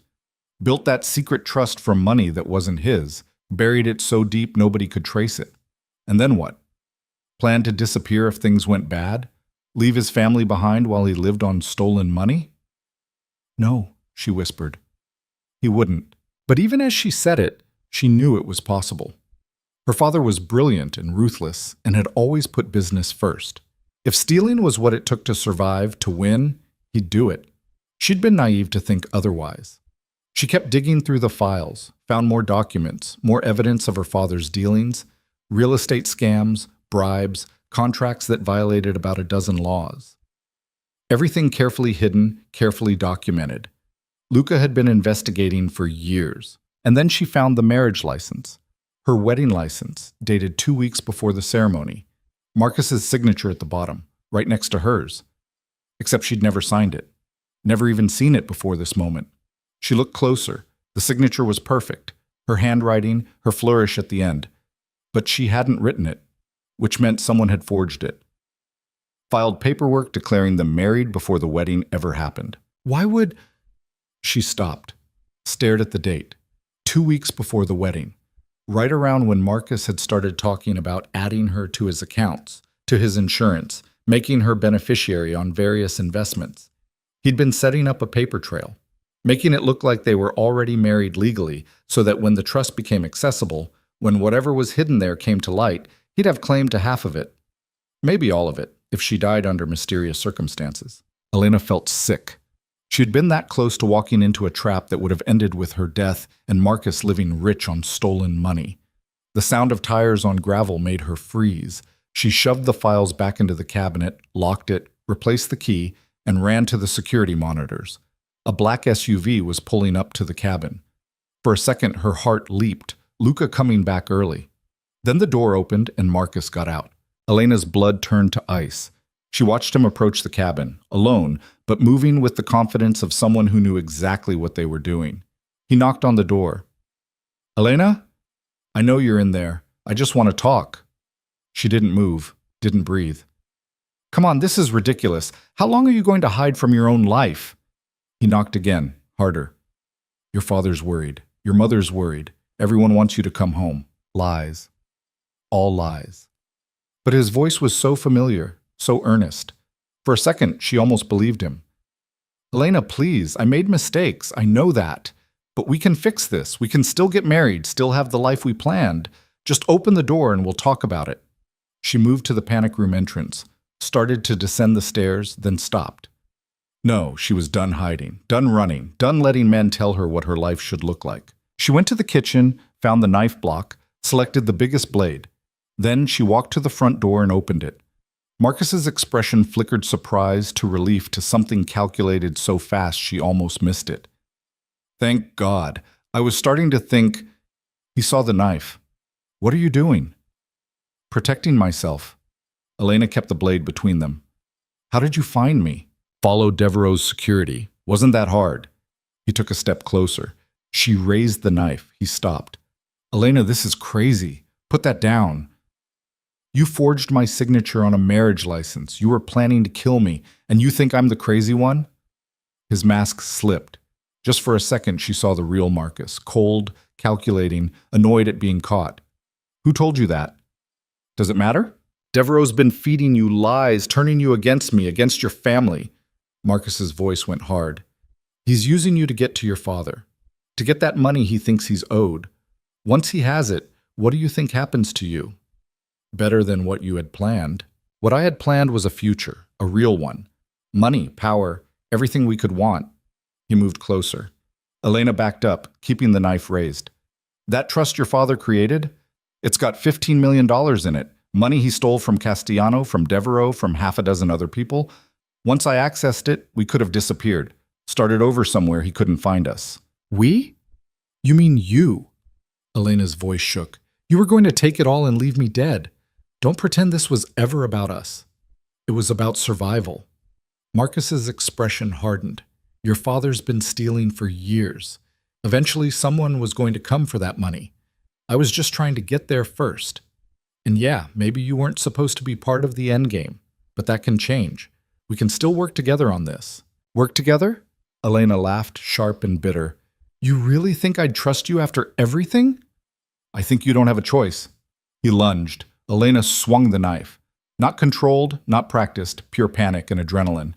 Built that secret trust from money that wasn't his, buried it so deep nobody could trace it. And then what? Planned to disappear if things went bad? Leave his family behind while he lived on stolen money? No, she whispered. He wouldn't. But even as she said it, she knew it was possible. Her father was brilliant and ruthless and had always put business first. If stealing was what it took to survive, to win, he'd do it. She'd been naive to think otherwise. She kept digging through the files, found more documents, more evidence of her father's dealings, real estate scams, bribes, contracts that violated about a dozen laws. Everything carefully hidden, carefully documented. Luca had been investigating for years. And then she found the marriage license. Her wedding license, dated 2 weeks before the ceremony. Marcus's signature at the bottom, right next to hers. Except she'd never signed it. Never even seen it before this moment. She looked closer. The signature was perfect. her handwriting, her flourish at the end. But she hadn't written it, which meant someone had forged it. Filed paperwork declaring them married before the wedding ever happened. Why would... She stopped, stared at the date. 2 weeks before the wedding, right around when Marcus had started talking about adding her to his accounts, to his insurance, making her beneficiary on various investments. He'd been setting up a paper trail, making it look like they were already married legally so that when the trust became accessible, when whatever was hidden there came to light, he'd have claim to half of it. Maybe all of it, if she died under mysterious circumstances. Elena felt sick. She had been that close to walking into a trap that would have ended with her death and Marcus living rich on stolen money. The sound of tires on gravel made her freeze. She shoved the files back into the cabinet, locked it, replaced the key, and ran to the security monitors. A black SUV was pulling up to the cabin. For a second, her heart leaped, Luca coming back early. Then the door opened and Marcus got out. Elena's blood turned to ice. She watched him approach the cabin, alone, but moving with the confidence of someone who knew exactly what they were doing. He knocked on the door. "Elena? I know you're in there. I just want to talk." She didn't move, didn't breathe. "Come on, this is ridiculous. How long are you going to hide from your own life?" He knocked again, harder. "Your father's worried. Your mother's worried. Everyone wants you to come home. Lies. All lies." But his voice was so familiar, so earnest. For a second, she almost believed him. "Elena, please, I made mistakes. I know that. But we can fix this. We can still get married, still have the life we planned. Just open the door and we'll talk about it." She moved to the panic room entrance, started to descend the stairs, then stopped. No, she was done hiding, done running, done letting men tell her what her life should look like. She went to the kitchen, found the knife block, selected the biggest blade. Then she walked to the front door and opened it. Marcus's expression flickered surprise to relief to something calculated so fast she almost missed it. "Thank God. I was starting to think..." He saw the knife. "What are you doing?" "Protecting myself." Elena kept the blade between them. "How did you find me?" "Followed Devereaux's security. Wasn't that hard." He took a step closer. She raised the knife. He stopped. "Elena, this is crazy. Put that down. You forged my signature on a marriage license. You were planning to kill me, and you think I'm the crazy one?" His mask slipped. Just for a second, she saw the real Marcus, cold, calculating, annoyed at being caught. "Who told you that?" "Does it matter? Devereaux's been feeding you lies, turning you against me, against your family." Marcus's voice went hard. "He's using you to get to your father, to get that money he thinks he's owed. Once he has it, what do you think happens to you?" "Better than what you had planned." "What I had planned was a future, a real one. Money, power, everything we could want." He moved closer. Elena backed up, keeping the knife raised. "That trust your father created? It's got $15 million in it. Money he stole from Castellano, from Devereaux, from half a dozen other people. Once I accessed it, we could have disappeared. Started over somewhere he couldn't find us." "We? You mean you?" Elena's voice shook. "You were going to take it all and leave me dead. Don't pretend this was ever about us. It was about survival." Marcus's expression hardened. "Your father's been stealing for years. Eventually, someone was going to come for that money. I was just trying to get there first. And yeah, maybe you weren't supposed to be part of the end game, but that can change. We can still work together on this." "Work together?" Elena laughed, sharp and bitter. "You really think I'd trust you after everything?" "I think you don't have a choice." He lunged. Elena swung the knife. Not controlled, not practiced, pure panic and adrenaline.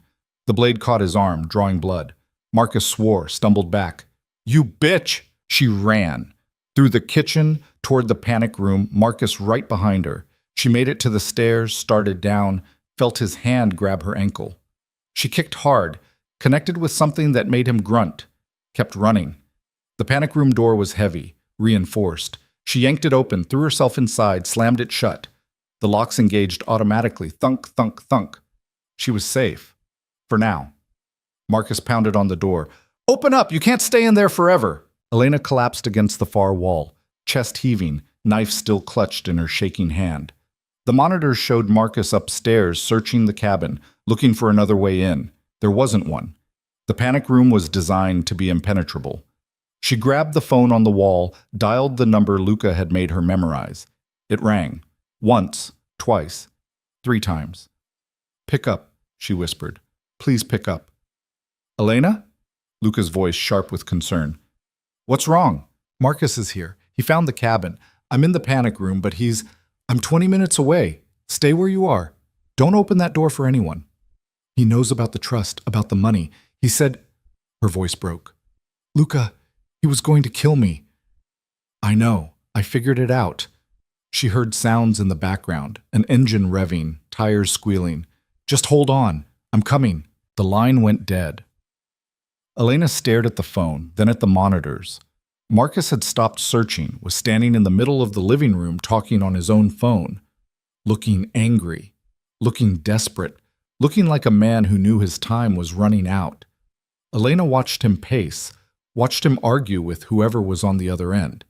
The blade caught his arm, drawing blood. Marcus swore, stumbled back. "You bitch!" She ran. Through the kitchen, toward the panic room, Marcus right behind her. She made it to the stairs, started down, felt his hand grab her ankle. She kicked hard, connected with something that made him grunt. Kept running. The panic room door was heavy, reinforced. She yanked it open, threw herself inside, slammed it shut. The locks engaged automatically, thunk, thunk, thunk. She was safe. For now. Marcus pounded on the door. "Open up! You can't stay in there forever!" Elena collapsed against the far wall, chest heaving, knife still clutched in her shaking hand. The monitors showed Marcus upstairs, searching the cabin, looking for another way in. There wasn't one. The panic room was designed to be impenetrable. She grabbed the phone on the wall, dialed the number Luca had made her memorize. It rang. Once, twice, 3 times. "Pick up," she whispered. "Please pick up." "Elena?" Luca's voice sharp with concern. "What's wrong?" "Marcus is here. He found the cabin. I'm in the panic room, but I'm 20 minutes away. Stay where you are. Don't open that door for anyone. He knows about the trust, about the money. He said—" Her voice broke. "Luca, he was going to kill me." "I know. I figured it out." She heard sounds in the background, an engine revving, tires squealing. "Just hold on. I'm coming." The line went dead. Elena stared at the phone, then at the monitors. Marcus had stopped searching, was standing in the middle of the living room talking on his own phone, looking angry, looking desperate, looking like a man who knew his time was running out. Elena watched him pace, watched him argue with whoever was on the other end.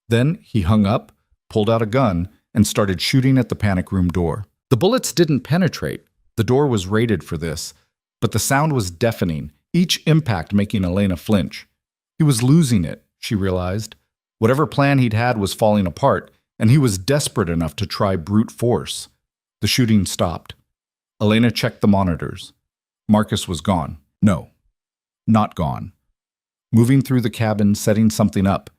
Then he hung up, pulled out a gun, and started shooting at the panic room door. The bullets didn't penetrate. The door was rated for this, but the sound was deafening, each impact making Elena flinch. He was losing it, she realized. Whatever plan he'd had was falling apart, and he was desperate enough to try brute force. The shooting stopped. Elena checked the monitors. Marcus was gone. No, not gone. Moving through the cabin, setting something up.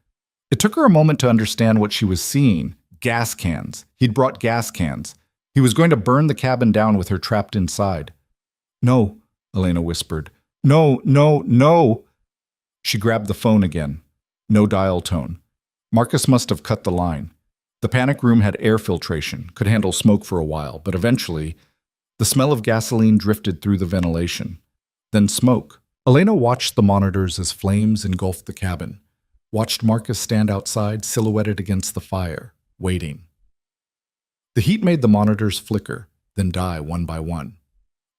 It took her a moment to understand what she was seeing. Gas cans. He'd brought gas cans. He was going to burn the cabin down with her trapped inside. "No," Elena whispered. "No, no, no." She grabbed the phone again. No dial tone. Marcus must have cut the line. The panic room had air filtration, could handle smoke for a while, but eventually, the smell of gasoline drifted through the ventilation. Then smoke. Elena watched the monitors as flames engulfed the cabin. Watched Marcus stand outside, silhouetted against the fire, waiting. The heat made the monitors flicker, then die one by one.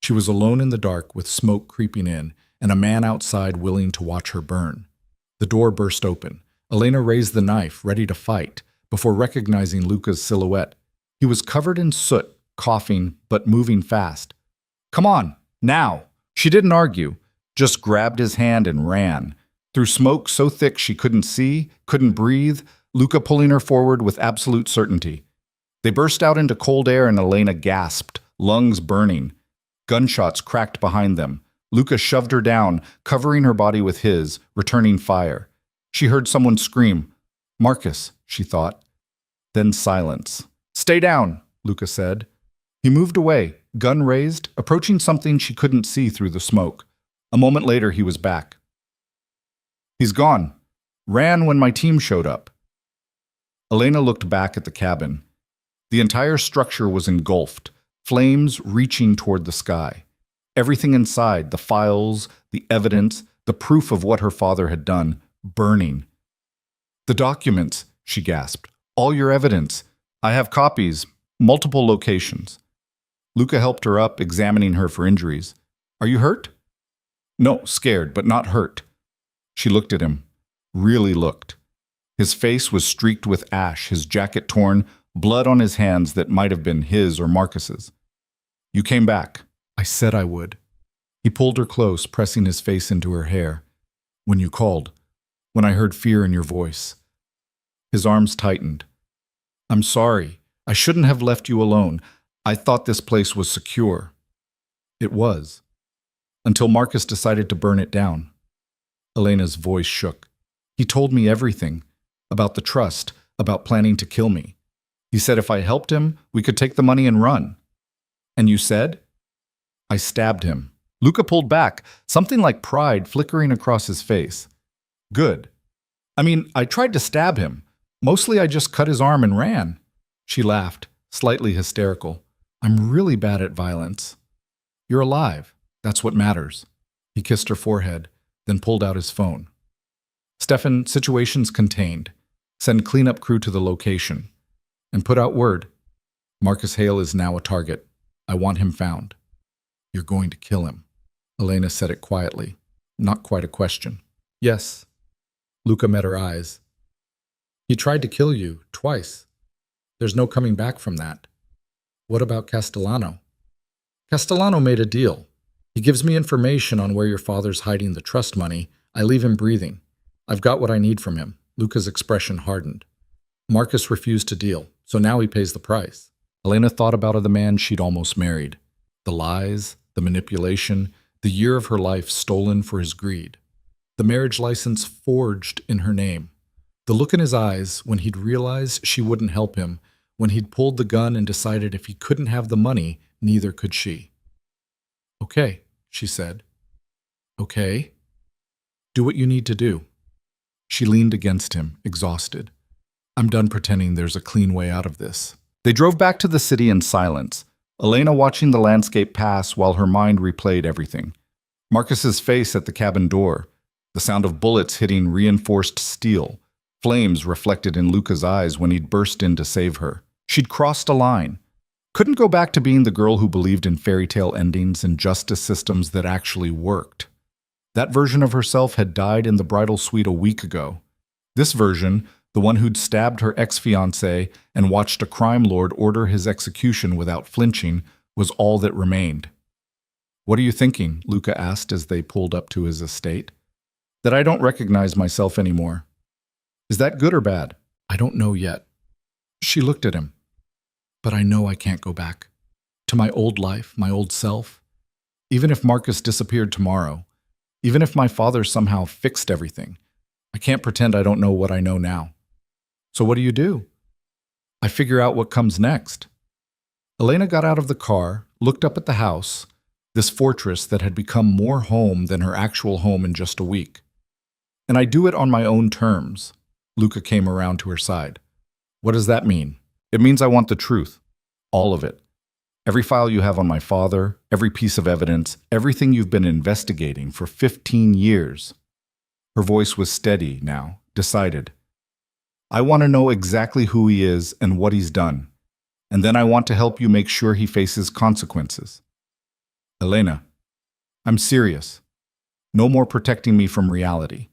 She was alone in the dark with smoke creeping in and a man outside willing to watch her burn. The door burst open. Elena raised the knife, ready to fight, before recognizing Luca's silhouette. He was covered in soot, coughing, but moving fast. "Come on, now!" She didn't argue, just grabbed his hand and ran. Through smoke so thick she couldn't see, couldn't breathe, Luca pulling her forward with absolute certainty. They burst out into cold air and Elena gasped, lungs burning. Gunshots cracked behind them. Luca shoved her down, covering her body with his, returning fire. She heard someone scream. "Marcus," she thought. Then silence. "Stay down," Luca said. He moved away, gun raised, approaching something she couldn't see through the smoke. A moment later, he was back. "He's gone. Ran when my team showed up." Elena looked back at the cabin. The entire structure was engulfed, flames reaching toward the sky. Everything inside, the files, the evidence, the proof of what her father had done, burning. "The documents," she gasped. "All your evidence. I have copies, multiple locations." Luca helped her up, examining her for injuries. "Are you hurt?" "No, scared, but not hurt." She looked at him. Really looked. His face was streaked with ash, his jacket torn, blood on his hands that might have been his or Marcus's. "You came back." "I said I would." He pulled her close, pressing his face into her hair. "When you called. When I heard fear in your voice." His arms tightened. "I'm sorry. I shouldn't have left you alone. I thought this place was secure." It was. Until Marcus decided to burn it down. Elena's voice shook. "He told me everything. About the trust, about planning to kill me. He said if I helped him, we could take the money and run." "And you said?" "I stabbed him." Luca pulled back, something like pride flickering across his face. "Good. I mean, I tried to stab him. Mostly I just cut his arm and ran." She laughed, slightly hysterical. "I'm really bad at violence." "You're alive. That's what matters." He kissed her forehead, then pulled out his phone. "Stefan, situation's contained. Send cleanup crew to the location. And put out word. Marcus Hale is now a target. I want him found." "You're going to kill him." Elena said it quietly, not quite a question. "Yes." Luca met her eyes. "He tried to kill you, twice. There's no coming back from that." "What about Castellano?" "Castellano made a deal. He gives me information on where your father's hiding the trust money. I leave him breathing. I've got what I need from him. Luca's expression hardened. Marcus refused to deal, so now he pays the price. Elena thought about the man she'd almost married. The lies, the manipulation, the year of her life stolen for his greed. The marriage license forged in her name. The look in his eyes when he'd realized she wouldn't help him, when he'd pulled the gun and decided if he couldn't have the money, neither could she. "Okay," she said. "Okay. Do what you need to do." She leaned against him, exhausted. "I'm done pretending there's a clean way out of this." They drove back to the city in silence, Elena watching the landscape pass while her mind replayed everything. Marcus's face at the cabin door, the sound of bullets hitting reinforced steel, flames reflected in Luca's eyes when he'd burst in to save her. She'd crossed a line. Couldn't go back to being the girl who believed in fairy tale endings and justice systems that actually worked. That version of herself had died in the bridal suite a week ago. This version, the one who'd stabbed her ex-fiancé and watched a crime lord order his execution without flinching, was all that remained. "What are you thinking?" Luca asked as they pulled up to his estate. "That I don't recognize myself anymore." "Is that good or bad?" "I don't know yet." She looked at him. "But I know I can't go back. To my old life, my old self. Even if Marcus disappeared tomorrow, even if my father somehow fixed everything, I can't pretend I don't know what I know now." "So what do? "I figure out what comes next." Elena got out of the car, looked up at the house, this fortress that had become more home than her actual home in just a week. "And I do it on my own terms." Luca came around to her side. "What does that mean?" "It means I want the truth. All of it. Every file you have on my father, every piece of evidence, everything you've been investigating for 15 years. Her voice was steady now, decided. "I want to know exactly who he is and what he's done. And then I want to help you make sure he faces consequences." "Elena, I'm serious. No more protecting me from reality.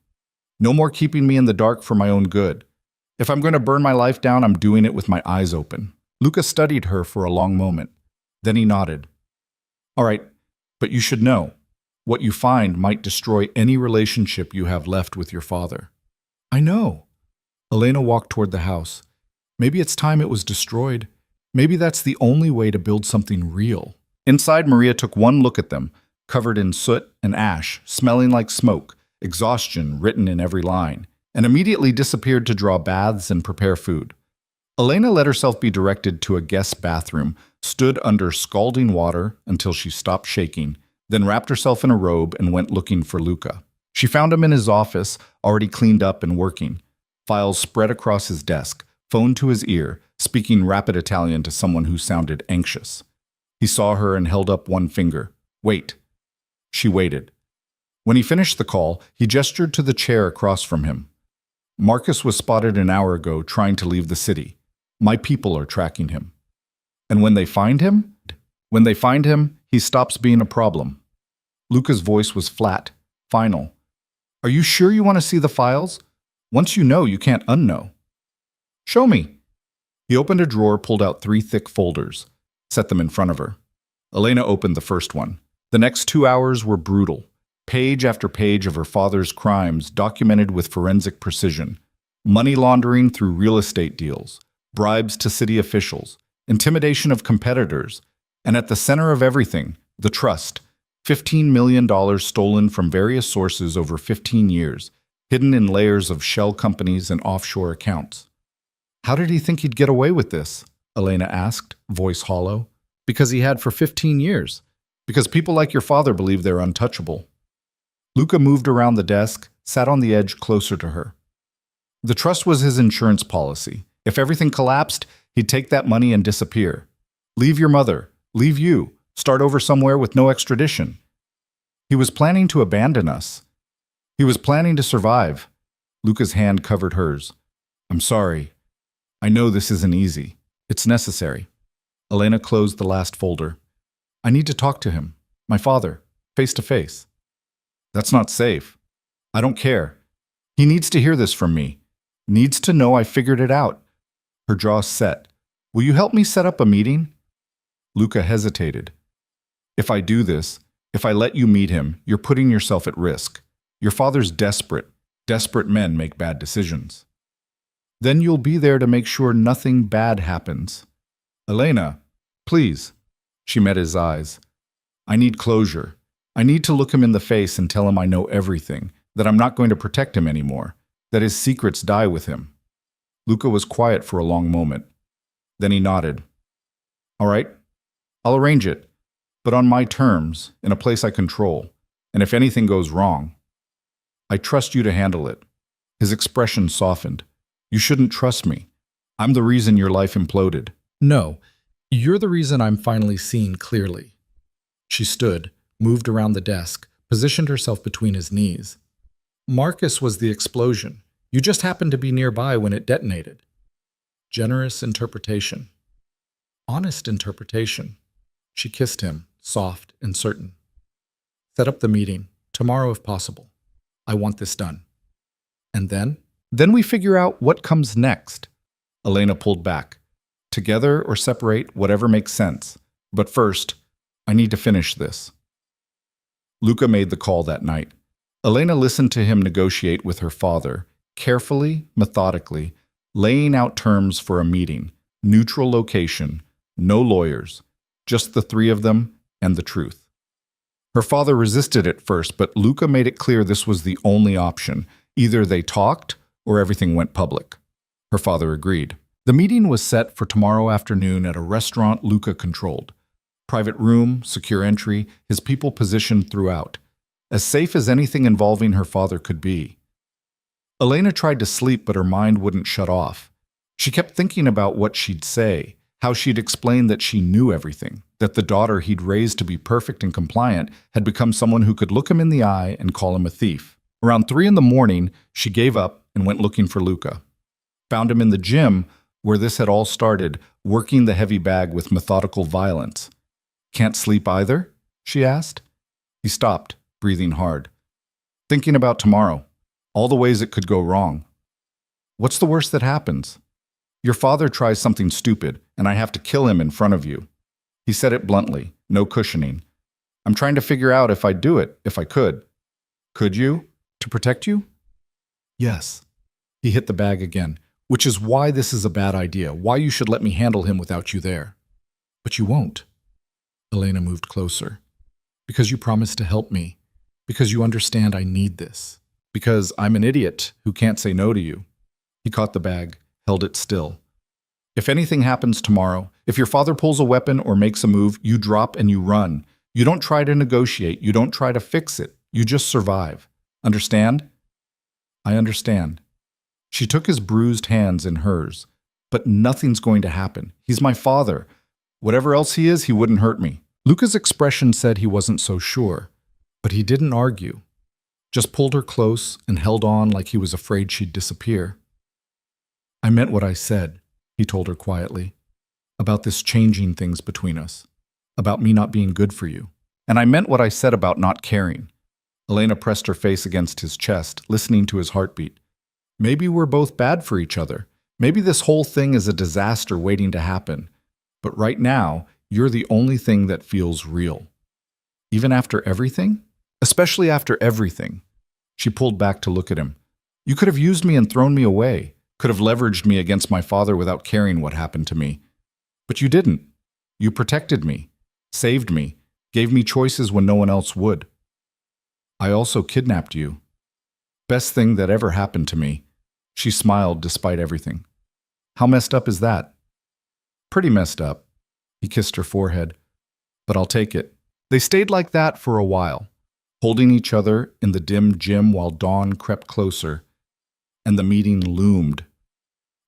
No more keeping me in the dark for my own good. If I'm going to burn my life down, I'm doing it with my eyes open." Luca studied her for a long moment. Then he nodded. "All right, but you should know. What you find might destroy any relationship you have left with your father." "I know." Elena walked toward the house. Maybe it's time it was destroyed. Maybe that's the only way to build something real. Inside, Maria took one look at them, covered in soot and ash, smelling like smoke, exhaustion written in every line, and immediately disappeared to draw baths and prepare food. Elena let herself be directed to a guest bathroom, stood under scalding water until she stopped shaking, then wrapped herself in a robe and went looking for Luca. She found him in his office, already cleaned up and working. Files spread across his desk, phone to his ear, speaking rapid Italian to someone who sounded anxious. He saw her and held up one finger. "Wait." She waited. When he finished the call, he gestured to the chair across from him. "Marcus was spotted an hour ago trying to leave the city. My people are tracking him. And when they find him, he stops being a problem." Luca's voice was flat, final. "Are you sure you want to see the files? Once you know, you can't unknow." "Show me." He opened a drawer, pulled out 3 thick folders, set them in front of her. Elena opened the first one. The next 2 hours were brutal. Page after page of her father's crimes documented with forensic precision. Money laundering through real estate deals, bribes to city officials, intimidation of competitors, and at the center of everything, the trust. $15 million stolen from various sources over 15 years, hidden in layers of shell companies and offshore accounts. "How did he think he'd get away with this?" Elena asked, voice hollow. "Because he had for 15 years. Because people like your father believe they're untouchable." Luca moved around the desk, sat on the edge closer to her. The trust was his insurance policy. If everything collapsed, he'd take that money and disappear. Leave your mother, leave you, start over somewhere with no extradition. He was planning to abandon us. He was planning to survive. Luca's hand covered hers. "I'm sorry. I know this isn't easy. It's necessary." Elena closed the last folder. "I need to talk to him. My father, face to face." "That's not safe." "I don't care. He needs to hear this from me. Needs to know I figured it out." Her jaw set. "Will you help me set up a meeting?" Luca hesitated. "If I do this, if I let you meet him, you're putting yourself at risk. Your father's desperate. Desperate men make bad decisions. Then you'll be there to make sure nothing bad happens. Elena, please. She met his eyes. I need closure. I need to look him in the face and tell him I know everything, that I'm not going to protect him anymore, that his secrets die with him. Luca was quiet for a long moment. Then he nodded. All right, I'll arrange it, but on my terms, in a place I control, and if anything goes wrong, I trust you to handle it. His expression softened. You shouldn't trust me. I'm the reason your life imploded. No, you're the reason I'm finally seeing clearly. She stood, moved around the desk, positioned herself between his knees. Marcus was the explosion. You just happened to be nearby when it detonated. Generous interpretation. Honest interpretation. She kissed him, soft and certain. Set up the meeting, tomorrow if possible. I want this done. And then? Then we figure out what comes next. Elena pulled back. Together or separate, whatever makes sense. But first, I need to finish this. Luca made the call that night. Elena listened to him negotiate with her father, carefully, methodically, laying out terms for a meeting, neutral location, no lawyers, just the three of them and the truth. Her father resisted at first, but Luca made it clear this was the only option. Either they talked or everything went public. Her father agreed. The meeting was set for tomorrow afternoon at a restaurant Luca controlled. Private room, secure entry, his people positioned throughout. As safe as anything involving her father could be. Elena tried to sleep, but her mind wouldn't shut off. She kept thinking about what she'd say, how she'd explain that she knew everything, that the daughter he'd raised to be perfect and compliant had become someone who could look him in the eye and call him a thief. Around 3 a.m, she gave up and went looking for Luca. Found him in the gym, where this had all started, working the heavy bag with methodical violence. Can't sleep either? She asked. He stopped, breathing hard. Thinking about tomorrow, all the ways it could go wrong. What's the worst that happens? Your father tries something stupid, and I have to kill him in front of you. He said it bluntly, no cushioning. I'm trying to figure out if I'd do it, if I could. Could you? To protect you? Yes. He hit the bag again, which is why this is a bad idea, why you should let me handle him without you there. But you won't. Elena moved closer. Because you promised to help me. Because you understand I need this. Because I'm an idiot who can't say no to you. He caught the bag, held it still. If anything happens tomorrow, if your father pulls a weapon or makes a move, you drop and you run. You don't try to negotiate. You don't try to fix it. You just survive. Understand? I understand. She took his bruised hands in hers. But nothing's going to happen. He's my father. Whatever else he is, he wouldn't hurt me. Luca's expression said he wasn't so sure. But he didn't argue. Just pulled her close and held on like he was afraid she'd disappear. I meant what I said, he told her quietly, about this changing things between us, about me not being good for you. And I meant what I said about not caring. Elena pressed her face against his chest, listening to his heartbeat. Maybe we're both bad for each other. Maybe this whole thing is a disaster waiting to happen. But right now, you're the only thing that feels real. Even after everything? Especially after everything. She pulled back to look at him. You could have used me and thrown me away. Could have leveraged me against my father without caring what happened to me. But you didn't. You protected me, saved me, gave me choices when no one else would. I also kidnapped you. Best thing that ever happened to me. She smiled despite everything. How messed up is that? Pretty messed up. He kissed her forehead. But I'll take it. They stayed like that for a while, holding each other in the dim gym while dawn crept closer, and the meeting loomed.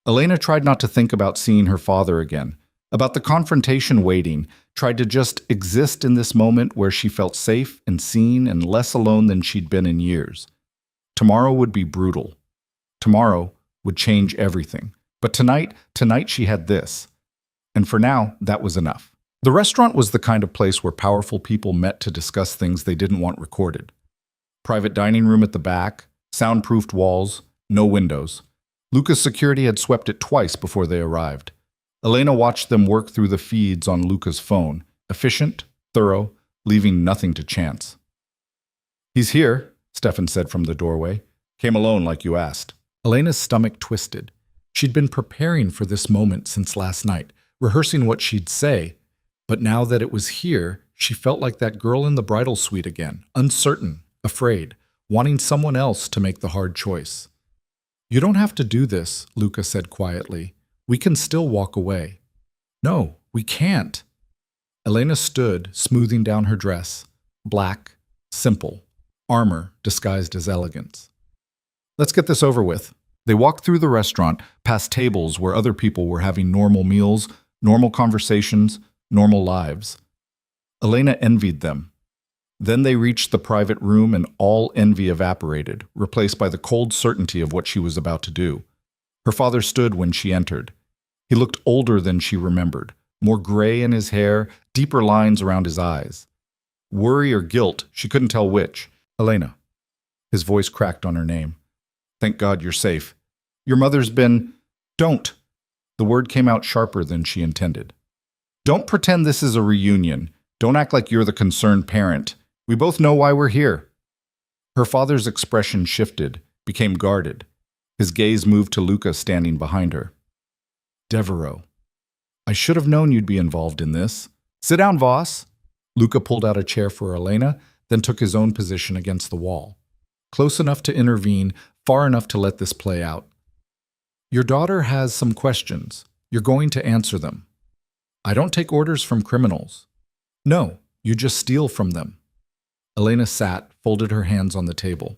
Elena tried not to think about seeing her father again, about the confrontation waiting, tried to just exist in this moment where she felt safe and seen and less alone than she'd been in years. Tomorrow would be brutal. Tomorrow would change everything. But tonight she had this. And for now, that was enough. The restaurant was the kind of place where powerful people met to discuss things they didn't want recorded. Private dining room at the back, soundproofed walls, no windows. Luca's security had swept it twice before they arrived. Elena watched them work through the feeds on Luca's phone, efficient, thorough, leaving nothing to chance. He's here, Stefan said from the doorway. Came alone like you asked. Elena's stomach twisted. She'd been preparing for this moment since last night, rehearsing what she'd say. But now that it was here, she felt like that girl in the bridal suite again, uncertain, afraid, wanting someone else to make the hard choice. You don't have to do this, Luca said quietly. We can still walk away. No, we can't. Elena stood, smoothing down her dress. Black, simple, armor disguised as elegance. Let's get this over with. They walked through the restaurant, past tables where other people were having normal meals, normal conversations, normal lives. Elena envied them. Then they reached the private room and all envy evaporated, replaced by the cold certainty of what she was about to do. Her father stood when she entered. He looked older than she remembered, more gray in his hair, deeper lines around his eyes. Worry or guilt, she couldn't tell which. Elena. His voice cracked on her name. Thank God you're safe. Your mother's been… Don't. The word came out sharper than she intended. Don't pretend this is a reunion. Don't act like you're the concerned parent. We both know why we're here. Her father's expression shifted, became guarded. His gaze moved to Luca standing behind her. Devereaux. I should have known you'd be involved in this. Sit down, Voss. Luca pulled out a chair for Elena, then took his own position against the wall. Close enough to intervene, far enough to let this play out. Your daughter has some questions. You're going to answer them. I don't take orders from criminals. No, you just steal from them. Elena sat, folded her hands on the table.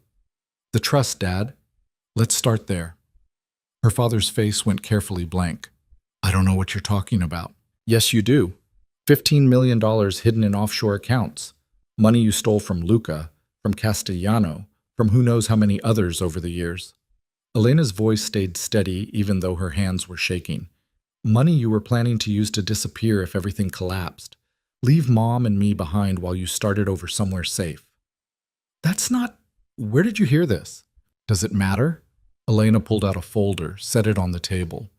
The trust, Dad. Let's start there. Her father's face went carefully blank. I don't know what you're talking about. Yes, you do. $15 million hidden in offshore accounts. Money you stole from Luca, from Castellano, from who knows how many others over the years. Elena's voice stayed steady even though her hands were shaking. Money you were planning to use to disappear if everything collapsed. Leave Mom and me behind while you started over somewhere safe. That's not… Where did you hear this? Does it matter? Elena pulled out a folder, set it on the table.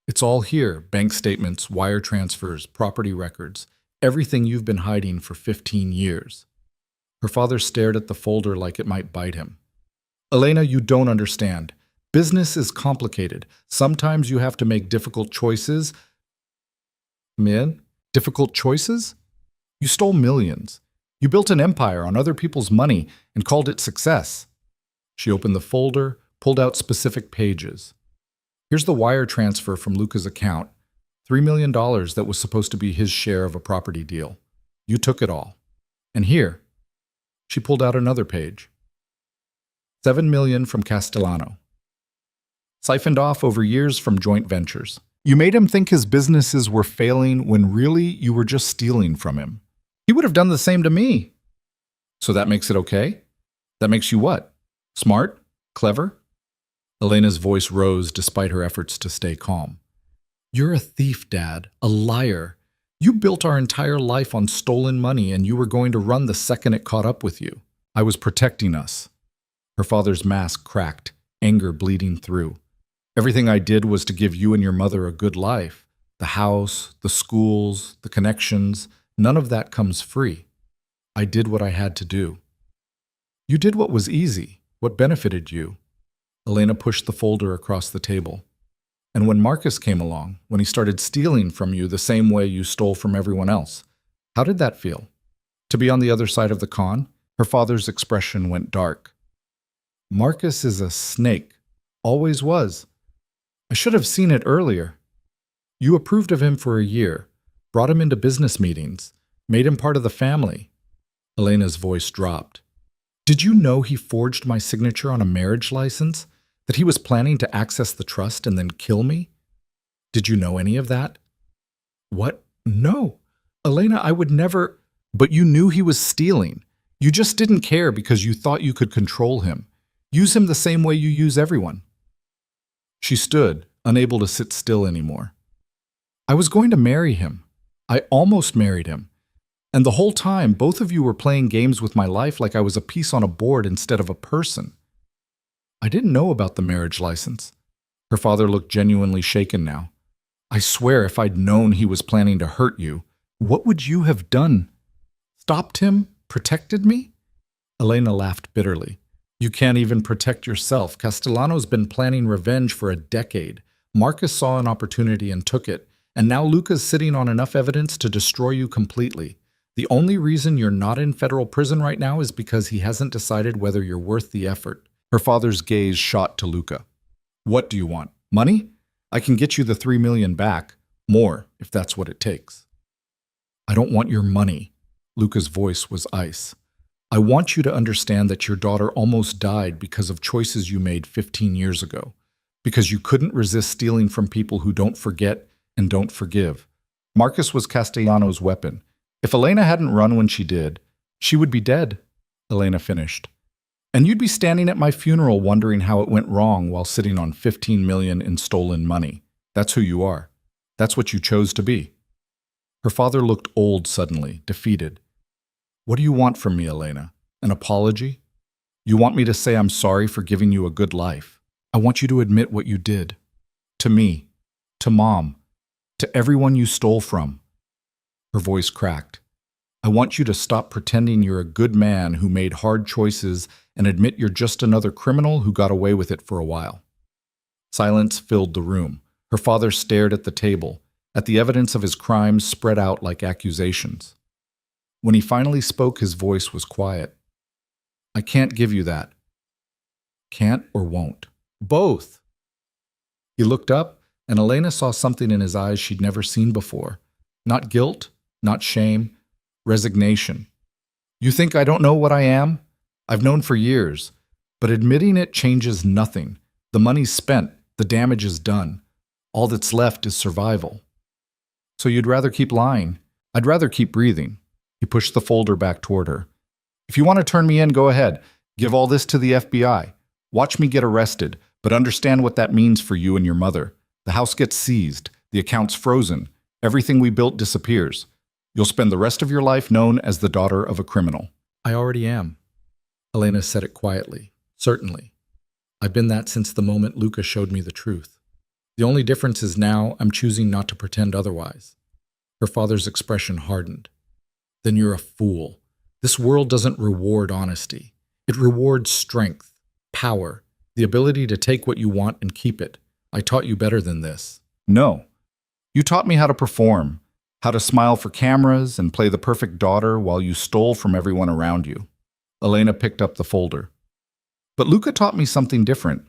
It's all here, bank statements, wire transfers, property records, everything you've been hiding for 15 years. Her father stared at the folder like it might bite him. Elena, you don't understand. Business is complicated. Sometimes you have to make difficult choices. Difficult choices? You stole millions. You built an empire on other people's money and called it success. She opened the folder, pulled out specific pages. Here's the wire transfer from Luca's account. $3 million that was supposed to be his share of a property deal. You took it all. And here, she pulled out another page. $7 million from Castellano. Siphoned off over years from joint ventures. You made him think his businesses were failing when really you were just stealing from him. He would have done the same to me. So that makes it okay? That makes you what? Smart? Clever? Elena's voice rose despite her efforts to stay calm. You're a thief, Dad, a liar. You built our entire life on stolen money and you were going to run the second it caught up with you. I was protecting us. Her father's mask cracked, anger bleeding through. Everything I did was to give you and your mother a good life. The house, the schools, the connections, none of that comes free. I did what I had to do. You did what was easy, what benefited you. Elena pushed the folder across the table. And when Marcus came along, when he started stealing from you the same way you stole from everyone else, how did that feel? To be on the other side of the con? Her father's expression went dark. Marcus is a snake. Always was. I should have seen it earlier. You approved of him for a year, brought him into business meetings, made him part of the family. Elena's voice dropped. Did you know he forged my signature on a marriage license? That he was planning to access the trust and then kill me? Did you know any of that? What? No. Elena, I would never… But you knew he was stealing. You just didn't care because you thought you could control him. Use him the same way you use everyone. She stood, unable to sit still anymore. I was going to marry him. I almost married him. And the whole time, both of you were playing games with my life like I was a piece on a board instead of a person. I didn't know about the marriage license. Her father looked genuinely shaken now. I swear if I'd known he was planning to hurt you, what would you have done? Stopped him? Protected me? Elena laughed bitterly. You can't even protect yourself. Castellano's been planning revenge for a decade. Marcus saw an opportunity and took it, and now Luca's sitting on enough evidence to destroy you completely. The only reason you're not in federal prison right now is because he hasn't decided whether you're worth the effort. Her father's gaze shot to Luca. What do you want? Money? I can get you the $3 million back. More, if that's what it takes. I don't want your money. Luca's voice was ice. I want you to understand that your daughter almost died because of choices you made 15 years ago. Because you couldn't resist stealing from people who don't forget and don't forgive. Marcus was Castellano's weapon. If Elena hadn't run when she did, she would be dead, Elena finished. And you'd be standing at my funeral wondering how it went wrong while sitting on $15 million in stolen money. That's who you are. That's what you chose to be. Her father looked old suddenly, defeated. What do you want from me, Elena? An apology? You want me to say I'm sorry for giving you a good life? I want you to admit what you did. To me, to Mom, to everyone you stole from. Her voice cracked. I want you to stop pretending you're a good man who made hard choices and admit you're just another criminal who got away with it for a while. Silence filled the room. Her father stared at the table, at the evidence of his crimes spread out like accusations. When he finally spoke, his voice was quiet. I can't give you that. Can't or won't? Both. He looked up, and Elena saw something in his eyes she'd never seen before. Not guilt, not shame, resignation. You think I don't know what I am? I've known for years, but admitting it changes nothing. The money's spent, the damage is done. All that's left is survival. So you'd rather keep lying? I'd rather keep breathing. He pushed the folder back toward her. If you want to turn me in, go ahead. Give all this to the FBI. Watch me get arrested, but understand what that means for you and your mother. The house gets seized, the account's frozen, everything we built disappears. You'll spend the rest of your life known as the daughter of a criminal. I already am. Elena said it quietly. Certainly. I've been that since the moment Luca showed me the truth. The only difference is now I'm choosing not to pretend otherwise. Her father's expression hardened. Then you're a fool. This world doesn't reward honesty. It rewards strength, power, the ability to take what you want and keep it. I taught you better than this. No. You taught me how to perform, how to smile for cameras and play the perfect daughter while you stole from everyone around you. Elena picked up the folder. But Luca taught me something different.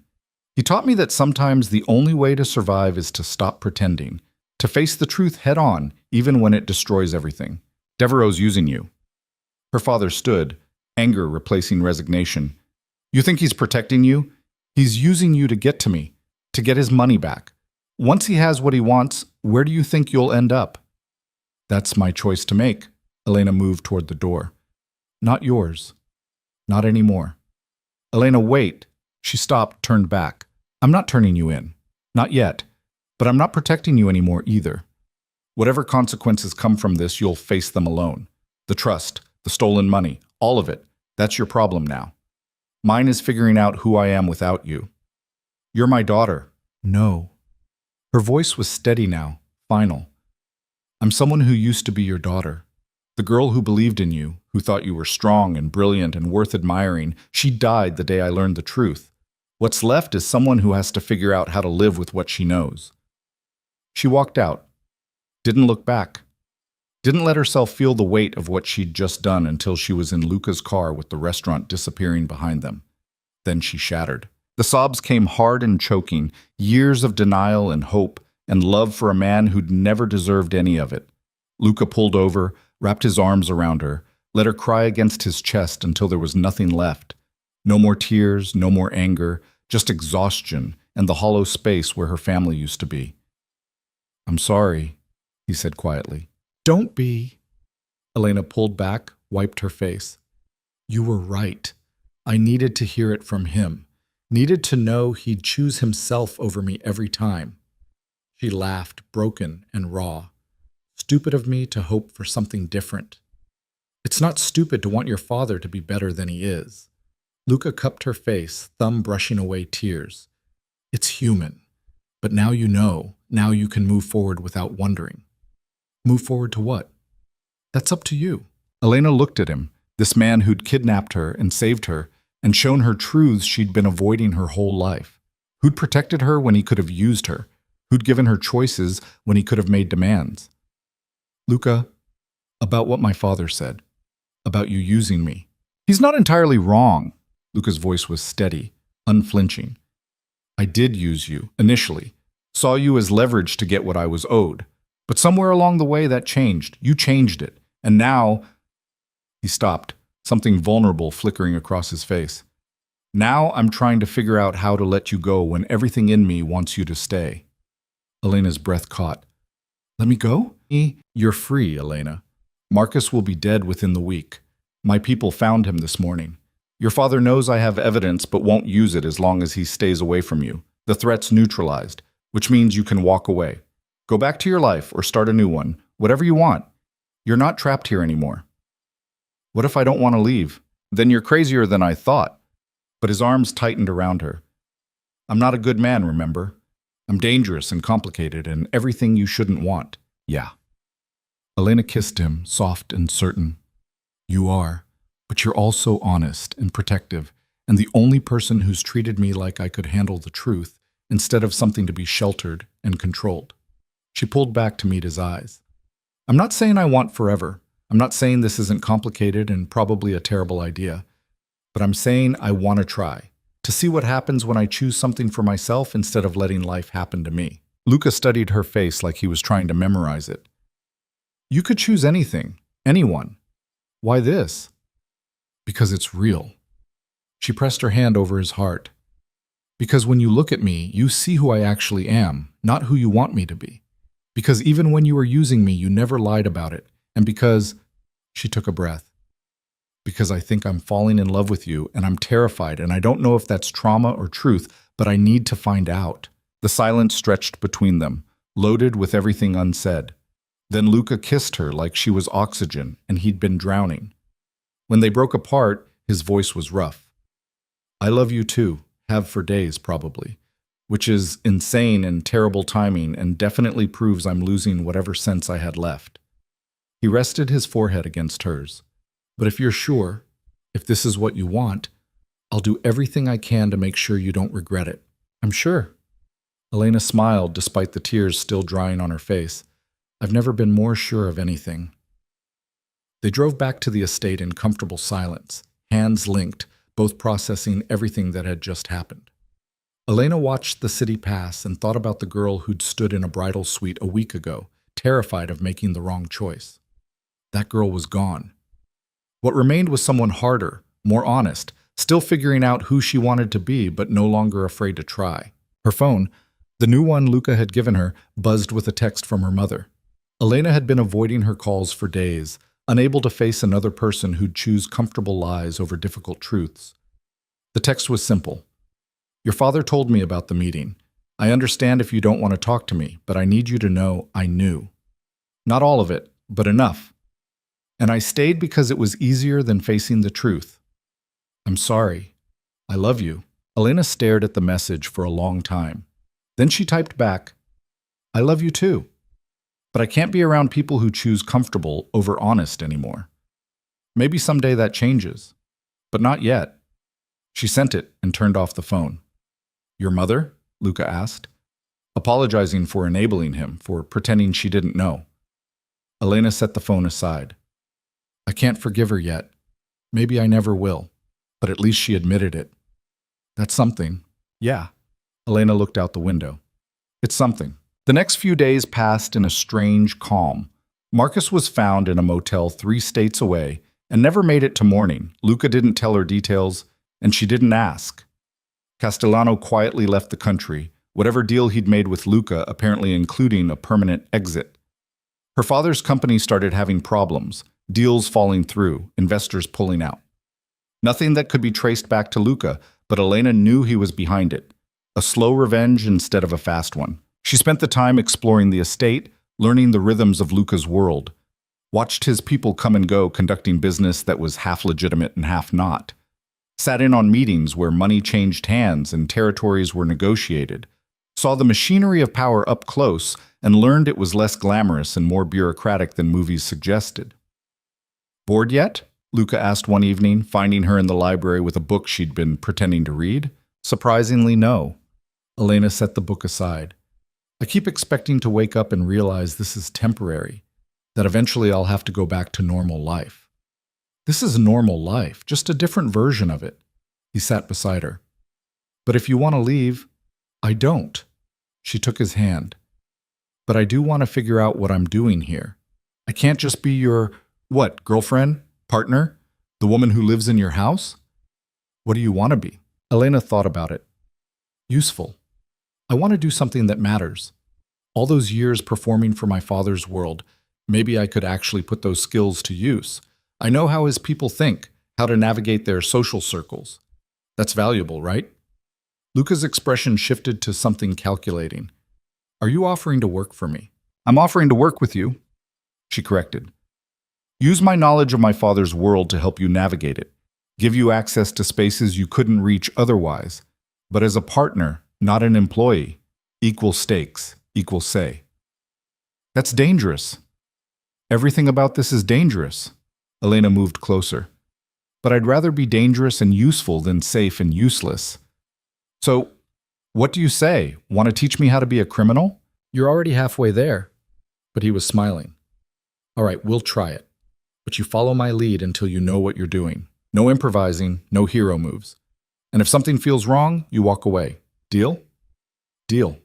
He taught me that sometimes the only way to survive is to stop pretending, to face the truth head on, even when it destroys everything. Devereaux's using you. Her father stood, anger replacing resignation. You think he's protecting you? He's using you to get to me, to get his money back. Once he has what he wants, where do you think you'll end up? That's my choice to make. Elena moved toward the door. Not yours. Not anymore. Elena, wait. She stopped, turned back. I'm not turning you in. Not yet. But I'm not protecting you anymore either. Whatever consequences come from this, you'll face them alone. The trust, the stolen money, all of it. That's your problem now. Mine is figuring out who I am without you. You're my daughter. No. Her voice was steady now, final. I'm someone who used to be your daughter. The girl who believed in you, who thought you were strong and brilliant and worth admiring, she died the day I learned the truth. What's left is someone who has to figure out how to live with what she knows. She walked out. Didn't look back. Didn't let herself feel the weight of what she'd just done until she was in Luca's car with the restaurant disappearing behind them. Then she shattered. The sobs came hard and choking, years of denial and hope and love for a man who'd never deserved any of it. Luca pulled over, wrapped his arms around her, let her cry against his chest until there was nothing left. No more tears, no more anger, just exhaustion and the hollow space where her family used to be. I'm sorry, he said quietly. Don't be. Elena pulled back, wiped her face. You were right. I needed to hear it from him. Needed to know he'd choose himself over me every time. She laughed, broken and raw. Stupid of me to hope for something different. It's not stupid to want your father to be better than he is. Luca cupped her face, thumb brushing away tears. It's human. But now you know. Now you can move forward without wondering. Move forward to what? That's up to you. Elena looked at him, this man who'd kidnapped her and saved her, and shown her truths she'd been avoiding her whole life. Who'd protected her when he could have used her? Who'd given her choices when he could have made demands? Luca, about what my father said, about you using me. He's not entirely wrong. Luca's voice was steady, unflinching. I did use you, initially. Saw you as leverage to get what I was owed. But somewhere along the way that changed. You changed it. And now... He stopped, something vulnerable flickering across his face. Now I'm trying to figure out how to let you go when everything in me wants you to stay. Elena's breath caught. Let me go? You're free, Elena. Marcus will be dead within the week. My people found him this morning. Your father knows I have evidence but won't use it as long as he stays away from you. The threat's neutralized, which means you can walk away. Go back to your life or start a new one, whatever you want. You're not trapped here anymore. What if I don't want to leave? Then you're crazier than I thought. But his arms tightened around her. I'm not a good man, remember? I'm dangerous and complicated and everything you shouldn't want. Yeah. Elena kissed him, soft and certain. You are, but you're also honest and protective, and the only person who's treated me like I could handle the truth instead of something to be sheltered and controlled. She pulled back to meet his eyes. I'm not saying I want forever. I'm not saying this isn't complicated and probably a terrible idea. But I'm saying I want to try, to see what happens when I choose something for myself instead of letting life happen to me. Luca studied her face like he was trying to memorize it. You could choose anything, anyone. Why this? Because it's real. She pressed her hand over his heart. Because when you look at me, you see who I actually am, not who you want me to be. Because even when you were using me, you never lied about it. And because... She took a breath. Because I think I'm falling in love with you, and I'm terrified, and I don't know if that's trauma or truth, but I need to find out. The silence stretched between them, loaded with everything unsaid. Then Luca kissed her like she was oxygen, and he'd been drowning. When they broke apart, his voice was rough. I love you too, have for days probably, which is insane and terrible timing and definitely proves I'm losing whatever sense I had left. He rested his forehead against hers. But if you're sure, if this is what you want, I'll do everything I can to make sure you don't regret it. I'm sure. Elena smiled despite the tears still drying on her face. I've never been more sure of anything. They drove back to the estate in comfortable silence, hands linked, both processing everything that had just happened. Elena watched the city pass and thought about the girl who'd stood in a bridal suite a week ago, terrified of making the wrong choice. That girl was gone. What remained was someone harder, more honest, still figuring out who she wanted to be but no longer afraid to try. Her phone, the new one Luca had given her, buzzed with a text from her mother. Elena had been avoiding her calls for days, unable to face another person who'd choose comfortable lies over difficult truths. The text was simple. Your father told me about the meeting. I understand if you don't want to talk to me, but I need you to know I knew. Not all of it, but enough. And I stayed because it was easier than facing the truth. I'm sorry. I love you. Elena stared at the message for a long time. Then she typed back, I love you too. But I can't be around people who choose comfortable over honest anymore. Maybe someday that changes. But not yet. She sent it and turned off the phone. Your mother? Luca asked, apologizing for enabling him, for pretending she didn't know. Elena set the phone aside. I can't forgive her yet. Maybe I never will. But at least she admitted it. That's something. Yeah. Elena looked out the window. It's something. The next few days passed in a strange calm. Marcus was found in a motel 3 states away and never made it to morning. Luca didn't tell her details, and she didn't ask. Castellano quietly left the country, whatever deal he'd made with Luca apparently including a permanent exit. Her father's company started having problems, deals falling through, investors pulling out. Nothing that could be traced back to Luca, but Elena knew he was behind it. A slow revenge instead of a fast one. She spent the time exploring the estate, learning the rhythms of Luca's world. Watched his people come and go conducting business that was half legitimate and half not. Sat in on meetings where money changed hands and territories were negotiated. Saw the machinery of power up close and learned it was less glamorous and more bureaucratic than movies suggested. Bored yet? Luca asked one evening, finding her in the library with a book she'd been pretending to read. Surprisingly, no. Elena set the book aside. I keep expecting to wake up and realize this is temporary, that eventually I'll have to go back to normal life. This is normal life, just a different version of it. He sat beside her. But if you want to leave, I don't. She took his hand. But I do want to figure out what I'm doing here. I can't just be your, what, girlfriend? Partner? The woman who lives in your house? What do you want to be? Elena thought about it. Useful. I want to do something that matters. All those years performing for my father's world, maybe I could actually put those skills to use. I know how his people think, how to navigate their social circles. That's valuable, right? Luca's expression shifted to something calculating. Are you offering to work for me? I'm offering to work with you, she corrected. Use my knowledge of my father's world to help you navigate it, give you access to spaces you couldn't reach otherwise, but as a partner, not an employee. Equal stakes, equal say. That's dangerous. Everything about this is dangerous. Elena moved closer. But I'd rather be dangerous and useful than safe and useless. So, what do you say? Want to teach me how to be a criminal? You're already halfway there. But he was smiling. All right, we'll try it. But you follow my lead until you know what you're doing. No improvising, no hero moves. And if something feels wrong, you walk away. Deal? Deal.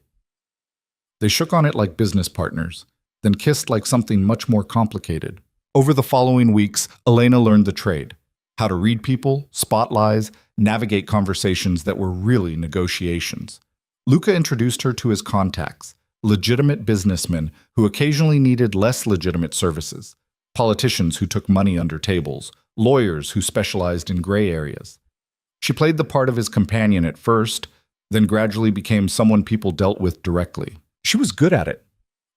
They shook on it like business partners, then kissed like something much more complicated. Over the following weeks, Elena learned the trade. How to read people, spot lies, navigate conversations that were really negotiations. Luca introduced her to his contacts, legitimate businessmen who occasionally needed less legitimate services, politicians who took money under tables, lawyers who specialized in gray areas. She played the part of his companion at first, then gradually became someone people dealt with directly. She was good at it,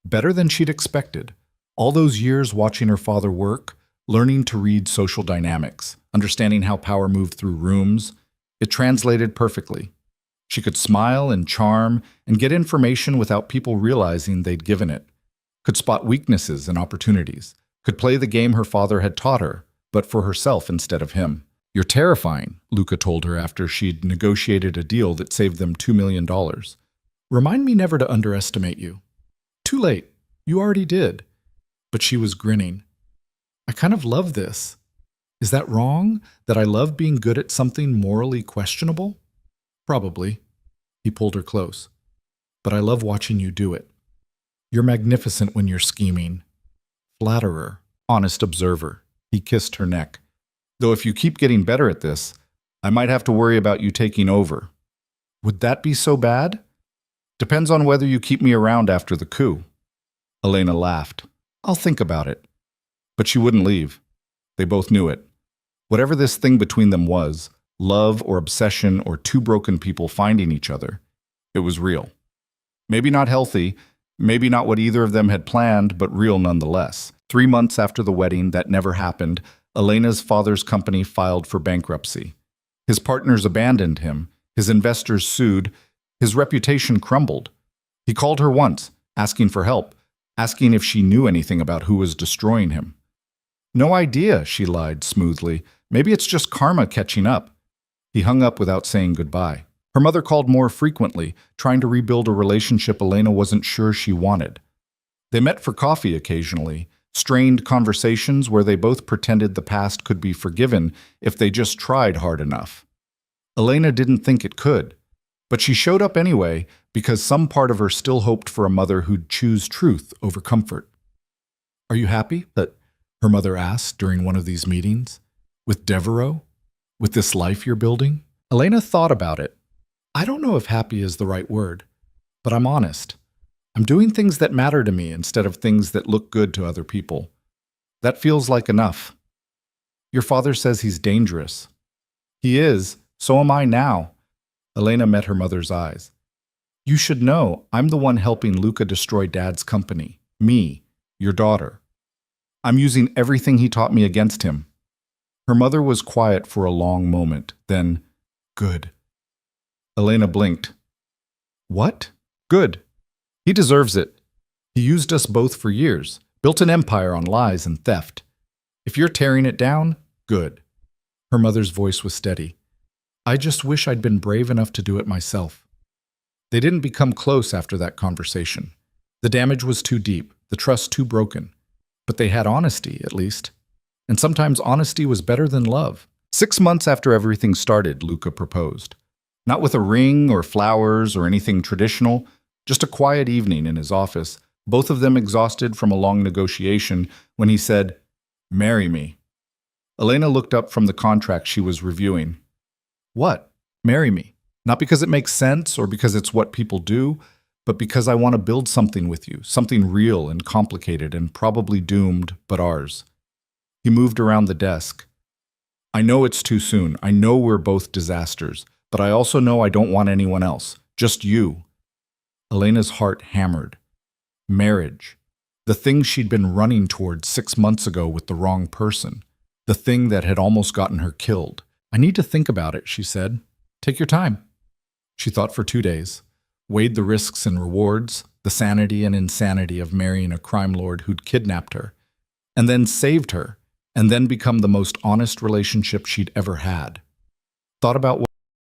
better than she'd expected. All those years watching her father work, learning to read social dynamics, understanding how power moved through rooms, it translated perfectly. She could smile and charm and get information without people realizing they'd given it, could spot weaknesses and opportunities, could play the game her father had taught her, but for herself instead of him. You're terrifying, Luca told her after she'd negotiated a deal that saved them $2 million. Remind me never to underestimate you. Too late. You already did. But she was grinning. I kind of love this. Is that wrong? That I love being good at something morally questionable? Probably. He pulled her close. But I love watching you do it. You're magnificent when you're scheming. Flatterer. Honest observer. He kissed her neck. Though if you keep getting better at this, I might have to worry about you taking over. Would that be so bad? Depends on whether you keep me around after the coup. Elena laughed. I'll think about it. But she wouldn't leave. They both knew it. Whatever this thing between them was, love or obsession or two broken people finding each other, it was real. Maybe not healthy, maybe not what either of them had planned, but real nonetheless. 3 months after the wedding that never happened, Elena's father's company filed for bankruptcy. His partners abandoned him, his investors sued, his reputation crumbled. He called her once, asking for help, asking if she knew anything about who was destroying him. No idea, she lied smoothly. Maybe it's just karma catching up. He hung up without saying goodbye. Her mother called more frequently, trying to rebuild a relationship Elena wasn't sure she wanted. They met for coffee occasionally, strained conversations where they both pretended the past could be forgiven if they just tried hard enough. Elena didn't think it could, but she showed up anyway because some part of her still hoped for a mother who'd choose truth over comfort. Are you happy? That her mother asked during one of these meetings. With Devereaux? With this life you're building? Elena thought about it. I don't know if happy is the right word, but I'm honest. I'm doing things that matter to me instead of things that look good to other people. That feels like enough. Your father says he's dangerous. He is. So am I now. Elena met her mother's eyes. You should know I'm the one helping Luca destroy Dad's company. Me, your daughter. I'm using everything he taught me against him. Her mother was quiet for a long moment, then, good. Elena blinked. What? Good. He deserves it. He used us both for years, built an empire on lies and theft. If you're tearing it down, Good. Her mother's voice was steady. I just wish I'd been brave enough to do it myself. They didn't become close after that conversation. The damage was too deep, the trust too broken. But they had honesty, at least. And sometimes honesty was better than love. 6 months after everything started, Luca proposed. Not with a ring or flowers or anything traditional, just a quiet evening in his office, both of them exhausted from a long negotiation, when he said, "Marry me." Elena looked up from the contract she was reviewing. What? Marry me? Not because it makes sense or because it's what people do, but because I want to build something with you, something real and complicated and probably doomed, but ours. He moved around the desk. I know it's too soon. I know we're both disasters, but I also know I don't want anyone else. Just you. Elena's heart hammered. Marriage. The thing she'd been running toward 6 months ago with the wrong person. The thing that had almost gotten her killed. I need to think about it, she said. Take your time. She thought for 2 days, weighed the risks and rewards, the sanity and insanity of marrying a crime lord who'd kidnapped her, and then saved her, and then become the most honest relationship she'd ever had. Thought about